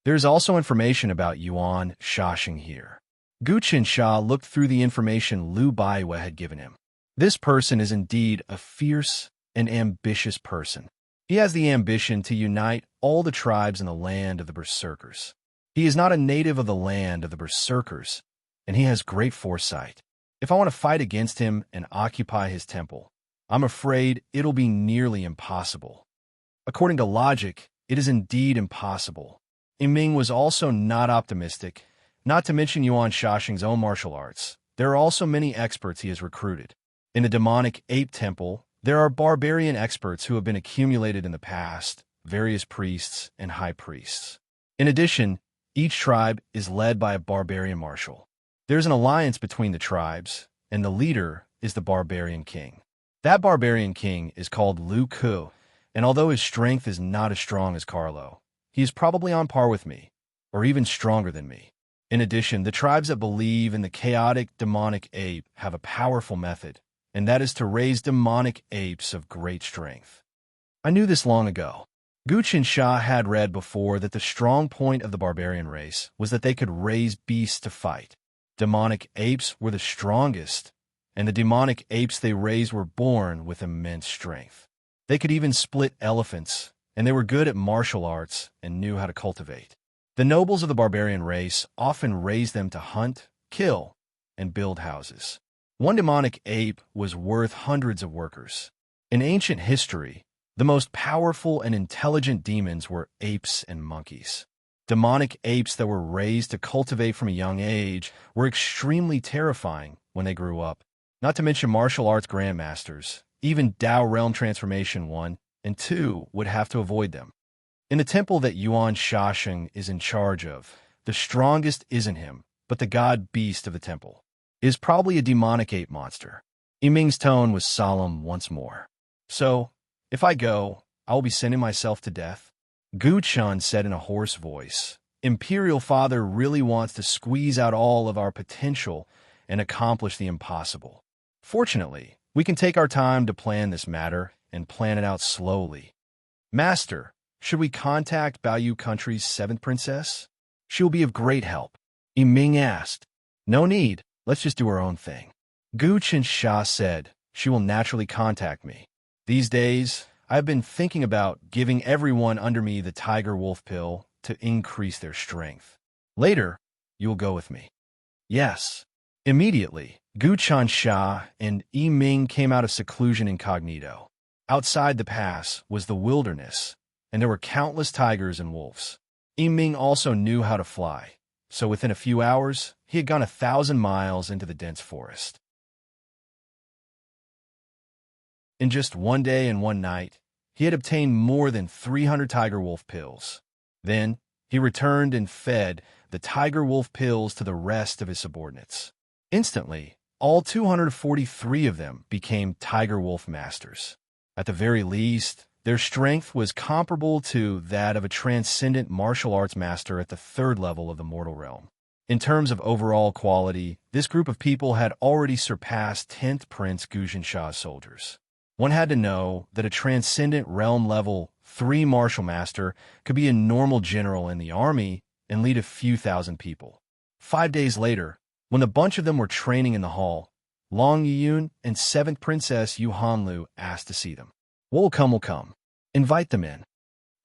There is also information about Yuan Shashi here. Gu Qinsha looked through the information Liu Baiwa had given him. This person is indeed a fierce and ambitious person. He has the ambition to unite all the tribes in the land of the Berserkers. He is not a native of the land of the Berserkers, and he has great foresight. If I want to fight against him and occupy his temple, I'm afraid it'll be nearly impossible. According to logic, it is indeed impossible. Yiming was also not optimistic, not to mention Yuan Shashi's own martial arts. There are also many experts he has recruited. In the demonic ape temple, there are barbarian experts who have been accumulated in the past, various priests and high priests. In addition, each tribe is led by a barbarian marshal. There's an alliance between the tribes, and the leader is the barbarian king. That barbarian king is called Lu Ku, and although his strength is not as strong as Carlo, he is probably on par with me, or even stronger than me. In addition, the tribes that believe in the chaotic demonic ape have a powerful method, and that is to raise demonic apes of great strength. I knew this long ago. Gu Qinsha had read before that the strong point of the barbarian race was that they could raise beasts to fight. Demonic apes were the strongest, and the demonic apes they raised were born with immense strength. They could even split elephants, and they were good at martial arts and knew how to cultivate. The nobles of the barbarian race often raised them to hunt, kill, and build houses. One demonic ape was worth hundreds of workers. In ancient history, the most powerful and intelligent demons were apes and monkeys. Demonic apes that were raised to cultivate from a young age were extremely terrifying when they grew up. Not to mention martial arts grandmasters. Even Tao Realm Transformation 1 and 2 would have to avoid them. In the temple that Yuan Shasheng is in charge of, the strongest isn't him, but the god beast of the temple. Is probably a demonic ape monster. Yiming's tone was solemn once more. So, if I go, I will be sending myself to death? Gu Chun said in a hoarse voice. Imperial Father really wants to squeeze out all of our potential and accomplish the impossible. Fortunately, we can take our time to plan this matter and plan it out slowly. Master, should we contact Baoyu Country's 7th princess? She will be of great help. Yiming asked. No need, let's just do our own thing. Gu Qinsha said, she will naturally contact me. These days, I've been thinking about giving everyone under me the tiger wolf pill to increase their strength. Later, you'll go with me. Yes. Immediately, Gu Qinsha and Yiming came out of seclusion incognito. Outside the pass was the wilderness, and there were countless tigers and wolves. Yiming also knew how to fly, so within a few hours, he had gone 1,000 miles into the dense forest. In just one day and one night, he had obtained more than 300 tiger wolf pills. Then, he returned and fed the tiger wolf pills to the rest of his subordinates. Instantly, all 243 of them became tiger wolf masters. At the very least, their strength was comparable to that of a transcendent martial arts master at the 3rd level of the mortal realm. In terms of overall quality, this group of people had already surpassed 10th Prince Gu Qinsha's soldiers. One had to know that a transcendent realm level 3 martial master could be a normal general in the army and lead a few thousand people. 5 days later, when a bunch of them were training in the hall, Long Yiyun and 7th Princess Yu Hanlu asked to see them. What will come. Invite them in.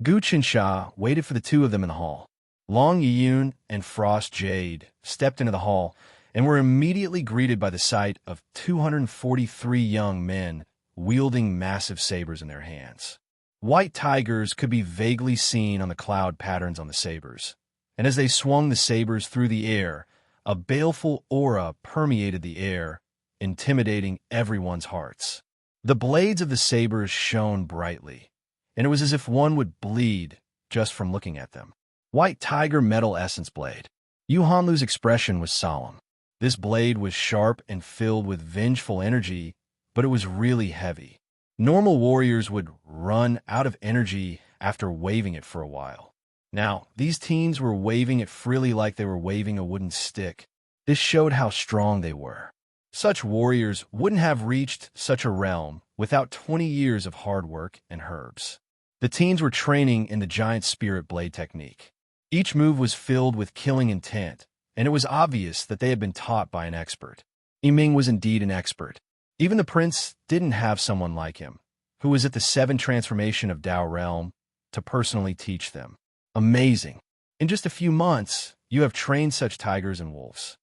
Gu Qinsha waited for the 2 of them in the hall. Long Yiyun and Frost Jade stepped into the hall and were immediately greeted by the sight of 243 young men wielding massive sabers in their hands. White tigers could be vaguely seen on the cloud patterns on the sabers, and as they swung the sabers through the air, a baleful aura permeated the air, intimidating everyone's hearts. The blades of the sabers shone brightly, and it was as if one would bleed just from looking at them. White tiger metal essence blade. Yu Hanlu's expression was solemn. This blade was sharp and filled with vengeful energy, but it was really heavy. Normal warriors would run out of energy after waving it for a while. Now, these teens were waving it freely like they were waving a wooden stick. This showed how strong they were. Such warriors wouldn't have reached such a realm without 20 years of hard work and herbs. The teens were training in the giant spirit blade technique. Each move was filled with killing intent, and it was obvious that they had been taught by an expert. Yiming was indeed an expert. Even the prince didn't have someone like him, who was at the 7th transformation of Tao Realm, to personally teach them. Amazing. In just a few months, you have trained such tigers and wolves.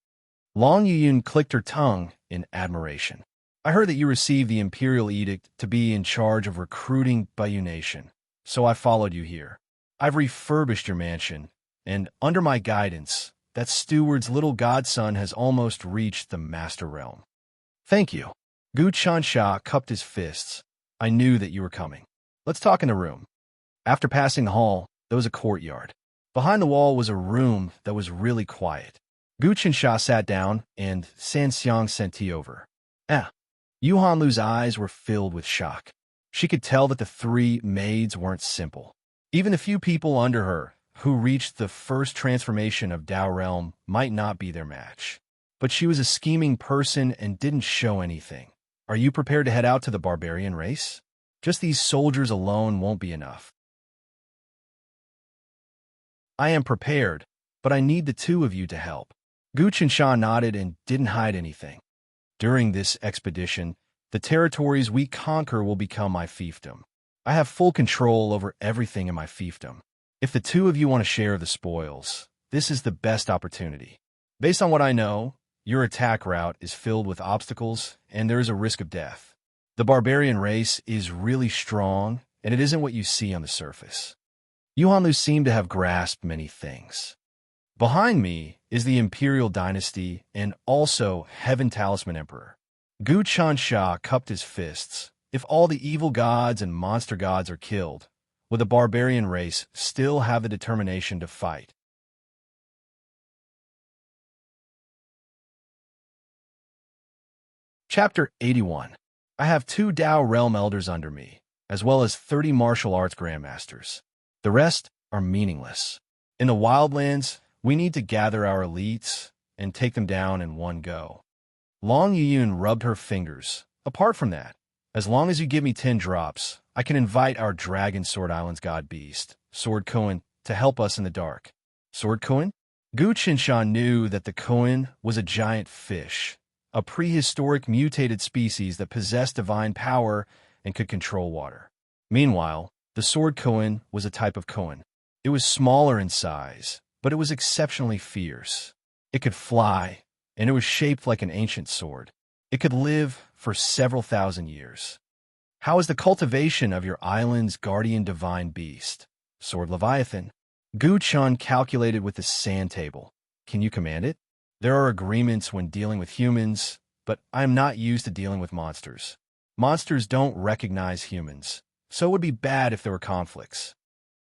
Long Yiyun clicked her tongue in admiration. I heard that you received the imperial edict to be in charge of recruiting Baoyu Nation, so I followed you here. I've refurbished your mansion, and under my guidance, that steward's little godson has almost reached the master realm. Thank you. Gu Qinsha cupped his fists. I knew that you were coming. Let's talk in the room. After passing the hall, there was a courtyard. Behind the wall was a room that was really quiet. Gu Qinsha sat down, and San Xiang sent tea over. Yu Hanlu's eyes were filled with shock. She could tell that the 3 maids weren't simple. Even the few people under her, who reached the 1st transformation of Tao Realm, might not be their match. But she was a scheming person and didn't show anything. Are you prepared to head out to the barbarian race? Just these soldiers alone won't be enough. I am prepared, but I need the 2 of you to help. Gu Qinsha nodded and didn't hide anything. During this expedition, the territories we conquer will become my fiefdom. I have full control over everything in my fiefdom. If the 2 of you want to share the spoils, this is the best opportunity. Based on what I know, your attack route is filled with obstacles, and there is a risk of death. The barbarian race is really strong, and it isn't what you see on the surface. Yu Hanlu seemed to have grasped many things. Behind me is the Imperial Dynasty and also Heaven Talisman Emperor. Gu Chansha cupped his fists. If all the evil gods and monster gods are killed, will the barbarian race still have the determination to fight? Chapter 81. I have 2 Dao Realm Elders under me, as well as 30 martial arts grandmasters. The rest are meaningless. In the wildlands, we need to gather our elites and take them down in one go. Long Yuyun rubbed her fingers. Apart from that, as long as you give me 10 drops, I can invite our Dragon Sword Island's god beast, Sword Kohen, to help us in the dark. Sword Kohen? Gu Qinshan knew that the Kohen was a giant fish, a prehistoric mutated species that possessed divine power and could control water. Meanwhile, the Sword Kohen was a type of Kohen. It was smaller in size, but it was exceptionally fierce. It could fly, and it was shaped like an ancient sword. It could live for several thousand years. How is the cultivation of your island's guardian divine beast, Sword Leviathan? Gu Chun calculated with the sand table. Can you command it? There are agreements when dealing with humans, but I am not used to dealing with monsters. Monsters don't recognize humans, so it would be bad if there were conflicts.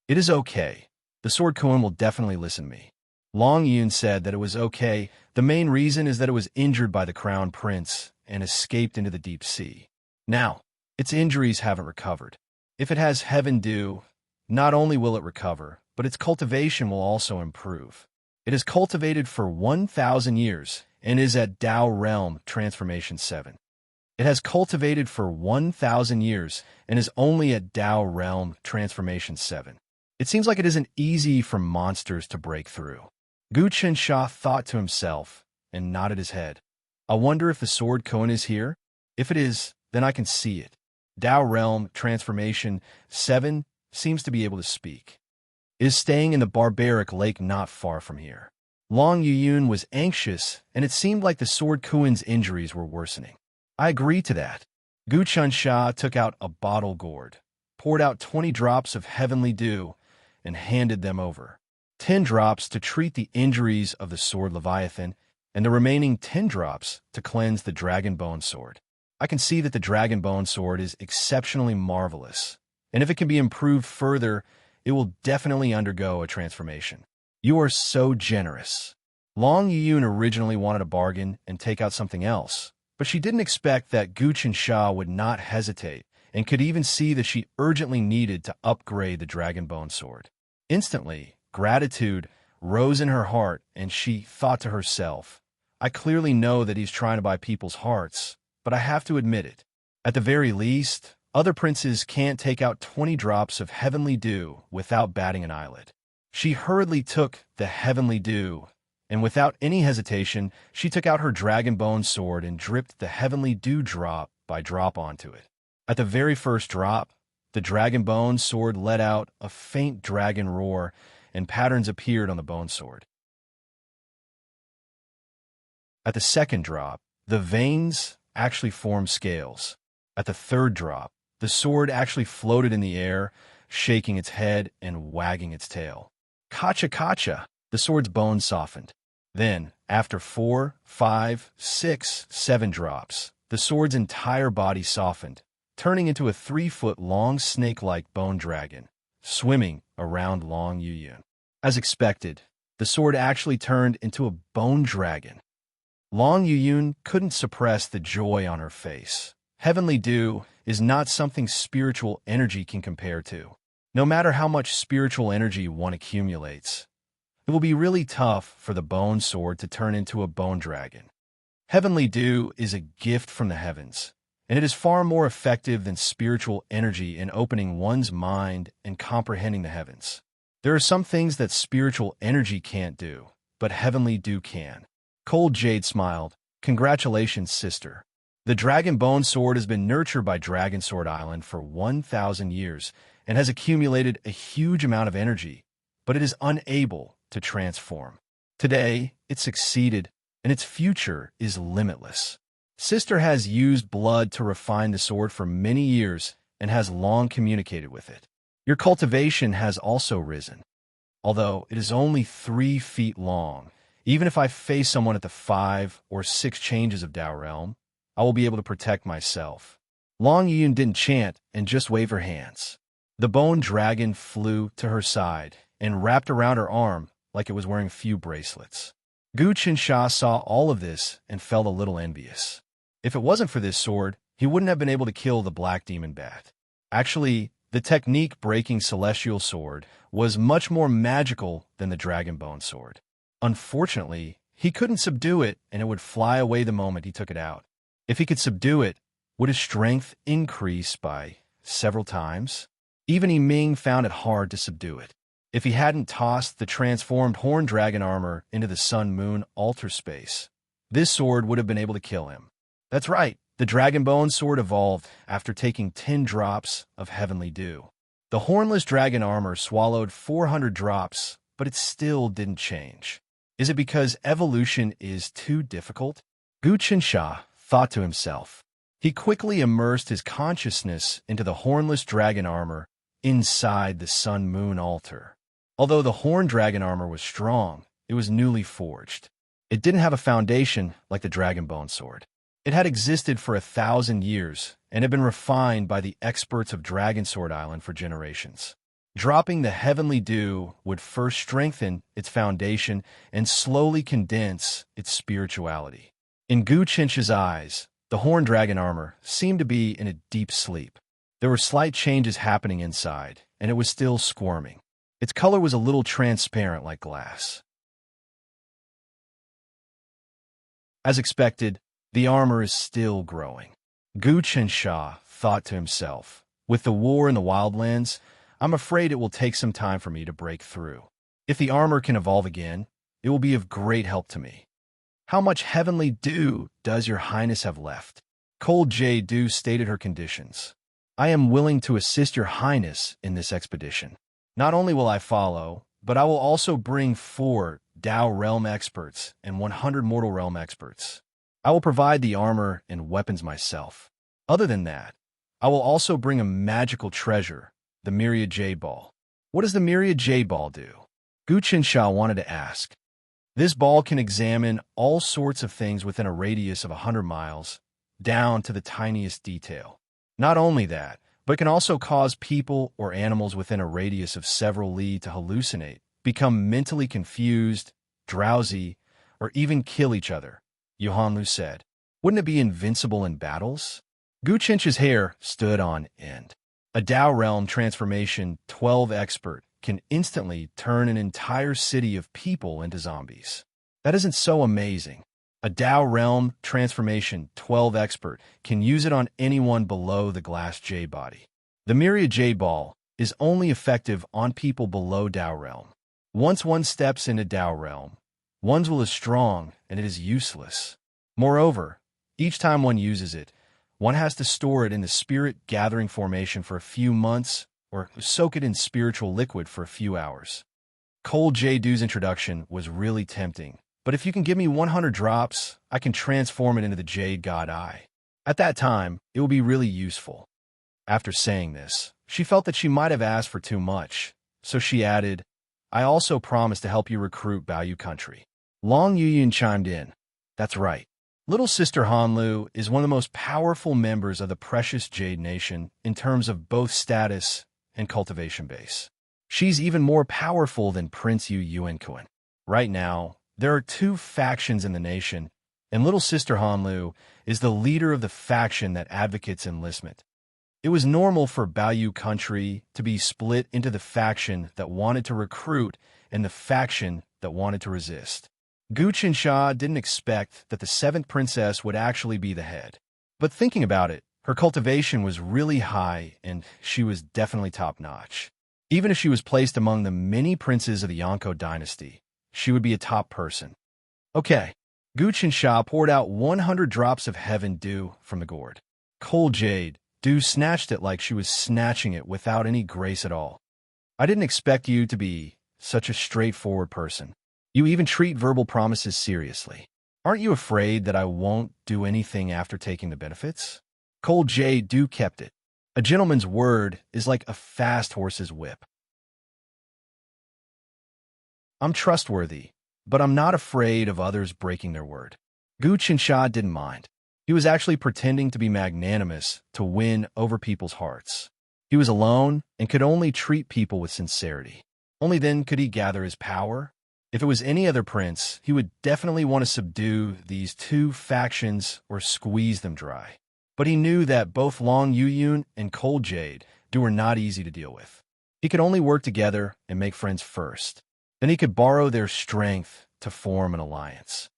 It is okay. The Sword Kohen will definitely listen to me. Long Yun said that it was okay. The main reason is that it was injured by the Crown Prince and escaped into the deep sea. Now, its injuries haven't recovered. If it has Heaven Dew, not only will it recover, but its cultivation will also improve. It is cultivated for 1,000 years and is at Dao Realm Transformation 7. It has cultivated for 1,000 years and is only at Dao Realm Transformation 7. It seems like it isn't easy for monsters to break through. Gu Qinsha thought to himself and nodded his head. I wonder if the Sword Kohen is here? If it is, then I can see it. Dao Realm Transformation 7 seems to be able to speak. It is staying in the barbaric lake not far from here. Long Yuyun was anxious, and it seemed like the Sword Kohen's injuries were worsening. I agree to that. Gu Chansha took out a bottle gourd, poured out 20 drops of heavenly dew, and handed them over. 10 drops to treat the injuries of the Sword Leviathan, and the remaining 10 drops to cleanse the Dragon Bone Sword. I can see that the Dragon Bone Sword is exceptionally marvelous, and if it can be improved further, it will definitely undergo a transformation. You are so generous. Long Yuyun originally wanted a bargain and take out something else, but she didn't expect that Gu Qinsha would not hesitate and could even see that she urgently needed to upgrade the Dragon Bone Sword. Instantly, gratitude rose in her heart, and she thought to herself, I clearly know that he's trying to buy people's hearts, but I have to admit it. At the very least, other princes can't take out 20 drops of heavenly dew without batting an eyelid. She hurriedly took the heavenly dew, and without any hesitation, she took out her Dragon Bone Sword and dripped the heavenly dew drop by drop onto it. At the very first drop, the Dragon Bone Sword let out a faint dragon roar, and patterns appeared on the bone sword. At the second drop, the veins actually formed scales. At the third drop, the sword actually floated in the air, shaking its head and wagging its tail. Kacha kacha! The sword's bones softened. Then, after 4, 5, 6, 7 drops, the sword's entire body softened, turning into a 3-foot-long snake-like bone dragon, swimming around Long Yuyun. As expected, the sword actually turned into a bone dragon. Long Yuyun couldn't suppress the joy on her face. Heavenly dew is not something spiritual energy can compare to. No matter how much spiritual energy one accumulates, it will be really tough for the bone sword to turn into a bone dragon. Heavenly dew is a gift from the heavens, and it is far more effective than spiritual energy in opening one's mind and comprehending the heavens. There are some things that spiritual energy can't do, but heavenly dew can. Cold Jade smiled. Congratulations, sister. The Dragon Bone Sword has been nurtured by Dragon Sword Island for 1,000 years and has accumulated a huge amount of energy, but it is unable to transform. Today, it succeeded, and its future is limitless. Sister has used blood to refine the sword for many years and has long communicated with it. Your cultivation has also risen. Although it is only 3 feet long, Even if I face someone at the 5 or 6 changes of Tao Realm, I will be able to protect myself. Long Yun didn't chant and just wave her hands. The bone dragon flew to her side and wrapped around her arm like it was wearing a few bracelets. Gu Qinsha saw all of this and felt a little envious. If it wasn't for this sword, he wouldn't have been able to kill the black demon bat. Actually, the technique-breaking celestial sword was much more magical than the dragon bone sword. Unfortunately, he couldn't subdue it, and it would fly away the moment he took it out. If he could subdue it, would his strength increase by several times? Even Yiming found it hard to subdue it. If he hadn't tossed the transformed horn dragon armor into the sun-moon altar space, this sword would have been able to kill him. That's right, the dragon bone sword evolved after taking 10 drops of heavenly dew. The hornless dragon armor swallowed 400 drops, but it still didn't change. Is it because evolution is too difficult? Gu Qinsha thought to himself. He quickly immersed his consciousness into the hornless dragon armor inside the sun-moon altar. Although the horn dragon armor was strong, it was newly forged. It didn't have a foundation like the dragon bone sword. It had existed for 1,000 years and had been refined by the experts of Dragon Sword Island for generations. Dropping the heavenly dew would first strengthen its foundation and slowly condense its spirituality. In Gu Qinsha's eyes, the horn dragon armor seemed to be in a deep sleep. There were slight changes happening inside, and it was still squirming. Its color was a little transparent like glass. As expected, the armor is still growing. Gu Qinsha thought to himself, with the war in the wildlands, I'm afraid it will take some time for me to break through. If the armor can evolve again, it will be of great help to me. How much heavenly dew does your highness have left? Cold Jade Dew stated her conditions. I am willing to assist your highness in this expedition. Not only will I follow, but I will also bring 4 Tao Realm experts and 100 Mortal Realm experts. I will provide the armor and weapons myself. Other than that, I will also bring a magical treasure, the Myriad Jade Ball. What does the Myriad Jade Ball do? Gu Qinsha wanted to ask. This ball can examine all sorts of things within a radius of 100 miles, down to the tiniest detail. Not only that, but it can also cause people or animals within a radius of several li to hallucinate, become mentally confused, drowsy, or even kill each other, Yuhanlu said. Wouldn't it be invincible in battles? Gu Qinsha's hair stood on end. A Tao Realm Transformation 12 expert can instantly turn an entire city of people into zombies. That isn't so amazing. A Tao Realm Transformation 12 expert can use it on anyone below the glass jade body. The Myriad Jade Ball is only effective on people below Tao Realm. Once one steps into Tao Realm, one's will is strong and it is useless. Moreover, each time one uses it, one has to store it in the spirit gathering formation for a few months or soak it in spiritual liquid for a few hours. Cold Jade Dew's introduction was really tempting, but if you can give me 100 drops, I can transform it into the Jade God Eye. At that time, it will be really useful. After saying this, she felt that she might have asked for too much, so she added, I also promise to help you recruit Baoyu country. Long Yuyun chimed in. That's right. Little Sister Hanlu is one of the most powerful members of the precious Jade Nation in terms of both status and cultivation base. She's even more powerful than Prince Yu Yuankuan. Right now, there are 2 factions in the nation, and Little Sister Hanlu is the leader of the faction that advocates enlistment. It was normal for Baoyu country to be split into the faction that wanted to recruit and the faction that wanted to resist. Gu Qinsha didn't expect that the 7th princess would actually be the head. But thinking about it, her cultivation was really high and she was definitely top-notch. Even if she was placed among the many princes of the Yonko dynasty, she would be a top person. Okay, Gu Qinsha poured out 100 drops of heaven dew from the gourd. Cold Jade Dew snatched it like she was snatching it without any grace at all. I didn't expect you to be such a straightforward person. You even treat verbal promises seriously. Aren't you afraid that I won't do anything after taking the benefits? Cold Jade Dew kept it. A gentleman's word is like a fast horse's whip. I'm trustworthy, but I'm not afraid of others breaking their word. Gu Qinsha didn't mind. He was actually pretending to be magnanimous to win over people's hearts. He was alone and could only treat people with sincerity. Only then could he gather his power. If it was any other prince, he would definitely want to subdue these two factions or squeeze them dry. But he knew that both Long Yuyun and Cold Jade were not easy to deal with. He could only work together and make friends first. Then he could borrow their strength to form an alliance.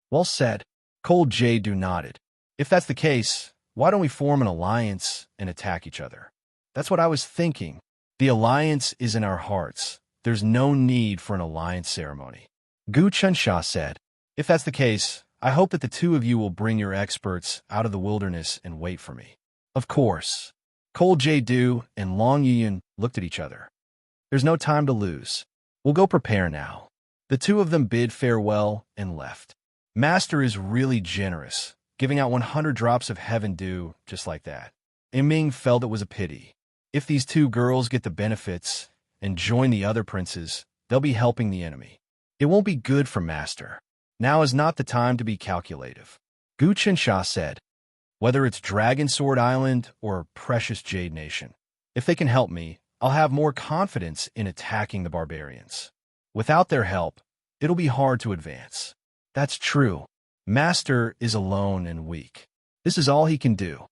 Well said. Cold Jade nodded. If that's the case, why don't we form an alliance and attack each other? That's what I was thinking. The alliance is in our hearts. There's no need for an alliance ceremony. Gu Qinsha said, if that's the case, I hope that the two of you will bring your experts out of the wilderness and wait for me. Of course. Cold Jade and Long Yuyun looked at each other. There's no time to lose. We'll go prepare now. The two of them bid farewell and left. Master is really generous, giving out 100 drops of heaven dew just like that. Yiming felt it was a pity. If these two girls get the benefits and join the other princes, they'll be helping the enemy. It won't be good for Master. Now is not the time to be calculative. Gu Qinsha said, whether it's Dragon Sword Island or Precious Jade Nation, if they can help me, I'll have more confidence in attacking the barbarians. Without their help, it'll be hard to advance. That's true. Master is alone and weak. This is all he can do.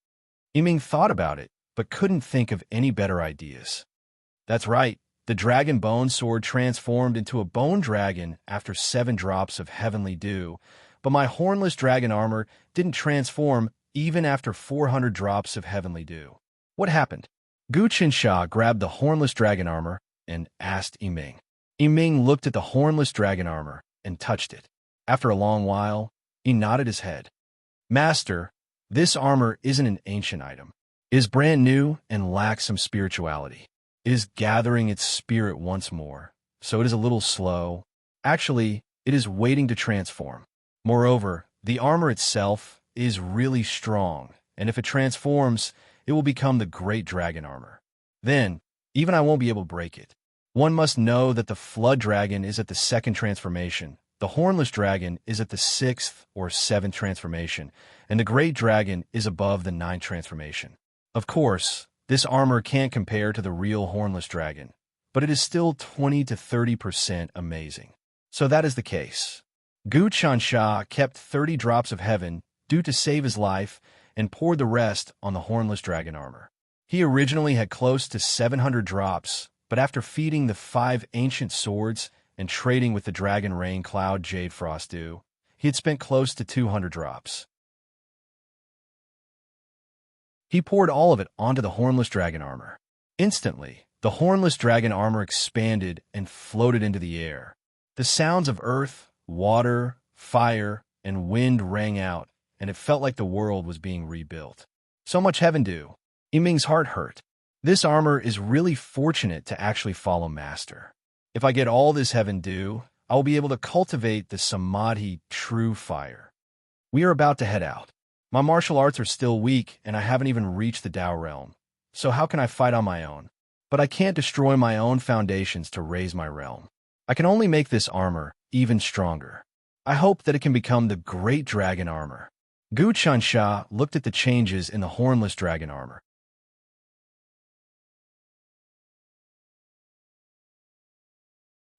Yiming thought about it, but couldn't think of any better ideas. That's right. The dragon bone sword transformed into a bone dragon after 7 drops of heavenly dew, but my hornless dragon armor didn't transform even after 400 drops of heavenly dew. What happened? Gu Qinsha grabbed the hornless dragon armor and asked Yiming. Yiming looked at the hornless dragon armor and touched it. After a long while, he nodded his head. Master, this armor isn't an ancient item. It is brand new and lacks some spirituality. It is gathering its spirit once more, so it is a little slow. Actually, it is waiting to transform. Moreover, the armor itself is really strong, and if it transforms, it will become the great dragon armor. Then, even I won't be able to break it. One must know that the flood dragon is at the 2nd transformation, the hornless dragon is at the 6th or 7th transformation, and the great dragon is above the 9th transformation. Of course, this armor can't compare to the real hornless dragon, but it is still 20 to 30% amazing. So that is the case. Gu Qinsha kept 30 drops of heaven due to save his life and poured the rest on the hornless dragon armor. He originally had close to 700 drops, but after feeding the 5 ancient swords and trading with the dragon rain cloud jade frost dew, he had spent close to 200 drops. He poured all of it onto the hornless dragon armor. Instantly, the hornless dragon armor expanded and floated into the air. The sounds of earth, water, fire, and wind rang out, and it felt like the world was being rebuilt. So much heaven dew. Yiming's heart hurt. This armor is really fortunate to actually follow Master. If I get all this heaven dew, I will be able to cultivate the Samadhi true fire. We are about to head out. My martial arts are still weak, and I haven't even reached the Tao realm. So how can I fight on my own? But I can't destroy my own foundations to raise my realm. I can only make this armor even stronger. I hope that it can become the great dragon armor. Gu Qinsha looked at the changes in the hornless dragon armor.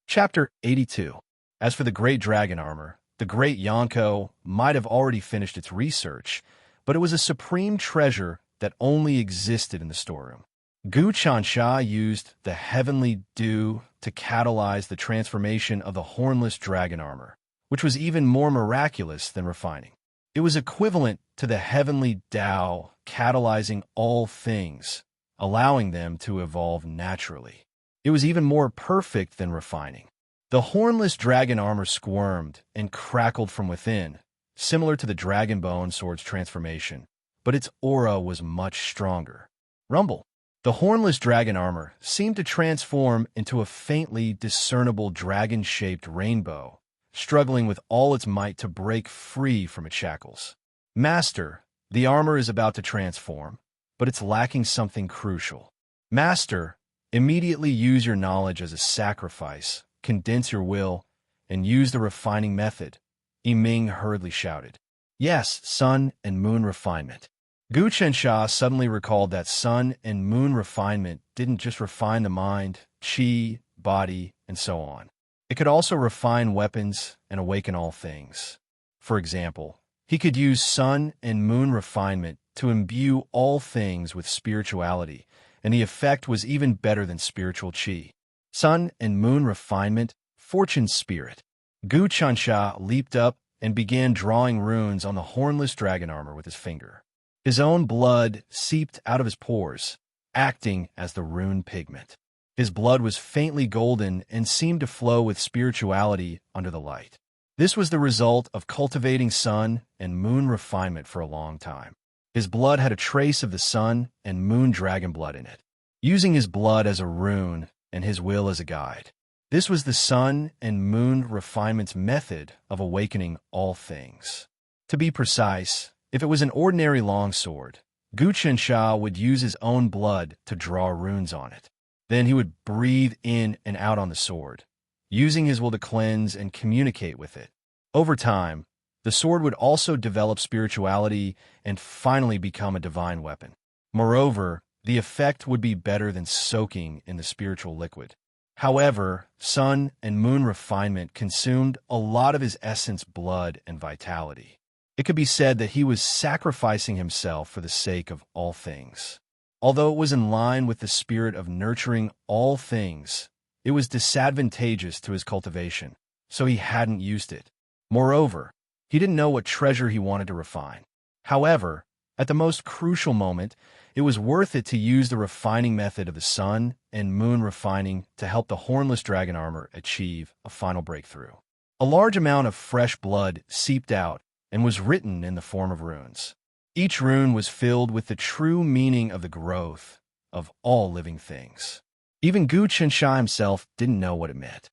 Chapter 82. As for the great dragon armor, the great Yonko might have already finished its research, but it was a supreme treasure that only existed in the storeroom. Gu Qinsha used the heavenly dew to catalyze the transformation of the hornless dragon armor, which was even more miraculous than refining. It was equivalent to the heavenly Tao catalyzing all things, allowing them to evolve naturally. It was even more perfect than refining. The hornless dragon armor squirmed and crackled from within, similar to the dragon bone sword's transformation, but its aura was much stronger. Rumble. The hornless dragon armor seemed to transform into a faintly discernible dragon-shaped rainbow, struggling with all its might to break free from its shackles. Master, the armor is about to transform, but it's lacking something crucial. Master, immediately use your knowledge as a sacrifice, condense your will, and use the refining method, Yiming hurriedly shouted. Yes, sun and moon refinement. Gu Chensha suddenly recalled that sun and moon refinement didn't just refine the mind, qi, body, and so on. It could also refine weapons and awaken all things. For example, he could use sun and moon refinement to imbue all things with spirituality, and the effect was even better than spiritual qi. Sun and moon refinement, fortune spirit. Gu Chensha leaped up and began drawing runes on the hornless dragon armor with his finger. His own blood seeped out of his pores, acting as the rune pigment. His blood was faintly golden and seemed to flow with spirituality under the light. This was the result of cultivating sun and moon refinement for a long time. His blood had a trace of the sun and moon dragon blood in it. Using his blood as a rune and his will as a guide. This was the sun and moon refinement's method of awakening all things. To be precise, if it was an ordinary longsword, Gu Chensha would use his own blood to draw runes on it. Then he would breathe in and out on the sword, using his will to cleanse and communicate with it. Over time, the sword would also develop spirituality and finally become a divine weapon. Moreover, the effect would be better than soaking in the spiritual liquid. However, sun and moon refinement consumed a lot of his essence, blood, and vitality. It could be said that he was sacrificing himself for the sake of all things. Although it was in line with the spirit of nurturing all things, it was disadvantageous to his cultivation, so he hadn't used it. Moreover, he didn't know what treasure he wanted to refine. However, at the most crucial moment, it was worth it to use the refining method of the sun and moon refining to help the hornless dragon armor achieve a final breakthrough. A large amount of fresh blood seeped out and was written in the form of runes. Each rune was filled with the true meaning of the growth of all living things. Even Gu Chensha himself didn't know what it meant.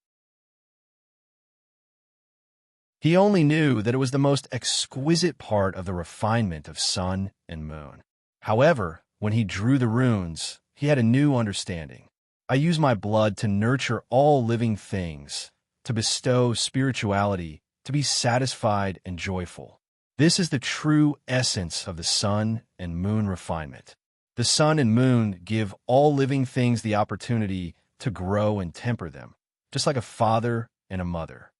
He only knew that it was the most exquisite part of the refinement of sun and moon. However, when he drew the runes, he had a new understanding. I use my blood to nurture all living things, to bestow spirituality, to be satisfied and joyful. This is the true essence of the sun and moon refinement. The sun and moon give all living things the opportunity to grow and temper them, just like a father and a mother.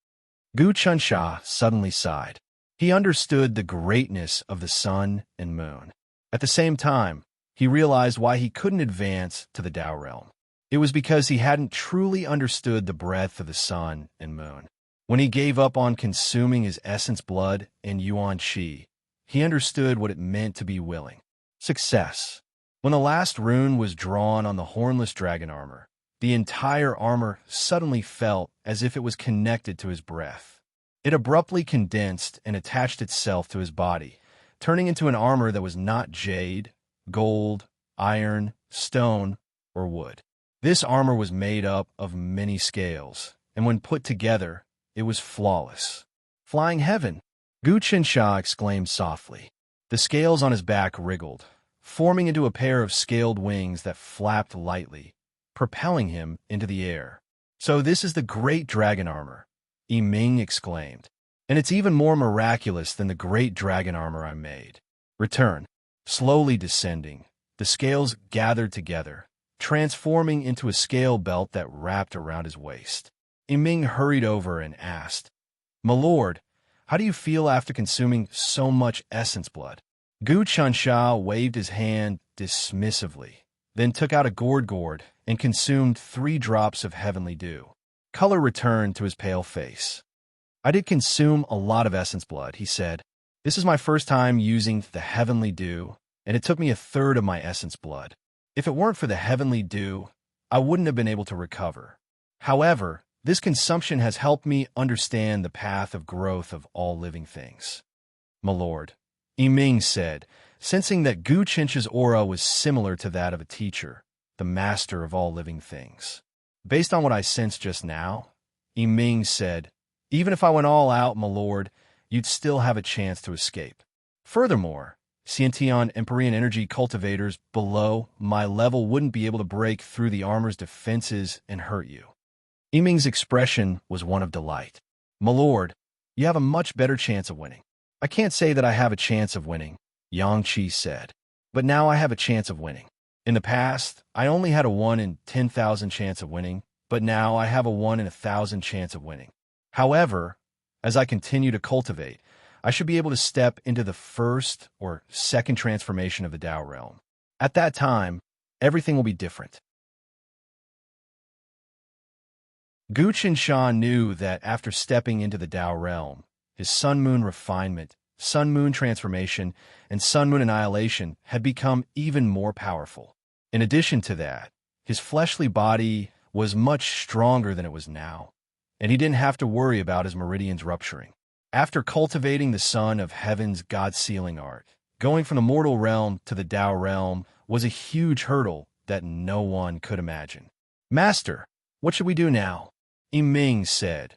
Gu Chensha suddenly sighed. He understood the greatness of the sun and moon. At the same time, he realized why he couldn't advance to the Tao realm. It was because he hadn't truly understood the breadth of the sun and moon. When he gave up on consuming his essence blood and yuan qi, he understood what it meant to be willing. Success. When the last rune was drawn on the hornless dragon armor, the entire armor suddenly felt as if it was connected to his breath. It abruptly condensed and attached itself to his body, turning into an armor that was not jade, gold, iron, stone, or wood. This armor was made up of many scales, and when put together, it was flawless. Flying heaven! Gu Chensha exclaimed softly. The scales on his back wriggled, forming into a pair of scaled wings that flapped lightly, propelling him into the air. So this is the great dragon armor, Yiming exclaimed. And it's even more miraculous than the great dragon armor I made. Return. Slowly descending, the scales gathered together, transforming into a scale belt that wrapped around his waist. Yiming hurried over and asked, "My lord, how do you feel after consuming so much essence blood?" Gu Chensha waved his hand dismissively, then took out a gourd and consumed 3 drops of heavenly dew. Color returned to his pale face. "I did consume a lot of essence blood," he said. "This is my first time using the heavenly dew, and it took me 1/3 of my essence blood. If it weren't for the heavenly dew, I wouldn't have been able to recover. However, this consumption has helped me understand the path of growth of all living things." "My lord," Yiming said, sensing that Gu Chensha's aura was similar to that of a teacher, the master of all living things. "Based on what I sensed just now," Yiming said, "even if I went all out, my lord, you'd still have a chance to escape. Furthermore, Xiantian Empyrean energy cultivators below my level wouldn't be able to break through the armor's defenses and hurt you." Yiming's expression was one of delight. My lord, you have a much better chance of winning. I can't say that I have a chance of winning, Yang Qi said. But now I have a chance of winning. In the past, I only had a 1 in 10,000 chance of winning, but now I have a 1 in 1,000 chance of winning. However, as I continue to cultivate, I should be able to step into the first or second transformation of the Tao realm. At that time, everything will be different. Gu Qinsha knew that after stepping into the Tao realm, his Sun-Moon refinement, Sun-Moon transformation, and Sun-Moon annihilation had become even more powerful. In addition to that, his fleshly body was much stronger than it was now, and he didn't have to worry about his meridians rupturing. After cultivating the Son of Heaven's God-sealing art, going from the mortal realm to the Tao realm was a huge hurdle that no one could imagine. Master, what should we do now? Yiming said.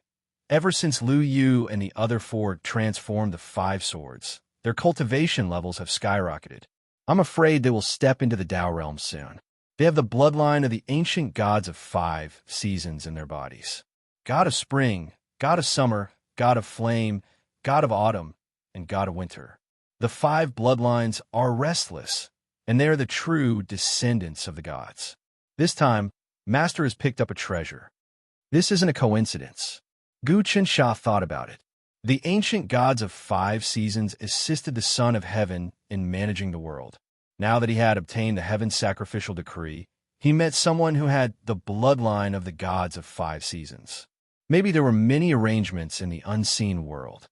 Ever since Lu Yu and the other 4 transformed the 5 swords, their cultivation levels have skyrocketed. I'm afraid they will step into the Tao realm soon. They have the bloodline of the ancient gods of 5 seasons in their bodies. God of spring, God of summer, God of flame, God of autumn, and God of winter. The 5 bloodlines are restless, and they are the true descendants of the gods. This time, Master has picked up a treasure. This isn't a coincidence. Gu Qinsha thought about it. The ancient gods of 5 seasons assisted the Son of Heaven in managing the world. Now that he had obtained the Heaven sacrificial decree, he met someone who had the bloodline of the gods of 5 seasons. Maybe there were many arrangements in the unseen world.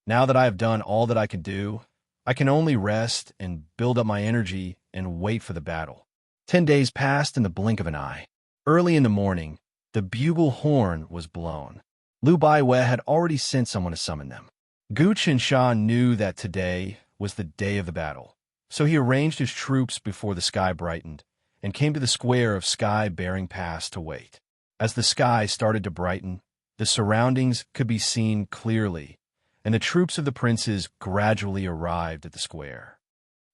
Now that I have done all that I can do, I can only rest and build up my energy and wait for the battle. 10 days passed in the blink of an eye. Early in the morning, the bugle horn was blown. Lu Baiwei had already sent someone to summon them. Gu Qinsha knew that today was the day of the battle, so he arranged his troops before the sky brightened and came to the square of sky-bearing pass to wait. As the sky started to brighten, the surroundings could be seen clearly, and the troops of the princes gradually arrived at the square.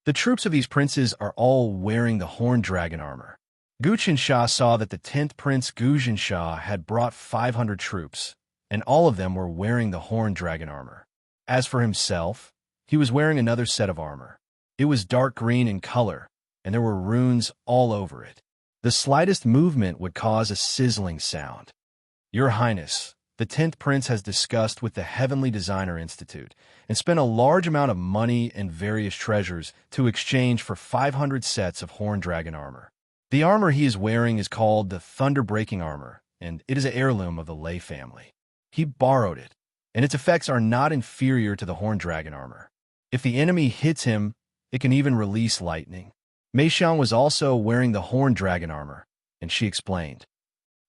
The troops of these princes are all wearing the horned dragon armor. Gu Qinsha saw that the 10th Prince Gu Qinsha had brought 500 troops, and all of them were wearing the horned dragon armor. As for himself, he was wearing another set of armor. It was dark green in color, and there were runes all over it. The slightest movement would cause a sizzling sound. Your Highness, the 10th Prince has discussed with the Heavenly Designer Institute and spent a large amount of money and various treasures to exchange for 500 sets of horned dragon armor. The armor he is wearing is called the Thunder-Breaking Armor, and it is an heirloom of the Lei family. He borrowed it, and its effects are not inferior to the horned dragon armor. If the enemy hits him, it can even release lightning. Mei Xiang was also wearing the horned dragon armor, and she explained.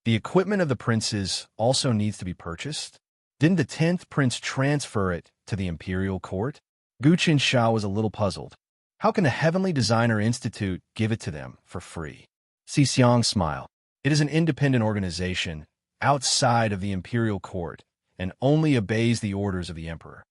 The equipment of the princes also needs to be purchased. Didn't the 10th Prince transfer it to the imperial court? Gu Qinsha was a little puzzled. How can the Heavenly Designer Institute give it to them for free? Xixiang smiled. It is an independent organization outside of the imperial court and only obeys the orders of the emperor.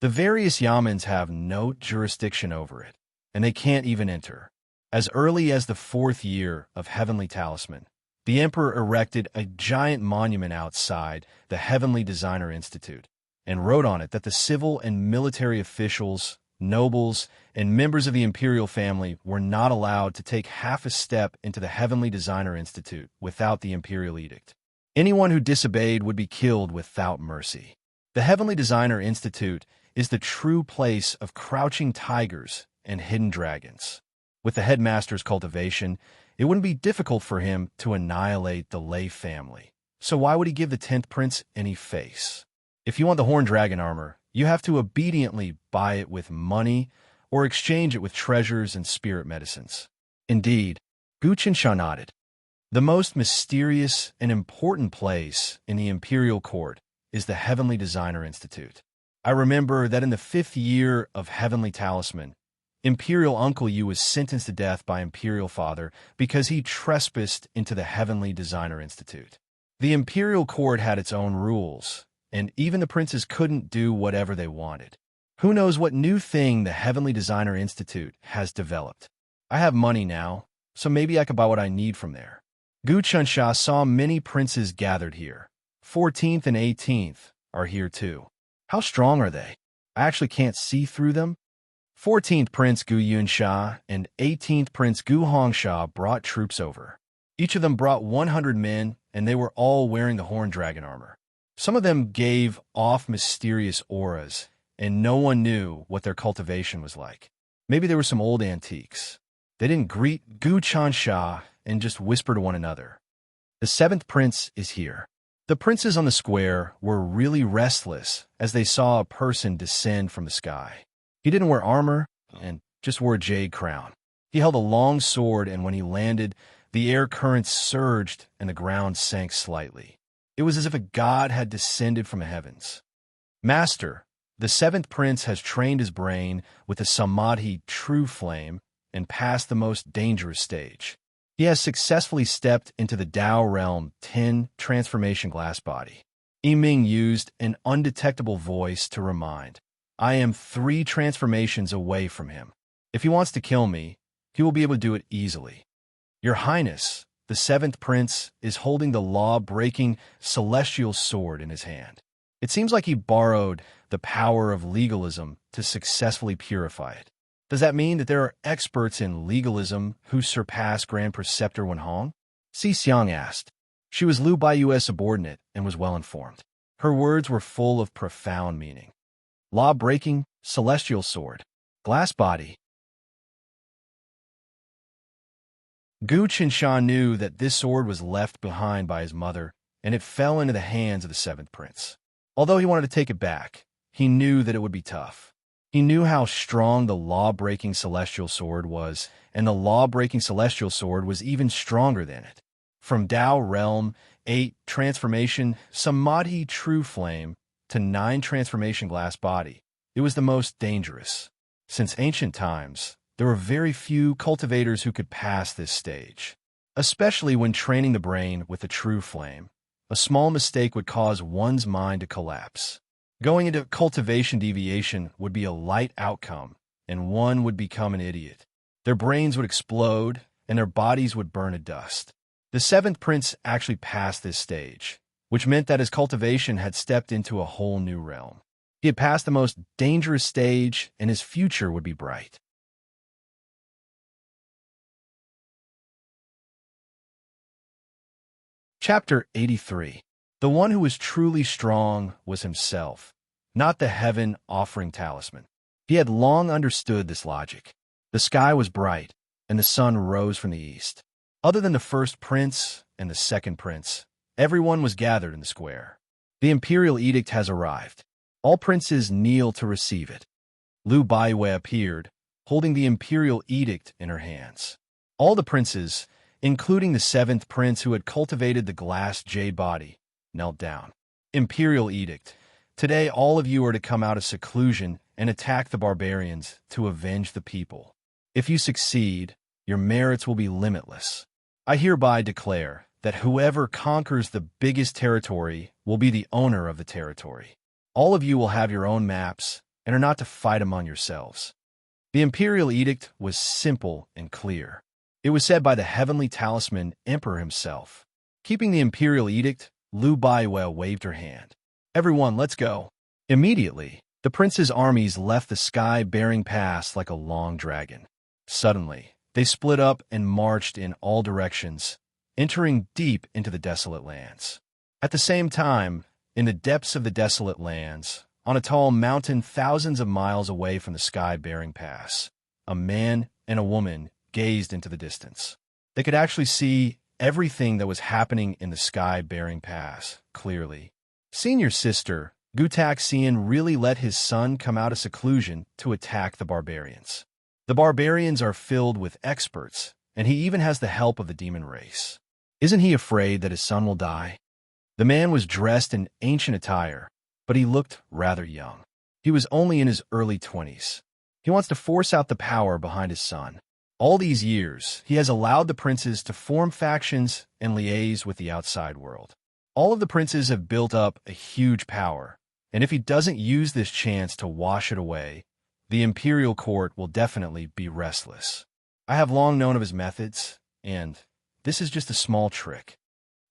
The various yamens have no jurisdiction over it, and they can't even enter. As early as the 4th year of Heavenly Talisman, the emperor erected a giant monument outside the Heavenly Designer Institute and wrote on it that the civil and military officials, nobles, and members of the imperial family were not allowed to take half a step into the Heavenly Designer Institute without the imperial edict. Anyone who disobeyed would be killed without mercy. The Heavenly Designer Institute is the true place of crouching tigers and hidden dragons. With the headmaster's cultivation, it wouldn't be difficult for him to annihilate the Lei family. So why would he give the 10th Prince any face? If you want the horned dragon armor, you have to obediently buy it with money or exchange it with treasures and spirit medicines. Indeed, Gu Qinsha nodded. The most mysterious and important place in the imperial court is the Heavenly Designer Institute. I remember that in the 5th year of Heavenly Talisman, Imperial Uncle Yu was sentenced to death by Imperial Father because he trespassed into the Heavenly Designer Institute. The Imperial Court had its own rules, and even the princes couldn't do whatever they wanted. Who knows what new thing the Heavenly Designer Institute has developed? I have money now, so maybe I could buy what I need from there. Gu Chunsha saw many princes gathered here. 14th and 18th are here too. How strong are they? I actually can't see through them. 14th Prince Gu Yunsha and 18th Prince Gu Hongsha brought troops over. Each of them brought 100 men, and they were all wearing the horned dragon armor. Some of them gave off mysterious auras, and no one knew what their cultivation was like. Maybe they were some old antiques. They didn't greet Gu Chansha and just whisper to one another. The 7th prince is here. The princes on the square were really restless as they saw a person descend from the sky. He didn't wear armor and just wore a jade crown. He held a long sword, and when he landed, the air currents surged and the ground sank slightly. It was as if a god had descended from the heavens. Master, the 7th prince has trained his brain with the Samadhi true flame and passed the most dangerous stage. He has successfully stepped into the Tao realm 10 transformation glass body. Yiming used an undetectable voice to remind, I am 3 transformations away from him. If he wants to kill me, he will be able to do it easily. Your Highness, the 7th prince is holding the law-breaking celestial sword in his hand. It seems like he borrowed the power of legalism to successfully purify it. Does that mean that there are experts in legalism who surpass Grand Preceptor Wenhong? Si Xiang asked. She was Liu Baiyue's subordinate and was well-informed. Her words were full of profound meaning. Law-breaking, celestial sword, glass body. Gu Qinsha knew that this sword was left behind by his mother, and it fell into the hands of the 7th prince. Although he wanted to take it back, he knew that it would be tough. He knew how strong the law-breaking celestial sword was, and the law-breaking celestial sword was even stronger than it. From Tao Realm 8 Transformation Samadhi True Flame to 9 Transformation Glass Body, it was the most dangerous. Since ancient times, there were very few cultivators who could pass this stage, especially when training the brain with the true flame. A small mistake would cause one's mind to collapse. Going into cultivation deviation would be a light outcome, and one would become an idiot. Their brains would explode, and their bodies would burn to dust. The 7th prince actually passed this stage, which meant that his cultivation had stepped into a whole new realm. He had passed the most dangerous stage, and his future would be bright. Chapter 83. The one who was truly strong was himself, not the heaven-offering talisman. He had long understood this logic. The sky was bright, and the sun rose from the east. Other than the 1st prince and the 2nd prince, everyone was gathered in the square. The imperial edict has arrived. All princes kneel to receive it. Liu Baiyue appeared, holding the imperial edict in her hands. All the princes, including the 7th prince who had cultivated the glass jade body, knelt down. Imperial edict. Today all of you are to come out of seclusion and attack the barbarians to avenge the people. If you succeed, your merits will be limitless. I hereby declare that whoever conquers the biggest territory will be the owner of the territory. All of you will have your own maps and are not to fight among yourselves. The imperial edict was simple and clear. It was said by the heavenly talisman emperor himself. Keeping the imperial edict, Liu Baiyue waved her hand. Everyone, let's go. Immediately, the prince's armies left the sky-bearing pass like a long dragon. Suddenly, they split up and marched in all directions, entering deep into the desolate lands. At the same time, in the depths of the desolate lands, on a tall mountain thousands of miles away from the sky-bearing pass, a man and a woman gazed into the distance. They could actually see everything that was happening in the sky-bearing pass clearly. Senior sister, Gutak Xian really let his son come out of seclusion to attack the barbarians. The barbarians are filled with experts, and he even has the help of the demon race. Isn't he afraid that his son will die? The man was dressed in ancient attire, but he looked rather young. He was only in his early 20s. He wants to force out the power behind his son. All these years, he has allowed the princes to form factions and liaise with the outside world. All of the princes have built up a huge power, and if he doesn't use this chance to wash it away, the imperial court will definitely be restless. I have long known of his methods, and This is just a small trick.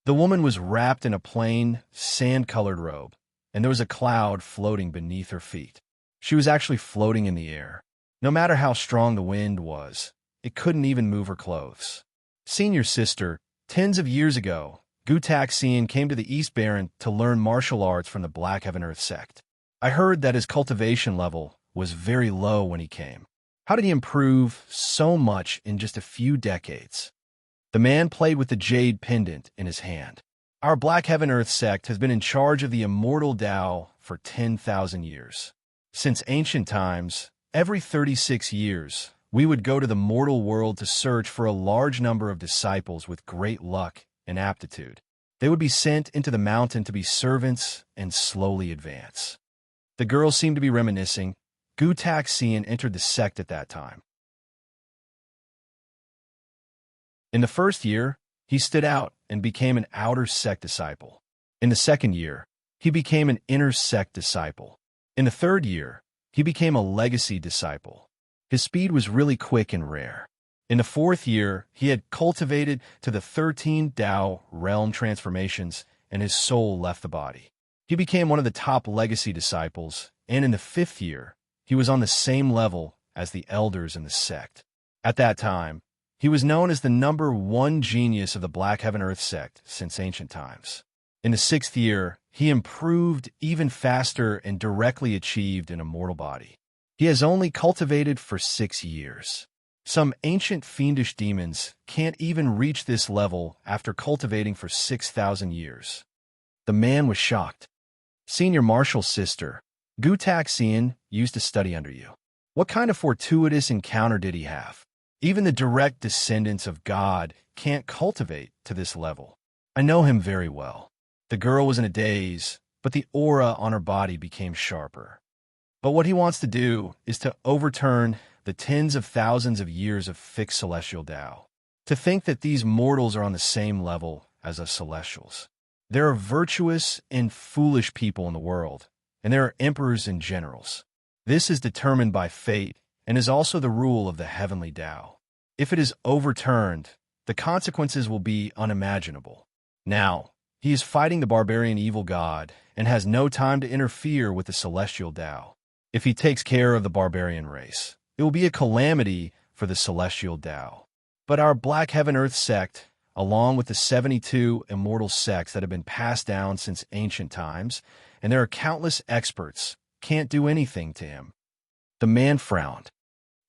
The woman was wrapped in a plain, sand-colored robe, and there was a cloud floating beneath her feet. She was actually floating in the air. No matter how strong the wind was, it couldn't even move her clothes. Senior sister, tens of years ago, Gutaxian came to the East Baron to learn martial arts from the Black Heaven Earth sect. I heard that his cultivation level was very low when he came. How did he improve so much in just a few decades? The man played with the jade pendant in his hand. Our Black Heaven Earth sect has been in charge of the immortal Tao for 10,000 years. Since ancient times, every 36 years, we would go to the mortal world to search for a large number of disciples with great luck and aptitude. They would be sent into the mountain to be servants and slowly advance. The girl seemed to be reminiscing. Gutaxian entered the sect at that time. In the first year, he stood out and became an outer sect disciple. In the second year, he became an inner sect disciple. In the third year, he became a legacy disciple. His speed was really quick and rare. In the fourth year, he had cultivated to the 13 Tao realm transformations, and his soul left the body. He became one of the top legacy disciples, and in the fifth year, he was on the same level as the elders in the sect. At that time, he was known as the #1 genius of the Black Heaven Earth sect since ancient times. In the sixth year, he improved even faster and directly achieved an immortal body. He has only cultivated for 6 years. Some ancient fiendish demons can't even reach this level after cultivating for 6,000 years. The man was shocked. Senior Marshall's sister, Gutaxian, used to study under you. What kind of fortuitous encounter did he have? Even the direct descendants of God can't cultivate to this level. I know him very well. The girl was in a daze, but the aura on her body became sharper. But what he wants to do is to overturn the tens of thousands of years of fixed celestial Tao. To think that these mortals are on the same level as us celestials. There are virtuous and foolish people in the world, and there are emperors and generals. This is determined by fate and is also the rule of the heavenly Tao. If it is overturned, the consequences will be unimaginable. Now, he is fighting the barbarian evil god and has no time to interfere with the celestial Tao. If he takes care of the barbarian race, it will be a calamity for the celestial Tao. But our Black Heaven Earth sect, along with the 72 immortal sects that have been passed down since ancient times, and there are countless experts, can't do anything to him. The man frowned.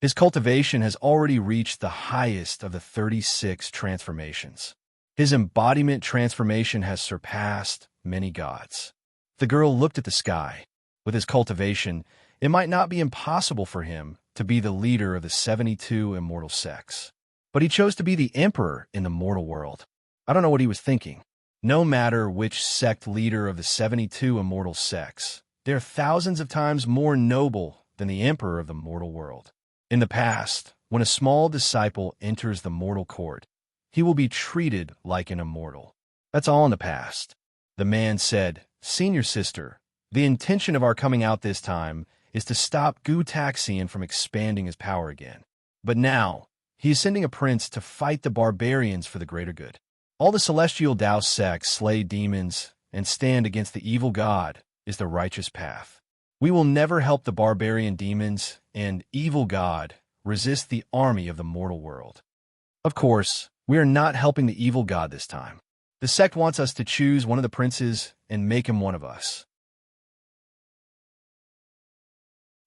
His cultivation has already reached the highest of the 36 transformations. His embodiment transformation has surpassed many gods. The girl looked at the sky. With his cultivation, it might not be impossible for him to be the leader of the 72 immortal sects. But he chose to be the emperor in the mortal world. I don't know what he was thinking. No matter which sect leader of the 72 immortal sects, they are thousands of times more noble than the emperor of the mortal world. In the past, when a small disciple enters the mortal court, he will be treated like an immortal. That's all in the past. The man said, "Senior sister, the intention of our coming out this time is to stop Gutaxian from expanding his power again. But now, he is sending a prince to fight the barbarians for the greater good. All the celestial Tao sects slay demons and stand against the evil god is the righteous path. We will never help the barbarian demons and evil god resist the army of the mortal world. Of course, we are not helping the evil god this time. The sect wants us to choose one of the princes and make him one of us.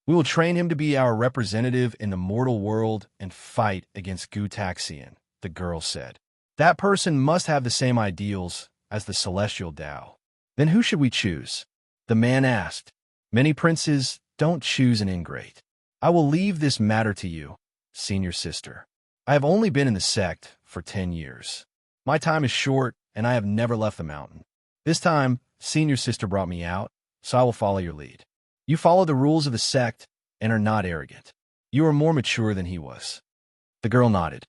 We will train him to be our representative in the mortal world and fight against Gutaxian," the girl said. "That person must have the same ideals as the celestial Tao." "Then who should we choose?" the man asked. "Many princes don't choose an ingrate. I will leave this matter to you, senior sister. I have only been in the sect for 10 years. My time is short, and I have never left the mountain. This time, senior sister brought me out, so I will follow your lead. You follow the rules of the sect and are not arrogant. You are more mature than he was." The girl nodded.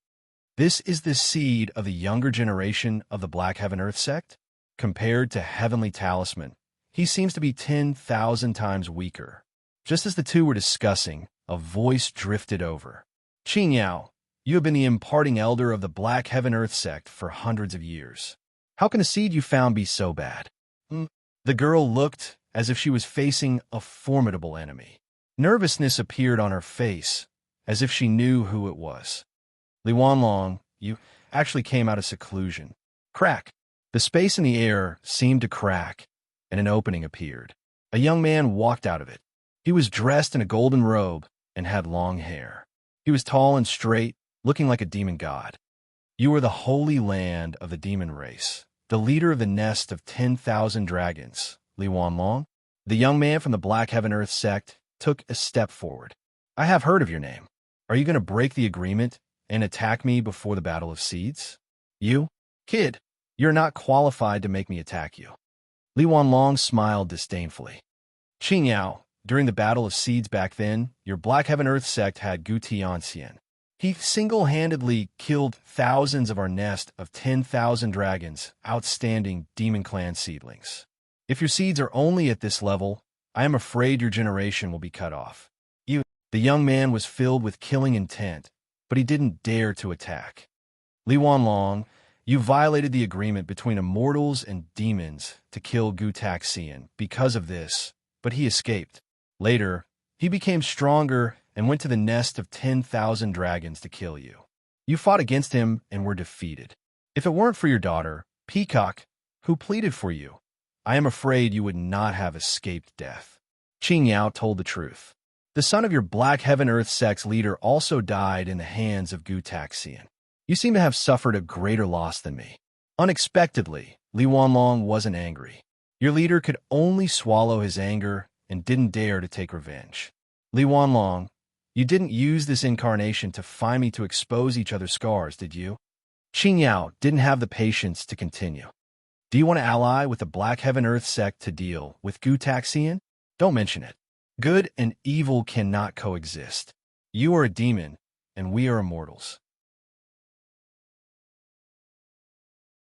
"This is the seed of the younger generation of the Black Heaven Earth sect? Compared to Heavenly Talisman, he seems to be 10,000 times weaker." Just as the two were discussing, a voice drifted over. "Qin Yao, You have been the imparting elder of the Black Heaven Earth sect for hundreds of years. How can a seed you found be so bad? The girl looked as if she was facing a formidable enemy. Nervousness appeared on her face, as if she knew who it was. Li Wanlong, you actually came out of seclusion. Crack. The space in the air seemed to crack, and an opening appeared. A young man walked out of it. He was dressed in a golden robe and had long hair. He was tall and straight, looking like a demon god. You are the holy land of the demon race, the leader of the nest of 10,000 dragons, Li Wanlong. The young man from the Black Heaven Earth sect took a step forward. I have heard of your name. Are you going to break the agreement and attack me before the Battle of Seeds? You? Kid, you're not qualified to make me attack you. Li Wanlong smiled disdainfully. Qing Yao, during the Battle of Seeds back then, your Black Heaven Earth sect had Gu Tianxian. He single-handedly killed thousands of our nest of 10,000 dragons, outstanding demon clan seedlings. If your seeds are only at this level, I am afraid your generation will be cut off. The young man was filled with killing intent, but he didn't dare to attack. Li Wanlong, you violated the agreement between immortals and demons to kill Gu Taxian because of this, but he escaped. Later, he became stronger and went to the nest of 10,000 dragons to kill you. You fought against him and were defeated. If it weren't for your daughter, Peacock, who pleaded for you, I am afraid you would not have escaped death. Qing Yao told the truth. The son of your Black Heaven Earth sect's leader also died in the hands of Gu Taxian. You seem to have suffered a greater loss than me. Unexpectedly, Li Wanlong wasn't angry. Your leader could only swallow his anger and didn't dare to take revenge. Li Wanlong, you didn't use this incarnation to find me to expose each other's scars, did you? Qing Yao didn't have the patience to continue. Do you want to ally with the Black Heaven Earth sect to deal with Gu Taxian? Don't mention it. Good and evil cannot coexist. You are a demon, and we are immortals.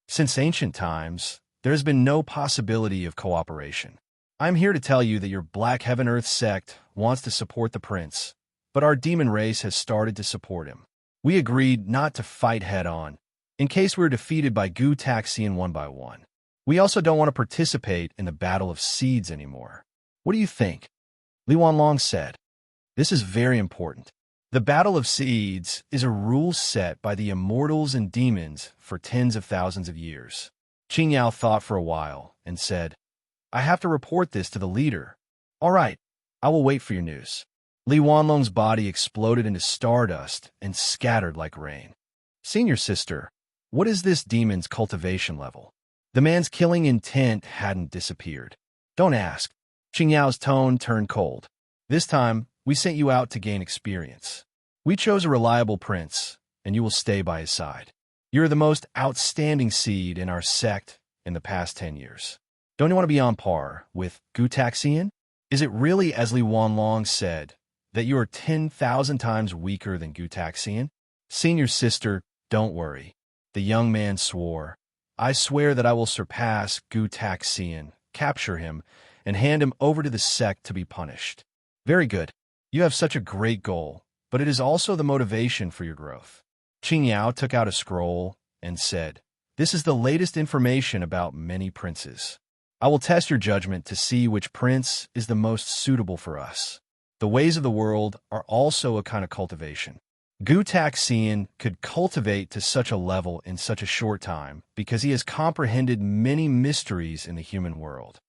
Since ancient times, there has been no possibility of cooperation. I'm here to tell you that your Black Heaven Earth sect wants to support the prince, but our demon race has started to support him. We agreed not to fight head-on, in case we were defeated by Gu Taxian one by one. We also don't want to participate in the Battle of Seeds anymore. What do you think? Li Wanlong said, this is very important. The Battle of Seeds is a rule set by the immortals and demons for tens of thousands of years. Qing Yao thought for a while and said, I have to report this to the leader. All right, I will wait for your news. Li Wanlong's body exploded into stardust and scattered like rain. Senior sister, what is this demon's cultivation level? The man's killing intent hadn't disappeared. Don't ask. Qing Yao's tone turned cold. This time, we sent you out to gain experience. We chose a reliable prince, and you will stay by his side. You're the most outstanding seed in our sect in the past 10 years. Don't you want to be on par with Gu Taxian? Is it really, as Li Wanlong said, that you are 10,000 times weaker than Gu Taxian? Senior sister, don't worry. The young man swore. I swear that I will surpass Gu Taxian, capture him, and hand him over to the sect to be punished. Very good. You have such a great goal, but it is also the motivation for your growth. Qing Yao took out a scroll and said, this is the latest information about many princes. I will test your judgment to see which prince is the most suitable for us. The ways of the world are also a kind of cultivation. Gu Taxian could cultivate to such a level in such a short time because he has comprehended many mysteries in the human world.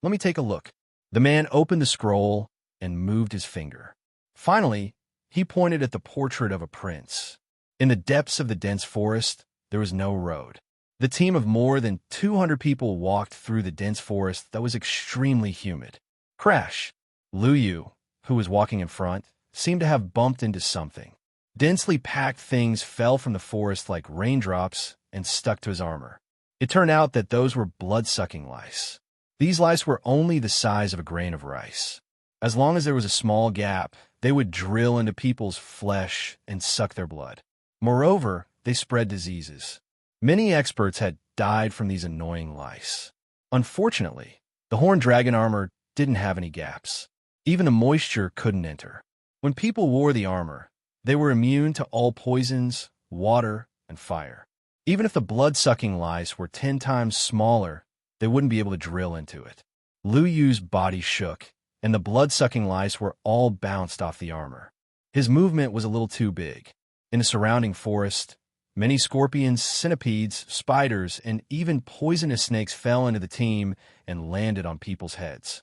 Let me take a look. The man opened the scroll and moved his finger. Finally, he pointed at the portrait of a prince. In the depths of the dense forest, there was no road. The team of more than 200 people walked through the dense forest that was extremely humid. Crash! Lu Yu, who was walking in front, seemed to have bumped into something. Densely packed things fell from the forest like raindrops and stuck to his armor. It turned out that those were blood-sucking lice. These lice were only the size of a grain of rice. As long as there was a small gap, they would drill into people's flesh and suck their blood. Moreover, they spread diseases. Many experts had died from these annoying lice. Unfortunately, the horned dragon armor didn't have any gaps. Even the moisture couldn't enter. When people wore the armor, They were immune to all poisons, water, and fire. Even if the blood-sucking lice were 10 times smaller, they wouldn't be able to drill into it. Lu Yu's body shook, and the blood-sucking lice were all bounced off the armor. His movement was a little too big. In the surrounding forest, many scorpions, centipedes, spiders, and even poisonous snakes fell into the team and landed on people's heads.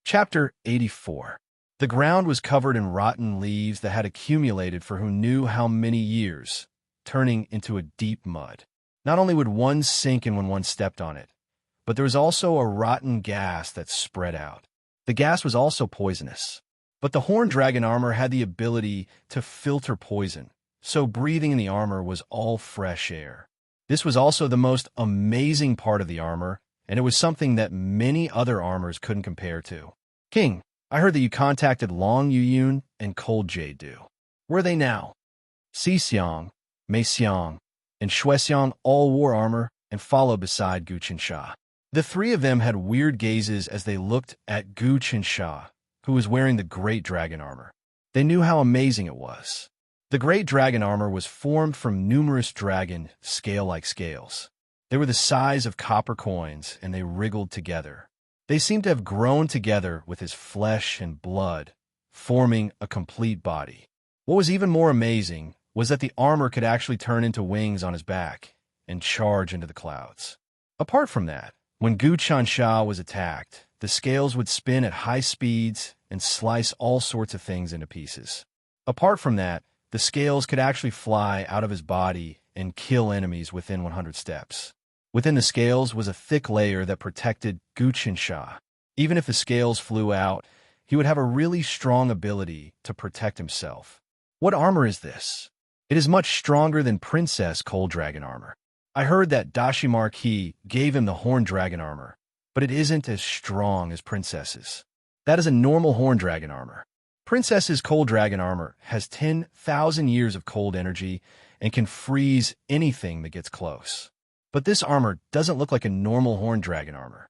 Chapter 84. The ground was covered in rotten leaves that had accumulated for who knew how many years, turning into a deep mud. Not only would one sink in when one stepped on it, but there was also a rotten gas that spread out. The gas was also poisonous. But the horned dragon armor had the ability to filter poison, so breathing in the armor was all fresh air. This was also the most amazing part of the armor, and it was something that many other armors couldn't compare to. King, I heard that you contacted Long Yuyun and Cold Jade Du. Where are they now? Si Xiang, Mei Xiang, and Shui Xiang all wore armor and followed beside Gu Qinsha. The three of them had weird gazes as they looked at Gu Qinsha, who was wearing the great dragon armor. They knew how amazing it was. The great dragon armor was formed from numerous dragon, scale-like scales. They were the size of copper coins, and they wriggled together. They seemed to have grown together with his flesh and blood, forming a complete body. What was even more amazing was that the armor could actually turn into wings on his back and charge into the clouds. Apart from that, when Gu Qinsha was attacked, the scales would spin at high speeds and slice all sorts of things into pieces. Apart from that, the scales could actually fly out of his body and kill enemies within 100 steps. Within the scales was a thick layer that protected Gu Qinsha. Even if the scales flew out, he would have a really strong ability to protect himself. What armor is this? It is much stronger than Princess Cold Dragon armor. I heard that Dashi Marquis gave him the Horned Dragon armor, but it isn't as strong as Princess's. That is a normal Horned Dragon armor. Princess's Cold Dragon armor has 10,000 years of cold energy and can freeze anything that gets close. But this armor doesn't look like a normal Horned Dragon armor.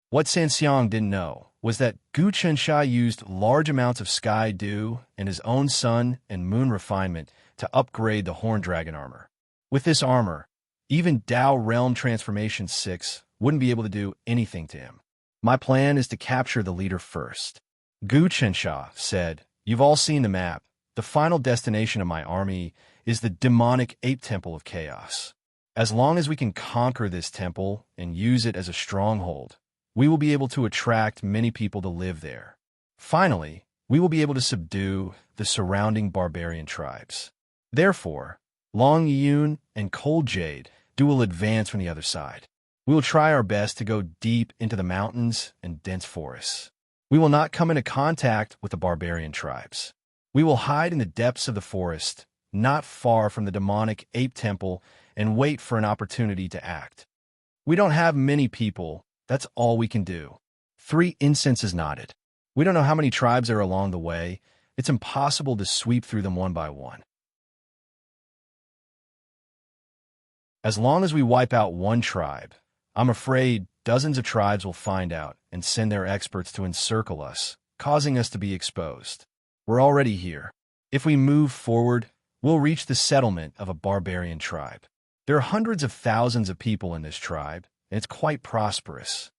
What San Xiang didn't know was that Gu Qinsha used large amounts of sky dew and his own sun and moon refinement to upgrade the Horned Dragon armor. With this armor, even Dao Realm Transformation 6 wouldn't be able to do anything to him. My plan is to capture the leader first. Gu Qinsha said, "You've all seen the map. The final destination of my army is the demonic ape temple of chaos. As long as we can conquer this temple and use it as a stronghold, we will be able to attract many people to live there. Finally, we will be able to subdue the surrounding barbarian tribes. Therefore, Long Yuyun and Cold Jade Du will advance from the other side. We will try our best to go deep into the mountains and dense forests. We will not come into contact with the barbarian tribes. We will hide in the depths of the forest, not far from the demonic ape temple, and wait for an opportunity to act. We don't have many people. That's all we can do." 3 incenses nodded. "We don't know how many tribes are along the way. It's impossible to sweep through them one by one. As long as we wipe out one tribe, I'm afraid dozens of tribes will find out and send their experts to encircle us, causing us to be exposed. We're already here. If we move forward, we'll reach the settlement of a barbarian tribe. There are hundreds of thousands of people in this tribe, and it's quite prosperous."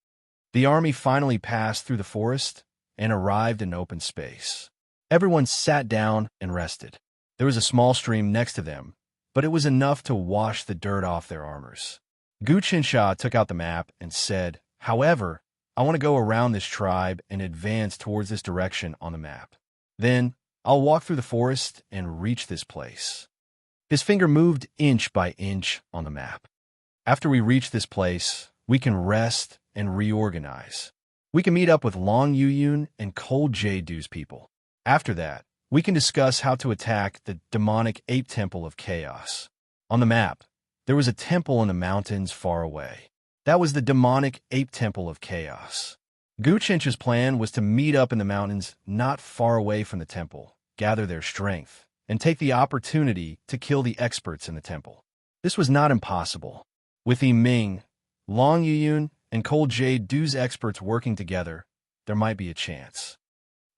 The army finally passed through the forest and arrived in open space. Everyone sat down and rested. There was a small stream next to them, but it was enough to wash the dirt off their armors. Gu Qinsha took out the map and said, "However, I want to go around this tribe and advance towards this direction on the map. Then, I'll walk through the forest and reach this place." His finger moved inch by inch on the map. "After we reach this place, we can rest and reorganize. We can meet up with Long Yuyun and Cold Jade Du's people. After that, we can discuss how to attack the demonic ape temple of chaos." On the map, there was a temple in the mountains far away. That was the demonic ape temple of chaos. Gu Qinsha's plan was to meet up in the mountains not far away from the temple, gather their strength, and take the opportunity to kill the experts in the temple. This was not impossible. With Yiming, Long Yuyun, and Cold Jade Du's experts working together, there might be a chance.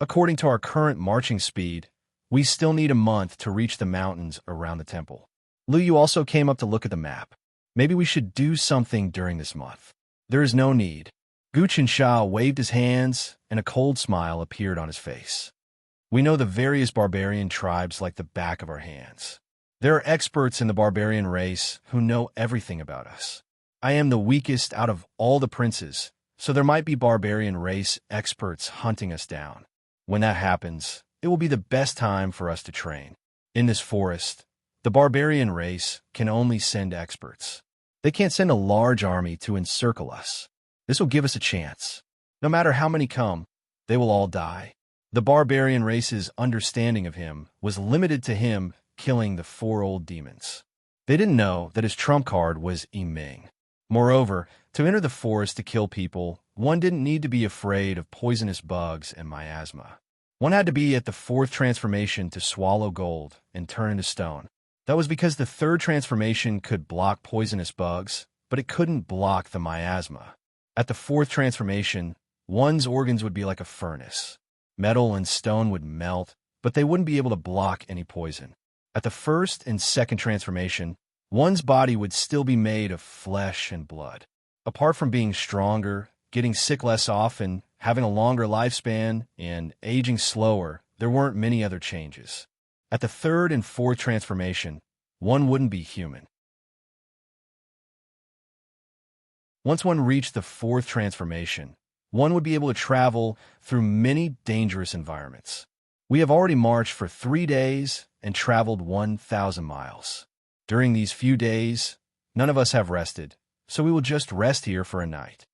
According to our current marching speed, we still need a month to reach the mountains around the temple. Lu Yu also came up to look at the map. Maybe we should do something during this month. There is no need. Gu Qinsha waved his hands, and a cold smile appeared on his face. We know the various barbarian tribes like the back of our hands. There are experts in the barbarian race who know everything about us. I am the weakest out of all the princes, so there might be barbarian race experts hunting us down. When that happens, it will be the best time for us to train. In this forest, the barbarian race can only send experts. They can't send a large army to encircle us. This will give us a chance. No matter how many come, they will all die. The barbarian race's understanding of him was limited to him killing the 4 old demons. They didn't know that his trump card was Yiming. Moreover, to enter the forest to kill people, one didn't need to be afraid of poisonous bugs and miasma. One had to be at the 4th transformation to swallow gold and turn into stone. That was because the 3rd transformation could block poisonous bugs, but it couldn't block the miasma. At the 4th transformation, one's organs would be like a furnace. Metal and stone would melt, but they wouldn't be able to block any poison. At the 1st and 2nd transformation, one's body would still be made of flesh and blood. Apart from being stronger, getting sick less often, having a longer lifespan, and aging slower, there weren't many other changes. At the 3rd and 4th transformation, one wouldn't be human. Once one reached the 4th transformation, one would be able to travel through many dangerous environments. We have already marched for 3 days and traveled 1,000 miles. During these few days, none of us have rested, so we will just rest here for a night.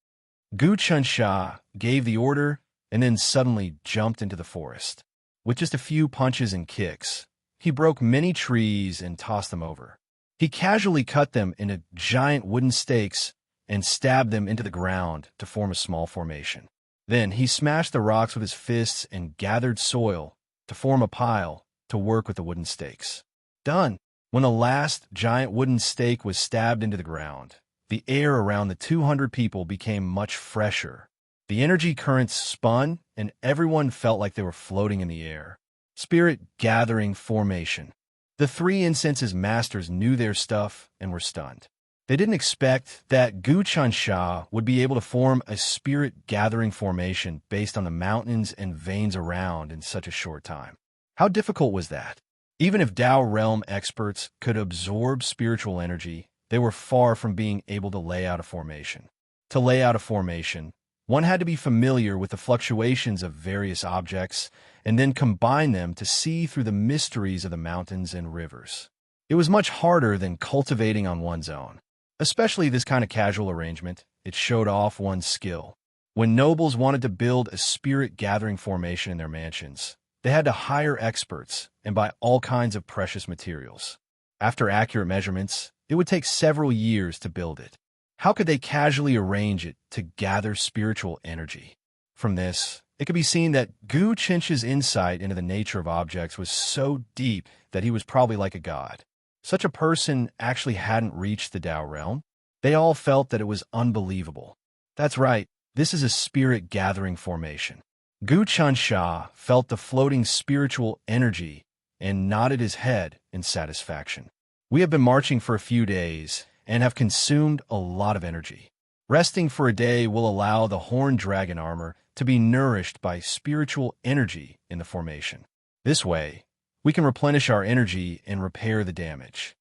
Gu Qinsha gave the order and then suddenly jumped into the forest. With just a few punches and kicks, he broke many trees and tossed them over. He casually cut them into giant wooden stakes and stabbed them into the ground to form a small formation. Then he smashed the rocks with his fists and gathered soil to form a pile to work with the wooden stakes. Done. When the last giant wooden stake was stabbed into the ground, the air around the 200 people became much fresher. The energy currents spun, and everyone felt like they were floating in the air. Spirit gathering formation. The 3 incense's masters knew their stuff and were stunned. They didn't expect that Gu Qinsha would be able to form a spirit gathering formation based on the mountains and veins around in such a short time. How difficult was that? Even if Tao realm experts could absorb spiritual energy, they were far from being able to lay out a formation. To lay out a formation, one had to be familiar with the fluctuations of various objects and then combine them to see through the mysteries of the mountains and rivers. It was much harder than cultivating on one's own. Especially this kind of casual arrangement, it showed off one's skill. When nobles wanted to build a spirit-gathering formation in their mansions, they had to hire experts and buy all kinds of precious materials. After accurate measurements, it would take several years to build it. How could they casually arrange it to gather spiritual energy? From this, it could be seen that Gu Qinsha's insight into the nature of objects was so deep that he was probably like a god. Such a person actually hadn't reached the Tao realm. They all felt that it was unbelievable. That's right, this is a spirit-gathering formation. Gu Qinsha felt the floating spiritual energy and nodded his head in satisfaction. We have been marching for a few days and have consumed a lot of energy. Resting for a day will allow the horned dragon armor to be nourished by spiritual energy in the formation. This way, we can replenish our energy and repair the damage.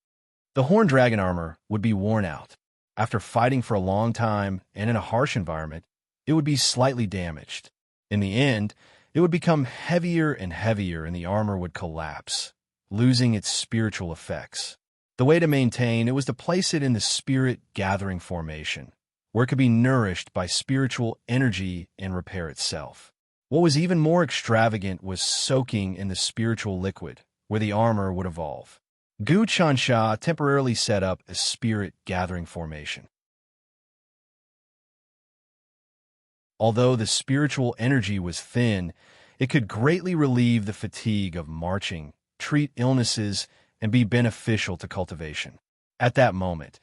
The horned dragon armor would be worn out. After fighting for a long time and in a harsh environment, it would be slightly damaged. In the end, it would become heavier and heavier and the armor would collapse, losing its spiritual effects. The way to maintain it was to place it in the spirit-gathering formation, where it could be nourished by spiritual energy and repair itself. What was even more extravagant was soaking in the spiritual liquid, where the armor would evolve. Gu Qinsha temporarily set up a spirit-gathering formation. Although the spiritual energy was thin, it could greatly relieve the fatigue of marching, treat illnesses, and be beneficial to cultivation. At that moment,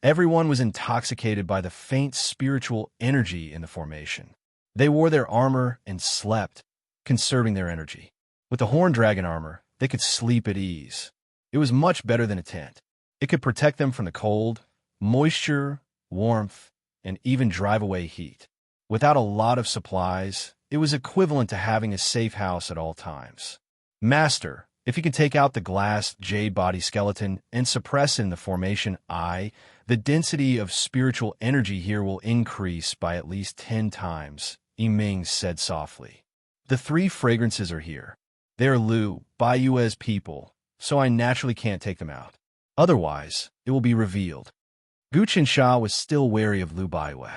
everyone was intoxicated by the faint spiritual energy in the formation. They wore their armor and slept, conserving their energy. With the horned dragon armor, they could sleep at ease. It was much better than a tent. It could protect them from the cold, moisture, warmth, and even drive away heat. Without a lot of supplies, it was equivalent to having a safe house at all times. Master, if you can take out the glass jade body skeleton and suppress it in the formation I, the density of spiritual energy here will increase by at least 10 times, Yiming said softly. The 3 fragrances are here. They are Lu, Baiyue's people, so I naturally can't take them out. Otherwise, it will be revealed. Gu Qinsha was still wary of Lu Baiyue.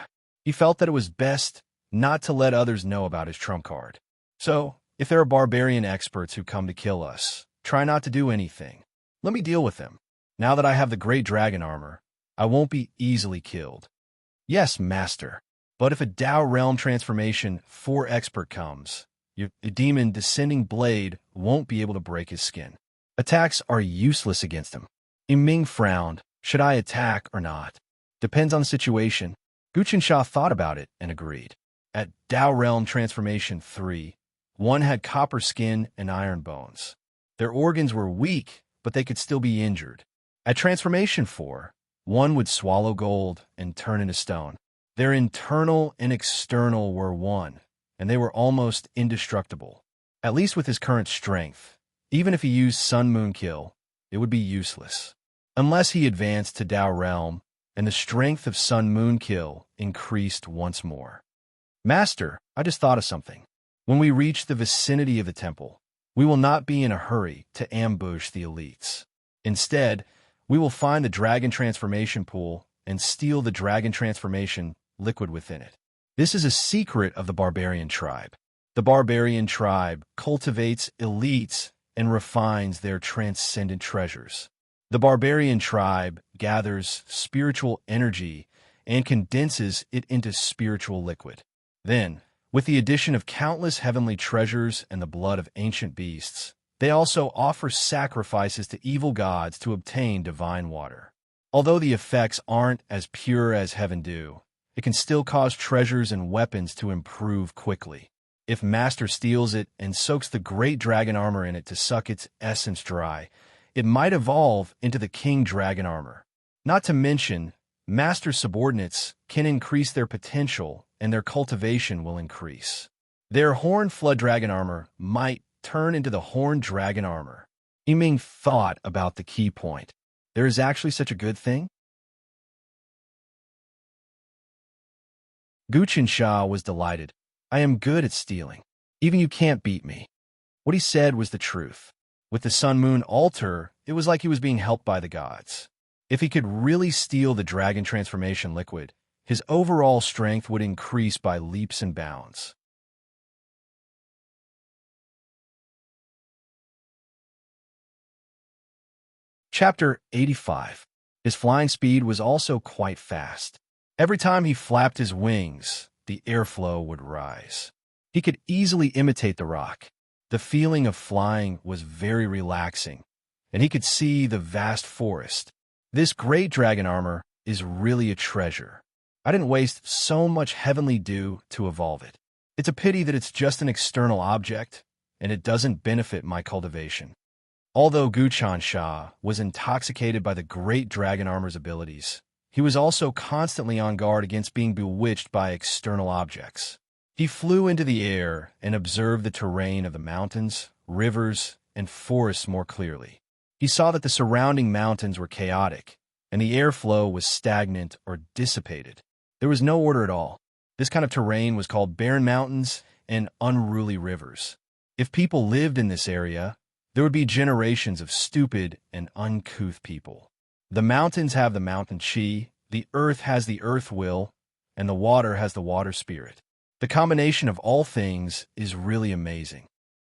He felt that it was best not to let others know about his trump card. So, if there are barbarian experts who come to kill us, try not to do anything. Let me deal with them. Now that I have the great dragon armor, I won't be easily killed. Yes, master. But if a Tao Realm Transformation 4 expert comes, your demon descending blade won't be able to break his skin. Attacks are useless against him. Yiming frowned. Should I attack or not? Depends on the situation. Gu Qinsha thought about it and agreed. At Tao Realm Transformation 3, one had copper skin and iron bones. Their organs were weak, but they could still be injured. At Transformation 4, one would swallow gold and turn into stone. Their internal and external were one, and they were almost indestructible. At least with his current strength, even if he used Sun Moon Kill, it would be useless. Unless he advanced to Tao Realm, and the strength of Sun Moon Kill increased once more. Master, I just thought of something. When we reach the vicinity of the temple, we will not be in a hurry to ambush the elites. Instead, we will find the dragon transformation pool and steal the dragon transformation liquid within it. This is a secret of the barbarian tribe. The barbarian tribe cultivates elites and refines their transcendent treasures. The barbarian tribe gathers spiritual energy and condenses it into spiritual liquid. Then, with the addition of countless heavenly treasures and the blood of ancient beasts, they also offer sacrifices to evil gods to obtain divine water. Although the effects aren't as pure as heaven do, it can still cause treasures and weapons to improve quickly. If Master steals it and soaks the great dragon armor in it to suck its essence dry, it might evolve into the king dragon armor. Not to mention, Master subordinates can increase their potential and their cultivation will increase. Their horned flood dragon armor might turn into the horned dragon armor. Yiming thought about the key point. There is actually such a good thing? Gu Qinsha was delighted. I am good at stealing. Even you can't beat me. What he said was the truth. With the Sun Moon altar, it was like he was being helped by the gods. If he could really steal the dragon transformation liquid, his overall strength would increase by leaps and bounds. Chapter 85. His flying speed was also quite fast. Every time he flapped his wings, the airflow would rise. He could easily imitate the rock. The feeling of flying was very relaxing, and he could see the vast forest. This great dragon armor is really a treasure. I didn't waste so much heavenly dew to evolve it. It's a pity that it's just an external object, and it doesn't benefit my cultivation. Although Gu Qinsha was intoxicated by the great dragon armor's abilities, he was also constantly on guard against being bewitched by external objects. He flew into the air and observed the terrain of the mountains, rivers, and forests more clearly. He saw that the surrounding mountains were chaotic, and the airflow was stagnant or dissipated. There was no order at all. This kind of terrain was called barren mountains and unruly rivers. If people lived in this area, there would be generations of stupid and uncouth people. The mountains have the mountain chi, the earth has the earth will, and the water has the water spirit. The combination of all things is really amazing.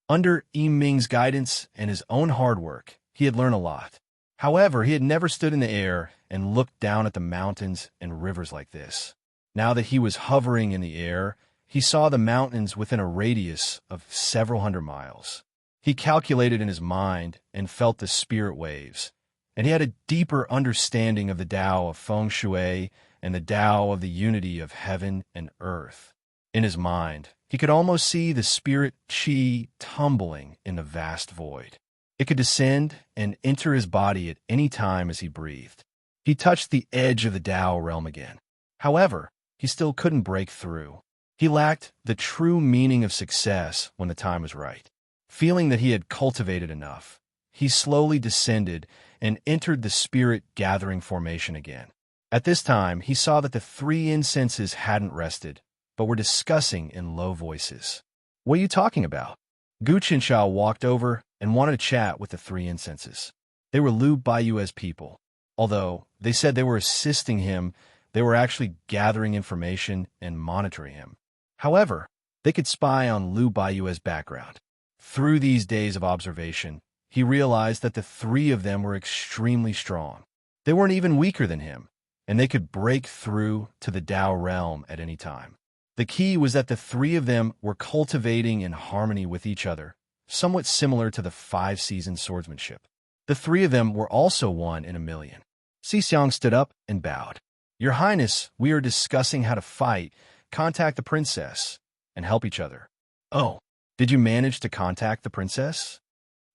Under Yiming's guidance and his own hard work, he had learned a lot. However, he had never stood in the air and looked down at the mountains and rivers like this. Now that he was hovering in the air, he saw the mountains within a radius of several hundred miles. He calculated in his mind and felt the spirit waves, and he had a deeper understanding of the Tao of Feng Shui and the Tao of the unity of heaven and earth. In his mind, he could almost see the spirit chi tumbling in the vast void. It could descend and enter his body at any time as he breathed. He touched the edge of the Tao realm again. However, he still couldn't break through. He lacked the true meaning of success when the time was right. Feeling that he had cultivated enough, he slowly descended and entered the spirit gathering formation again. At this time, he saw that the three incenses hadn't rested, but were discussing in low voices. "What are you talking about?" Guqinsha walked over and wanted to chat with the three incenses. They were Lu Baiyue's people. Although they said they were assisting him, they were actually gathering information and monitoring him. However, they could spy on Lu Baiyue's background. Through these days of observation, he realized that the three of them were extremely strong. They weren't even weaker than him, and they could break through to the Tao realm at any time. The key was that the three of them were cultivating in harmony with each other, somewhat similar to the 5-season swordsmanship. The three of them were also 1 in a million. Xixiang stood up and bowed. "Your Highness, we are discussing how to fight, contact the princess, and help each other." "Oh, did you manage to contact the princess?"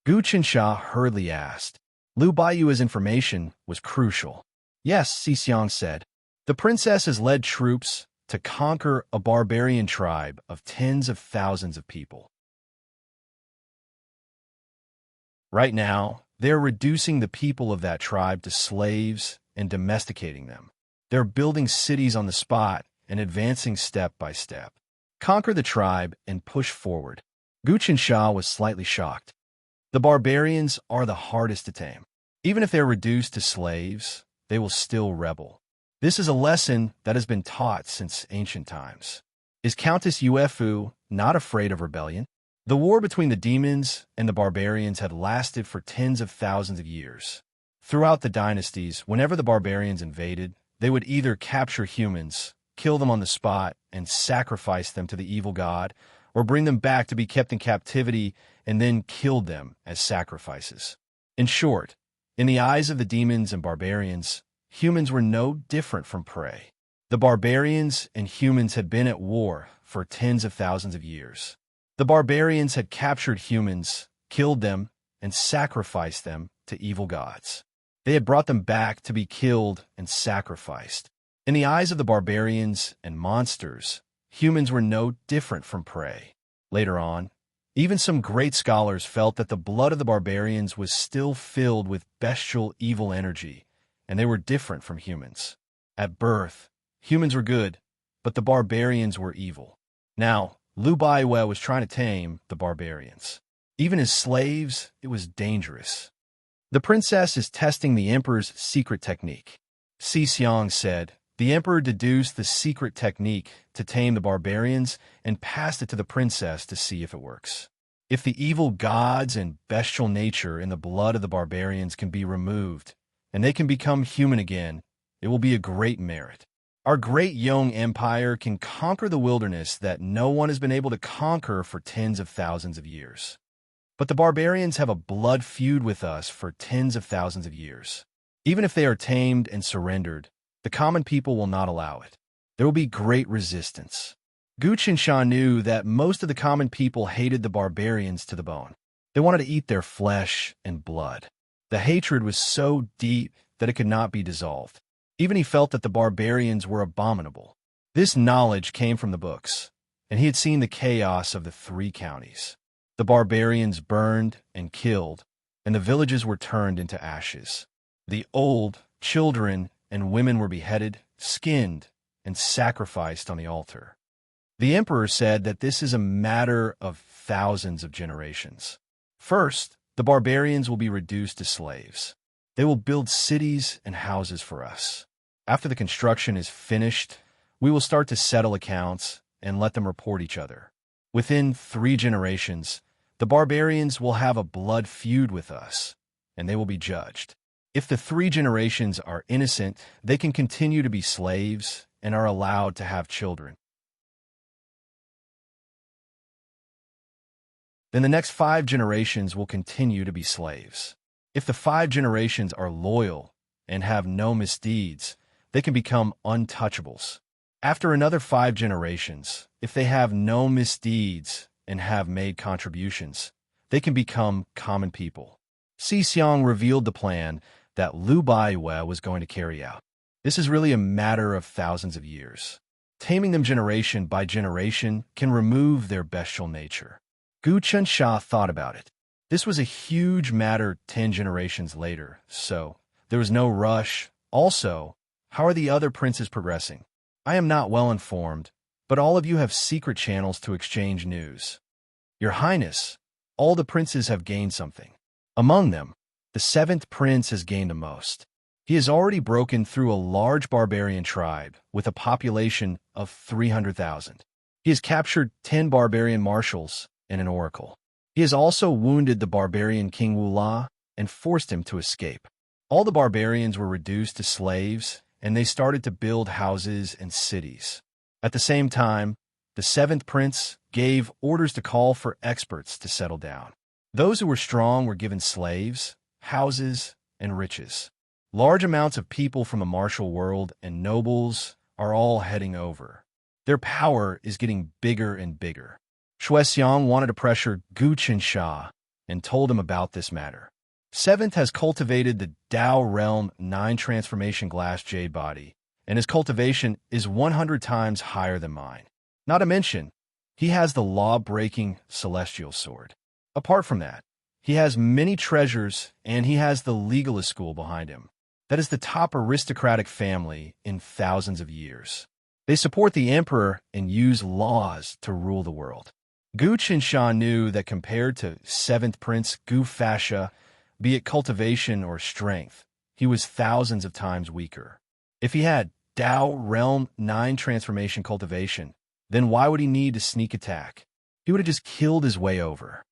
Guqinsha hurriedly asked. Lu Baiyue's information was crucial. "Yes," Xixiang said. "The princess has led troops to conquer a barbarian tribe of tens of thousands of people. Right now, they're reducing the people of that tribe to slaves and domesticating them. They're building cities on the spot and advancing step by step. Conquer the tribe and push forward." Guqinsha was slightly shocked. The barbarians are the hardest to tame. Even if they're reduced to slaves, they will still rebel. This is a lesson that has been taught since ancient times. Is Countess Yuefu not afraid of rebellion? The war between the demons and the barbarians had lasted for tens of thousands of years. Throughout the dynasties, whenever the barbarians invaded, they would either capture humans, kill them on the spot, and sacrifice them to the evil god, or bring them back to be kept in captivity and then killed them as sacrifices. In short, in the eyes of the demons and barbarians, humans were no different from prey. The barbarians and humans had been at war for tens of thousands of years. The barbarians had captured humans, killed them, and sacrificed them to evil gods. They had brought them back to be killed and sacrificed. In the eyes of the barbarians and monsters, humans were no different from prey. Later on, even some great scholars felt that the blood of the barbarians was still filled with bestial evil energy, and they were different from humans. At birth, humans were good, but the barbarians were evil. Now, Lu Baiyue was trying to tame the barbarians. Even as slaves, it was dangerous. "The princess is testing the emperor's secret technique." Xixiang said. The emperor deduced the secret technique to tame the barbarians and passed it to the princess to see if it works. If the evil gods and bestial nature in the blood of the barbarians can be removed, and they can become human again, it will be a great merit. Our great Yong Empire can conquer the wilderness that no one has been able to conquer for tens of thousands of years. But the barbarians have a blood feud with us for tens of thousands of years. Even if they are tamed and surrendered, the common people will not allow it. There will be great resistance. Guqinsha knew that most of the common people hated the barbarians to the bone. They wanted to eat their flesh and blood. The hatred was so deep that it could not be dissolved. Even he felt that the barbarians were abominable. This knowledge came from the books, and he had seen the chaos of the 3 counties. The barbarians burned and killed, and the villages were turned into ashes. The old, children, and women were beheaded, skinned, and sacrificed on the altar. The emperor said that this is a matter of thousands of generations. First, the barbarians will be reduced to slaves. They will build cities and houses for us. After the construction is finished, we will start to settle accounts and let them report each other. Within 3 generations, the barbarians will have a blood feud with us, and they will be judged. If the 3 generations are innocent, they can continue to be slaves and are allowed to have children. Then the next 5 generations will continue to be slaves. If the 5 generations are loyal and have no misdeeds, they can become untouchables. After another 5 generations, if they have no misdeeds and have made contributions, they can become common people. Si Xiang revealed the plan that Liu Baiwei was going to carry out. This is really a matter of thousands of years. Taming them generation by generation can remove their bestial nature. Gu Chensha thought about it. This was a huge matter 10 generations later, so there was no rush. Also, how are the other princes progressing? I am not well informed, but all of you have secret channels to exchange news. Your Highness, all the princes have gained something. Among them, the 7th prince has gained the most. He has already broken through a large barbarian tribe with a population of 300,000. He has captured 10 barbarian marshals and an oracle. He has also wounded the barbarian King Wula and forced him to escape. All the barbarians were reduced to slaves, and they started to build houses and cities. At the same time, the 7th prince gave orders to call for experts to settle down. Those who were strong were given slaves, houses, and riches. Large amounts of people from the martial world and nobles are all heading over. Their power is getting bigger and bigger. Shui Xiang wanted to pressure Gu Qinsha and told him about this matter. 7th has cultivated the Dao Realm 9 transformation glass jade body, and his cultivation is 100 times higher than mine. Not to mention, he has the law-breaking celestial sword. Apart from that, he has many treasures, and he has the legalist school behind him. That is the top aristocratic family in thousands of years. They support the emperor and use laws to rule the world. Gu Qinsha knew that compared to 7th Prince Gu Fasha, be it cultivation or strength, he was thousands of times weaker. If he had Dao Realm 9 transformation cultivation, then why would he need to sneak attack? He would have just killed his way over.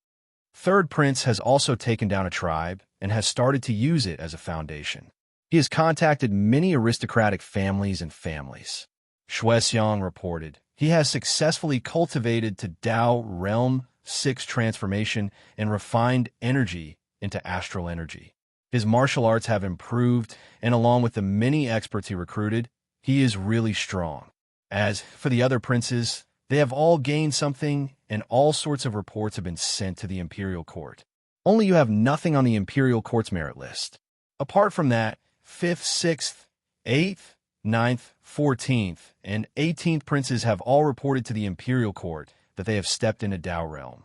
3rd Prince has also taken down a tribe and has started to use it as a foundation. He has contacted many aristocratic families and families. Shui Xiang reported he has successfully cultivated to Dao Realm 6 transformation and refined energy into astral energy. His martial arts have improved, and along with the many experts he recruited, he is really strong. As for the other princes, they have all gained something, and all sorts of reports have been sent to the Imperial Court. Only you have nothing on the Imperial Court's merit list. Apart from that, 5th, 6th, 8th, 9th, 14th, and 18th princes have all reported to the Imperial Court that they have stepped into Dao Realm.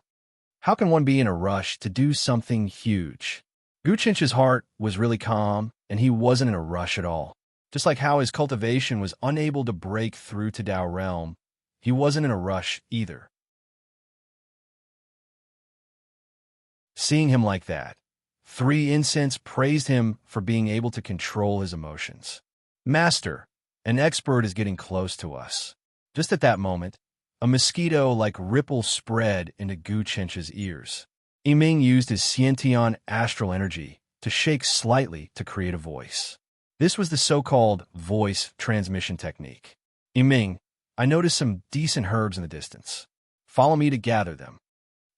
How can one be in a rush to do something huge? Gu Chinch's heart was really calm, and he wasn't in a rush at all. Just like how his cultivation was unable to break through to Dao Realm, he wasn't in a rush either. Seeing him like that, 3 incense praised him for being able to control his emotions. Master, an expert is getting close to us. Just at that moment, a mosquito-like ripple spread into Gu Chench's ears. Yiming used his Xiantian astral energy to shake slightly to create a voice. This was the so-called voice transmission technique. Yiming, I noticed some decent herbs in the distance. Follow me to gather them.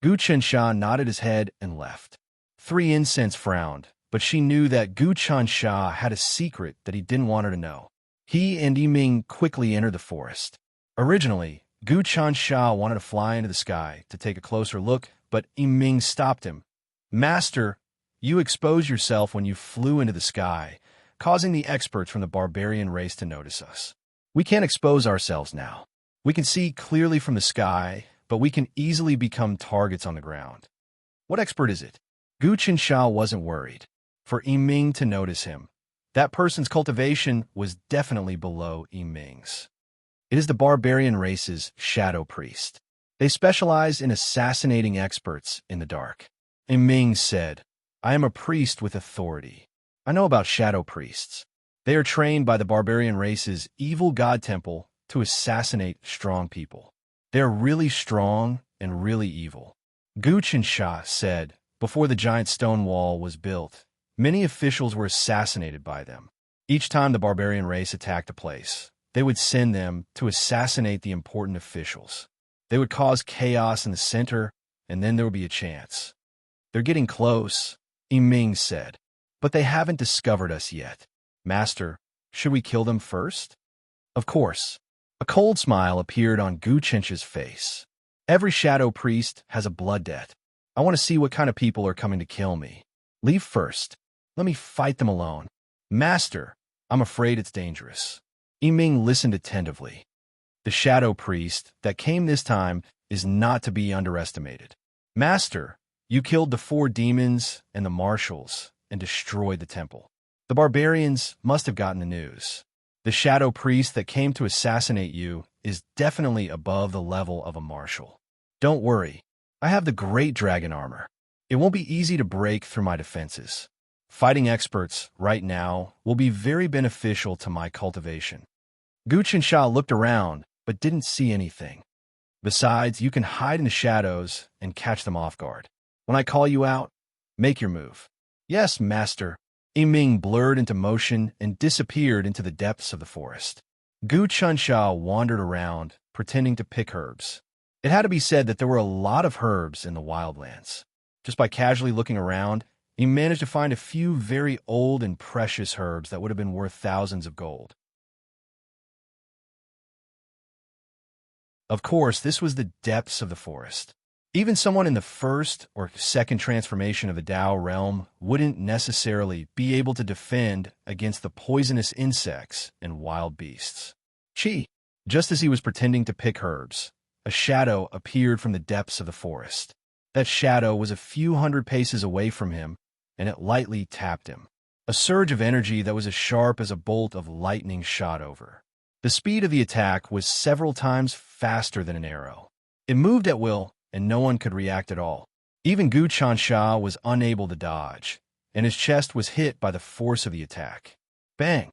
Gu Chensha nodded his head and left. 3 incense frowned, but she knew that Gu Chensha had a secret that he didn't want her to know. He and Yiming quickly entered the forest. Originally, Gu Chensha wanted to fly into the sky to take a closer look, but Yiming stopped him. Master, you exposed yourself when you flew into the sky, causing the experts from the barbarian race to notice us. We can't expose ourselves now. We can see clearly from the sky, but we can easily become targets on the ground. What expert is it? Gu Qinsha wasn't worried. For Yiming to notice him, that person's cultivation was definitely below Yiming's. It is the barbarian race's shadow priest. They specialize in assassinating experts in the dark. Yiming said, I am a priest with authority. I know about shadow priests. They are trained by the barbarian race's evil god temple to assassinate strong people. They are really strong and really evil. Gu Qinsha said, before the giant stone wall was built, many officials were assassinated by them. Each time the barbarian race attacked a place, they would send them to assassinate the important officials. They would cause chaos in the center, and then there would be a chance. They're getting close, Yiming said, but they haven't discovered us yet. Master, should we kill them first? Of course. A cold smile appeared on Guchench's face. Every shadow priest has a blood debt. I want to see what kind of people are coming to kill me. Leave first. Let me fight them alone. Master, I'm afraid it's dangerous. Yiming listened attentively. The shadow priest that came this time is not to be underestimated. Master, you killed the 4 demons and the marshals and destroyed the temple. The barbarians must have gotten the news. The shadow priest that came to assassinate you is definitely above the level of a marshal. Don't worry, I have the great dragon armor. It won't be easy to break through my defenses. Fighting experts right now will be very beneficial to my cultivation. Gu Qinsha looked around, but didn't see anything. Besides, you can hide in the shadows and catch them off guard. When I call you out, make your move. Yes, master. Yiming blurred into motion and disappeared into the depths of the forest. Gu Qinsha wandered around, pretending to pick herbs. It had to be said that there were a lot of herbs in the wildlands. Just by casually looking around, he managed to find a few very old and precious herbs that would have been worth thousands of gold. Of course, this was the depths of the forest. Even someone in the first or second transformation of the Tao realm wouldn't necessarily be able to defend against the poisonous insects and wild beasts. Chi! Just as he was pretending to pick herbs, a shadow appeared from the depths of the forest. That shadow was a few hundred paces away from him, and it lightly tapped him. A surge of energy that was as sharp as a bolt of lightning shot over. The speed of the attack was several times faster than an arrow. It moved at will, and no one could react at all. Even Gu Qinsha was unable to dodge, and his chest was hit by the force of the attack. Bang!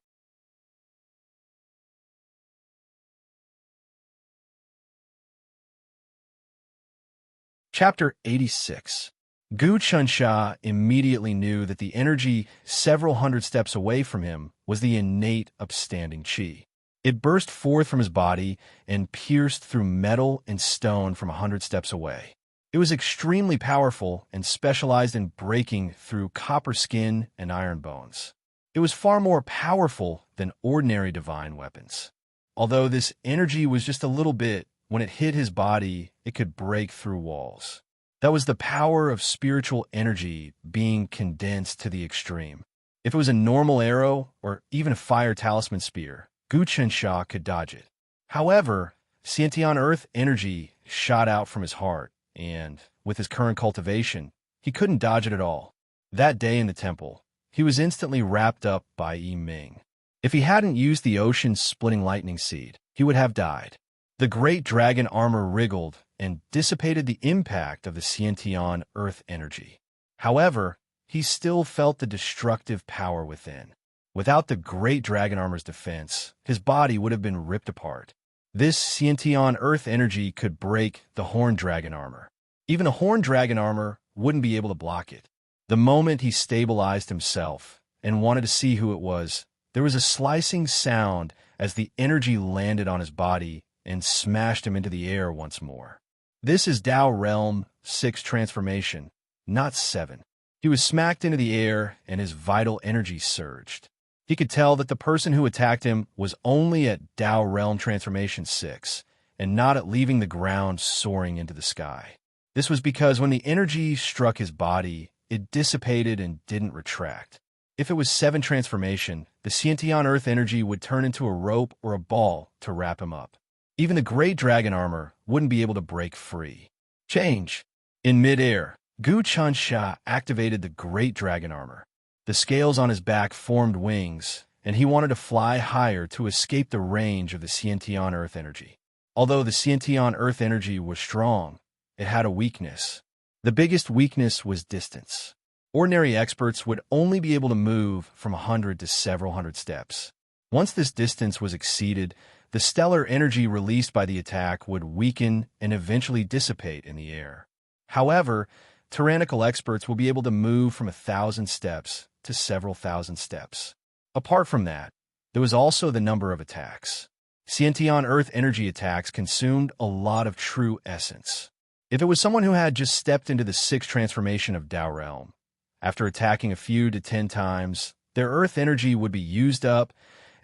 Chapter 86. Gu Qinsha immediately knew that the energy several hundred steps away from him was the innate upstanding qi. It burst forth from his body and pierced through metal and stone from 100 steps away. It was extremely powerful and specialized in breaking through copper skin and iron bones. It was far more powerful than ordinary divine weapons. Although this energy was just a little bit, when it hit his body, it could break through walls. That was the power of spiritual energy being condensed to the extreme. If it was a normal arrow or even a fire talisman spear, Gu Qinsha could dodge it. However, Xiantian earth energy shot out from his heart, and, with his current cultivation, he couldn't dodge it at all. That day in the temple, he was instantly wrapped up by Yiming. If he hadn't used the ocean-splitting lightning seed, he would have died. The great dragon armor wriggled and dissipated the impact of the Xiantian earth energy. However, he still felt the destructive power within. Without the great dragon armor's defense, his body would have been ripped apart. This Xiantian earth energy could break the horned dragon armor. Even a horned dragon armor wouldn't be able to block it. The moment he stabilized himself and wanted to see who it was, there was a slicing sound as the energy landed on his body and smashed him into the air once more. This is Tao Realm 6 transformation, not 7. He was smacked into the air and his vital energy surged. He could tell that the person who attacked him was only at Tao Realm Transformation 6 and not at leaving the ground soaring into the sky. This was because when the energy struck his body, it dissipated and didn't retract. If it was 7 transformation, the Xiantian earth energy would turn into a rope or a ball to wrap him up. Even the great dragon armor wouldn't be able to break free. Change. In midair, Gu Qinsha activated the great dragon armor. The scales on his back formed wings, and he wanted to fly higher to escape the range of the Xiantian earth energy. Although the Xiantian earth energy was strong, it had a weakness. The biggest weakness was distance. Ordinary experts would only be able to move from 100 to several hundred steps. Once this distance was exceeded, the stellar energy released by the attack would weaken and eventually dissipate in the air. However, tyrannical experts will be able to move from 1,000 steps to several thousand steps. Apart from that, there was also the number of attacks. Xiantian earth energy attacks consumed a lot of true essence. If it was someone who had just stepped into the 6th transformation of Tao Realm, after attacking a few to 10 times, their earth energy would be used up,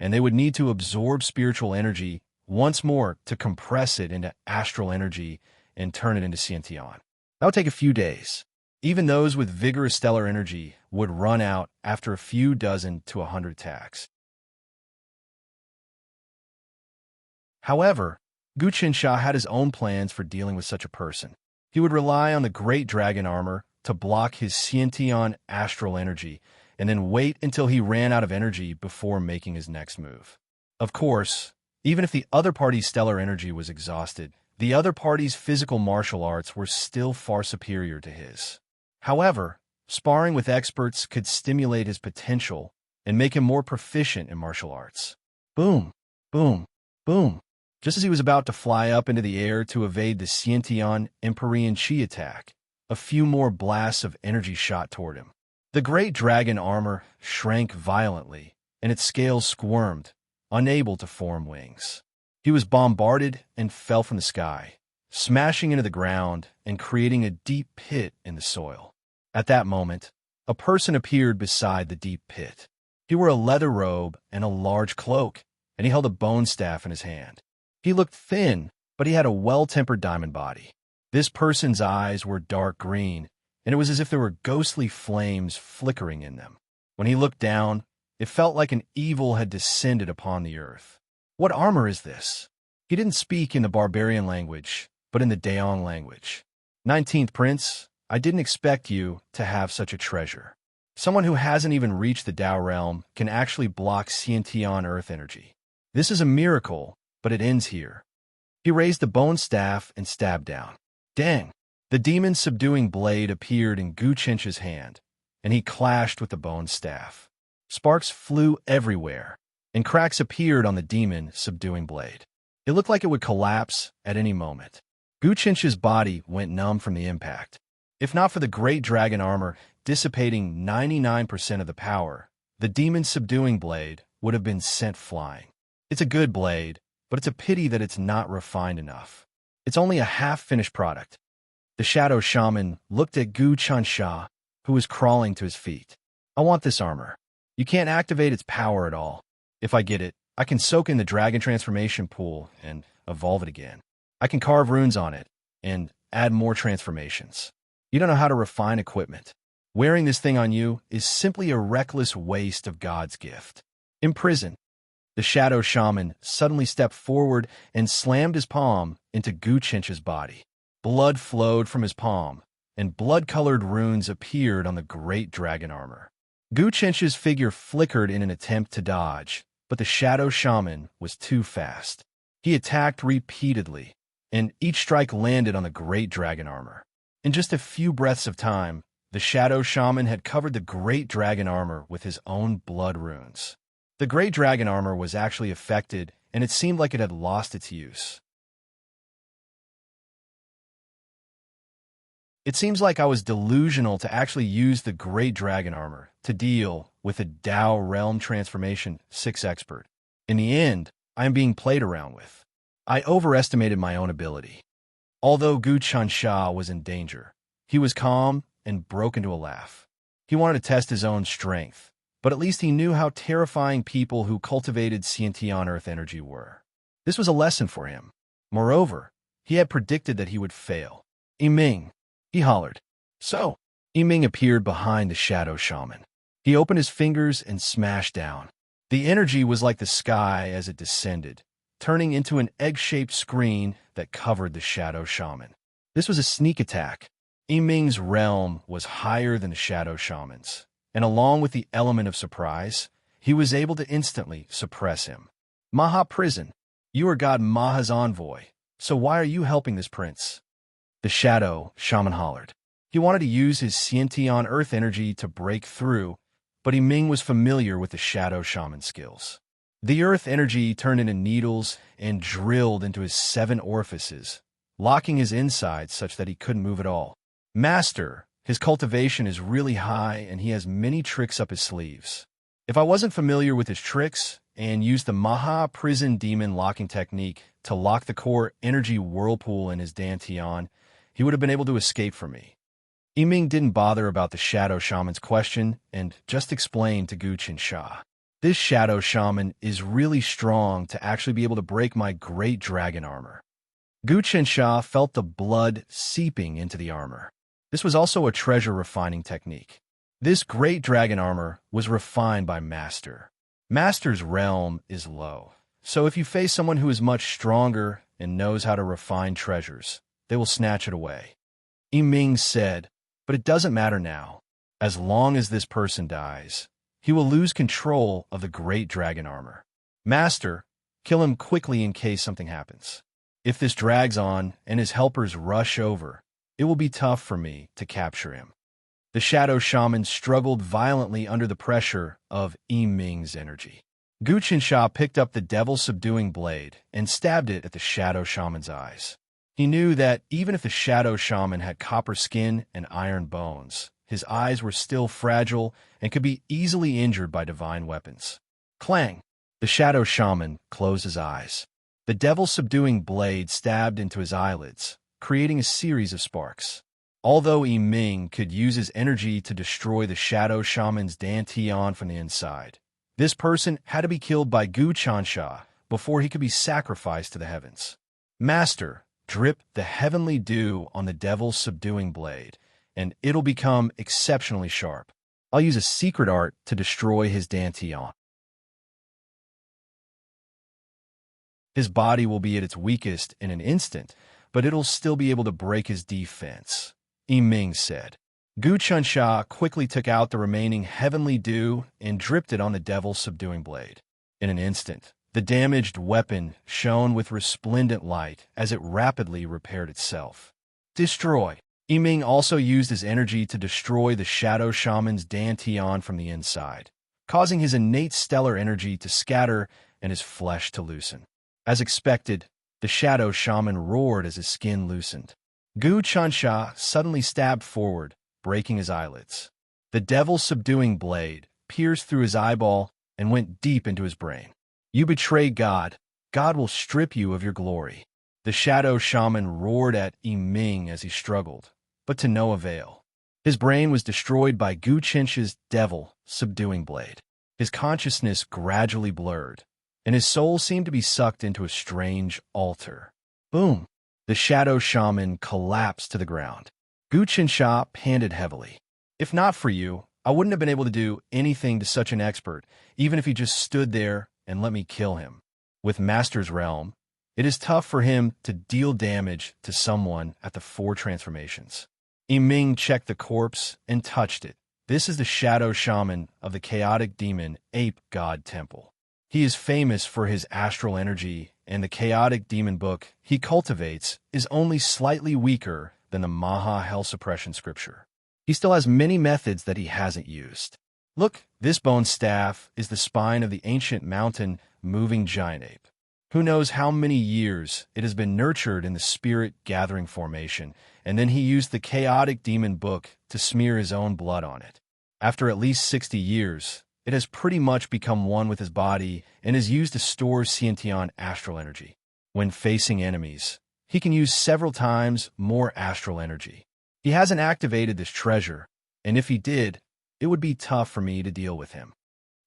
and they would need to absorb spiritual energy once more to compress it into astral energy and turn it into Xiantian. That would take a few days. Even those with vigorous stellar energy would run out after a few dozen to 100 attacks. However, Gu Qinsha had his own plans for dealing with such a person. He would rely on the great dragon armor to block his Xiantian astral energy and then wait until he ran out of energy before making his next move. Of course, even if the other party's stellar energy was exhausted, the other party's physical martial arts were still far superior to his. However, sparring with experts could stimulate his potential and make him more proficient in martial arts. Boom, boom, boom. Just as he was about to fly up into the air to evade the Xiantian Empyrean Qi attack, a few more blasts of energy shot toward him. The great dragon armor shrank violently, and its scales squirmed, unable to form wings. He was bombarded and fell from the sky, smashing into the ground and creating a deep pit in the soil. At that moment, a person appeared beside the deep pit. He wore a leather robe and a large cloak, and he held a bone staff in his hand. He looked thin, but he had a well-tempered diamond body. This person's eyes were dark green, and it was as if there were ghostly flames flickering in them. When he looked down, it felt like an evil had descended upon the earth. What armor is this? He didn't speak in the barbarian language, but in the Daong language. 19th Prince, I didn't expect you to have such a treasure. Someone who hasn't even reached the Tao realm can actually block Xiantian earth energy. This is a miracle, but it ends here. He raised the bone staff and stabbed down. Dang! The demon's subduing blade appeared in Gu Qinsha's hand, and he clashed with the bone staff. Sparks flew everywhere, and cracks appeared on the demon subduing blade. It looked like it would collapse at any moment. Gu Qinsha's body went numb from the impact. If not for the great dragon armor dissipating 99% of the power, the demon's subduing blade would have been sent flying. It's a good blade, but it's a pity that it's not refined enough. It's only a half-finished product. The shadow shaman looked at Gu Qinsha, who was crawling to his feet. I want this armor. You can't activate its power at all. If I get it, I can soak in the dragon transformation pool and evolve it again. I can carve runes on it and add more transformations. You don't know how to refine equipment. Wearing this thing on you is simply a reckless waste of God's gift. Imprison. The shadow shaman suddenly stepped forward and slammed his palm into Gu Qinsha's body. Blood flowed from his palm, and blood-colored runes appeared on the great dragon armor. Gu Qinsha's figure flickered in an attempt to dodge, but the shadow shaman was too fast. He attacked repeatedly, and each strike landed on the great dragon armor. In just a few breaths of time, the shadow shaman had covered the great dragon armor with his own blood runes. The great dragon armor was actually affected, and it seemed like it had lost its use. It seems like I was delusional to actually use the great dragon armor to deal with a Tao realm transformation 6 expert. In the end, I am being played around with. I overestimated my own ability. Although Gu Qinsha was in danger, he was calm and broke into a laugh. He wanted to test his own strength, but at least he knew how terrifying people who cultivated Xiantian earth energy were. This was a lesson for him. Moreover, he had predicted that he would fail. Yiming, he hollered. So, Yiming appeared behind the shadow shaman. He opened his fingers and smashed down. The energy was like the sky as it descended, turning into an egg-shaped screen that covered the shadow shaman. This was a sneak attack. Yiming's realm was higher than the shadow shaman's, and along with the element of surprise, he was able to instantly suppress him. Maha Prison, you are God Maha's envoy, so why are you helping this prince? The shadow shaman hollered. He wanted to use his Xiantian earth energy to break through, but Yiming was familiar with the shadow shaman skills. The earth energy turned into needles and drilled into his 7 orifices, locking his insides such that he couldn't move at all. Master, his cultivation is really high and he has many tricks up his sleeves. If I wasn't familiar with his tricks and used the Maha Prison Demon locking technique to lock the core energy whirlpool in his Dantian, he would have been able to escape from me. Yiming didn't bother about the shadow shaman's question and just explained to Gu Qinsha. This shadow shaman is really strong to actually be able to break my great dragon armor. Gu Qinsha felt the blood seeping into the armor. This was also a treasure refining technique. This great dragon armor was refined by Master. Master's realm is low, so if you face someone who is much stronger and knows how to refine treasures, they will snatch it away. Yiming said, but it doesn't matter now. As long as this person dies, he will lose control of the great dragon armor. Master, kill him quickly in case something happens. If this drags on and his helpers rush over, it will be tough for me to capture him. The shadow shaman struggled violently under the pressure of Yiming's energy. Gu Qinsha picked up the devil-subduing blade and stabbed it at the shadow shaman's eyes. He knew that even if the shadow shaman had copper skin and iron bones, his eyes were still fragile and could be easily injured by divine weapons. Clang! The shadow shaman closed his eyes. The devil-subduing blade stabbed into his eyelids, creating a series of sparks. Although Yiming could use his energy to destroy the shadow shaman's dantian from the inside, this person had to be killed by Gu Qinsha before he could be sacrificed to the heavens. Master, drip the heavenly dew on the devil-subduing blade, and it'll become exceptionally sharp. I'll use a secret art to destroy his dantian. His body will be at its weakest in an instant, but it'll still be able to break his defense, Yiming said. Gu Qinsha quickly took out the remaining heavenly dew and dripped it on the devil-subduing blade. In an instant, the damaged weapon shone with resplendent light as it rapidly repaired itself. Destroy! Yiming also used his energy to destroy the shadow shaman's dantian from the inside, causing his innate stellar energy to scatter and his flesh to loosen. As expected, the shadow shaman roared as his skin loosened. Gu Qinsha suddenly stabbed forward, breaking his eyelids. The devil-subduing blade pierced through his eyeball and went deep into his brain. You betray God. God will strip you of your glory. The shadow shaman roared at Yiming as he struggled, but to no avail. His brain was destroyed by Gu Qinsha's devil-subduing blade. His consciousness gradually blurred, and his soul seemed to be sucked into a strange altar. Boom! The shadow shaman collapsed to the ground. Gu Qinsha panted heavily. If not for you, I wouldn't have been able to do anything to such an expert, even if he just stood there and let me kill him. With Master's realm, it is tough for him to deal damage to someone at the 4 transformations. Yiming checked the corpse and touched it. This is the shadow shaman of the chaotic demon ape god temple. He is famous for his astral energy, and the chaotic demon book he cultivates is only slightly weaker than the Maha Hell Suppression scripture. He still has many methods that he hasn't used. Look, this bone staff is the spine of the ancient mountain moving giant ape. Who knows how many years it has been nurtured in the spirit gathering formation, and then he used the chaotic demon book to smear his own blood on it. After at least 60 years, it has pretty much become one with his body and is used to store Xiantian astral energy. When facing enemies, he can use several times more astral energy. He hasn't activated this treasure, and if he did, it would be tough for me to deal with him.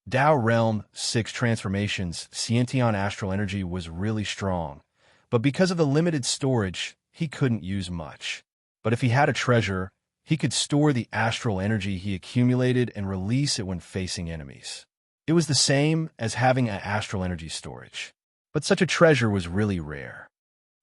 Tao Realm 6 transformations, Xiantian astral energy was really strong, but because of the limited storage, he couldn't use much. But if he had a treasure, he could store the astral energy he accumulated and release it when facing enemies. It was the same as having an astral energy storage. But such a treasure was really rare.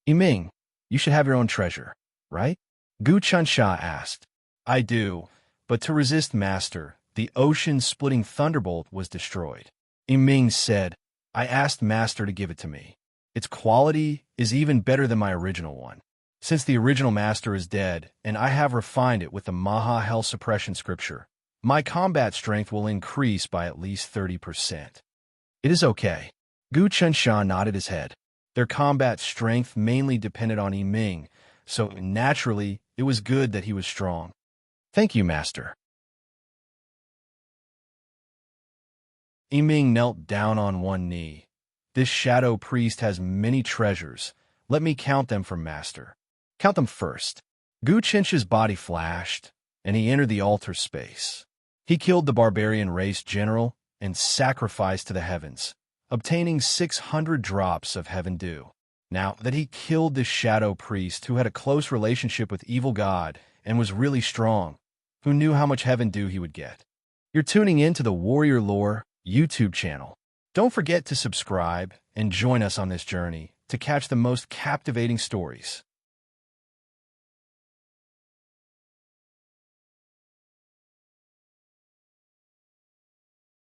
Yiming, you should have your own treasure, right? Gu Qinsha asked. I do, but to resist Master, the ocean-splitting thunderbolt was destroyed. Yiming said, I asked Master to give it to me. Its quality is even better than my original one. Since the original Master is dead, and I have refined it with the Maha Hell Suppression scripture, my combat strength will increase by at least 30%. It is okay. Gu Qinsha nodded his head. Their combat strength mainly depended on Yiming, so naturally, it was good that he was strong. Thank you, Master. Yiming knelt down on one knee. This shadow priest has many treasures. Let me count them for Master. Count them first. Gu Qinsha's body flashed, and he entered the altar space. He killed the barbarian race general and sacrificed to the heavens, obtaining 600 drops of heaven dew. Now that he killed this shadow priest who had a close relationship with evil God and was really strong, who knew how much heaven dew he would get. You're tuning in to the Warrior Lore YouTube channel. Don't forget to subscribe and join us on this journey to catch the most captivating stories.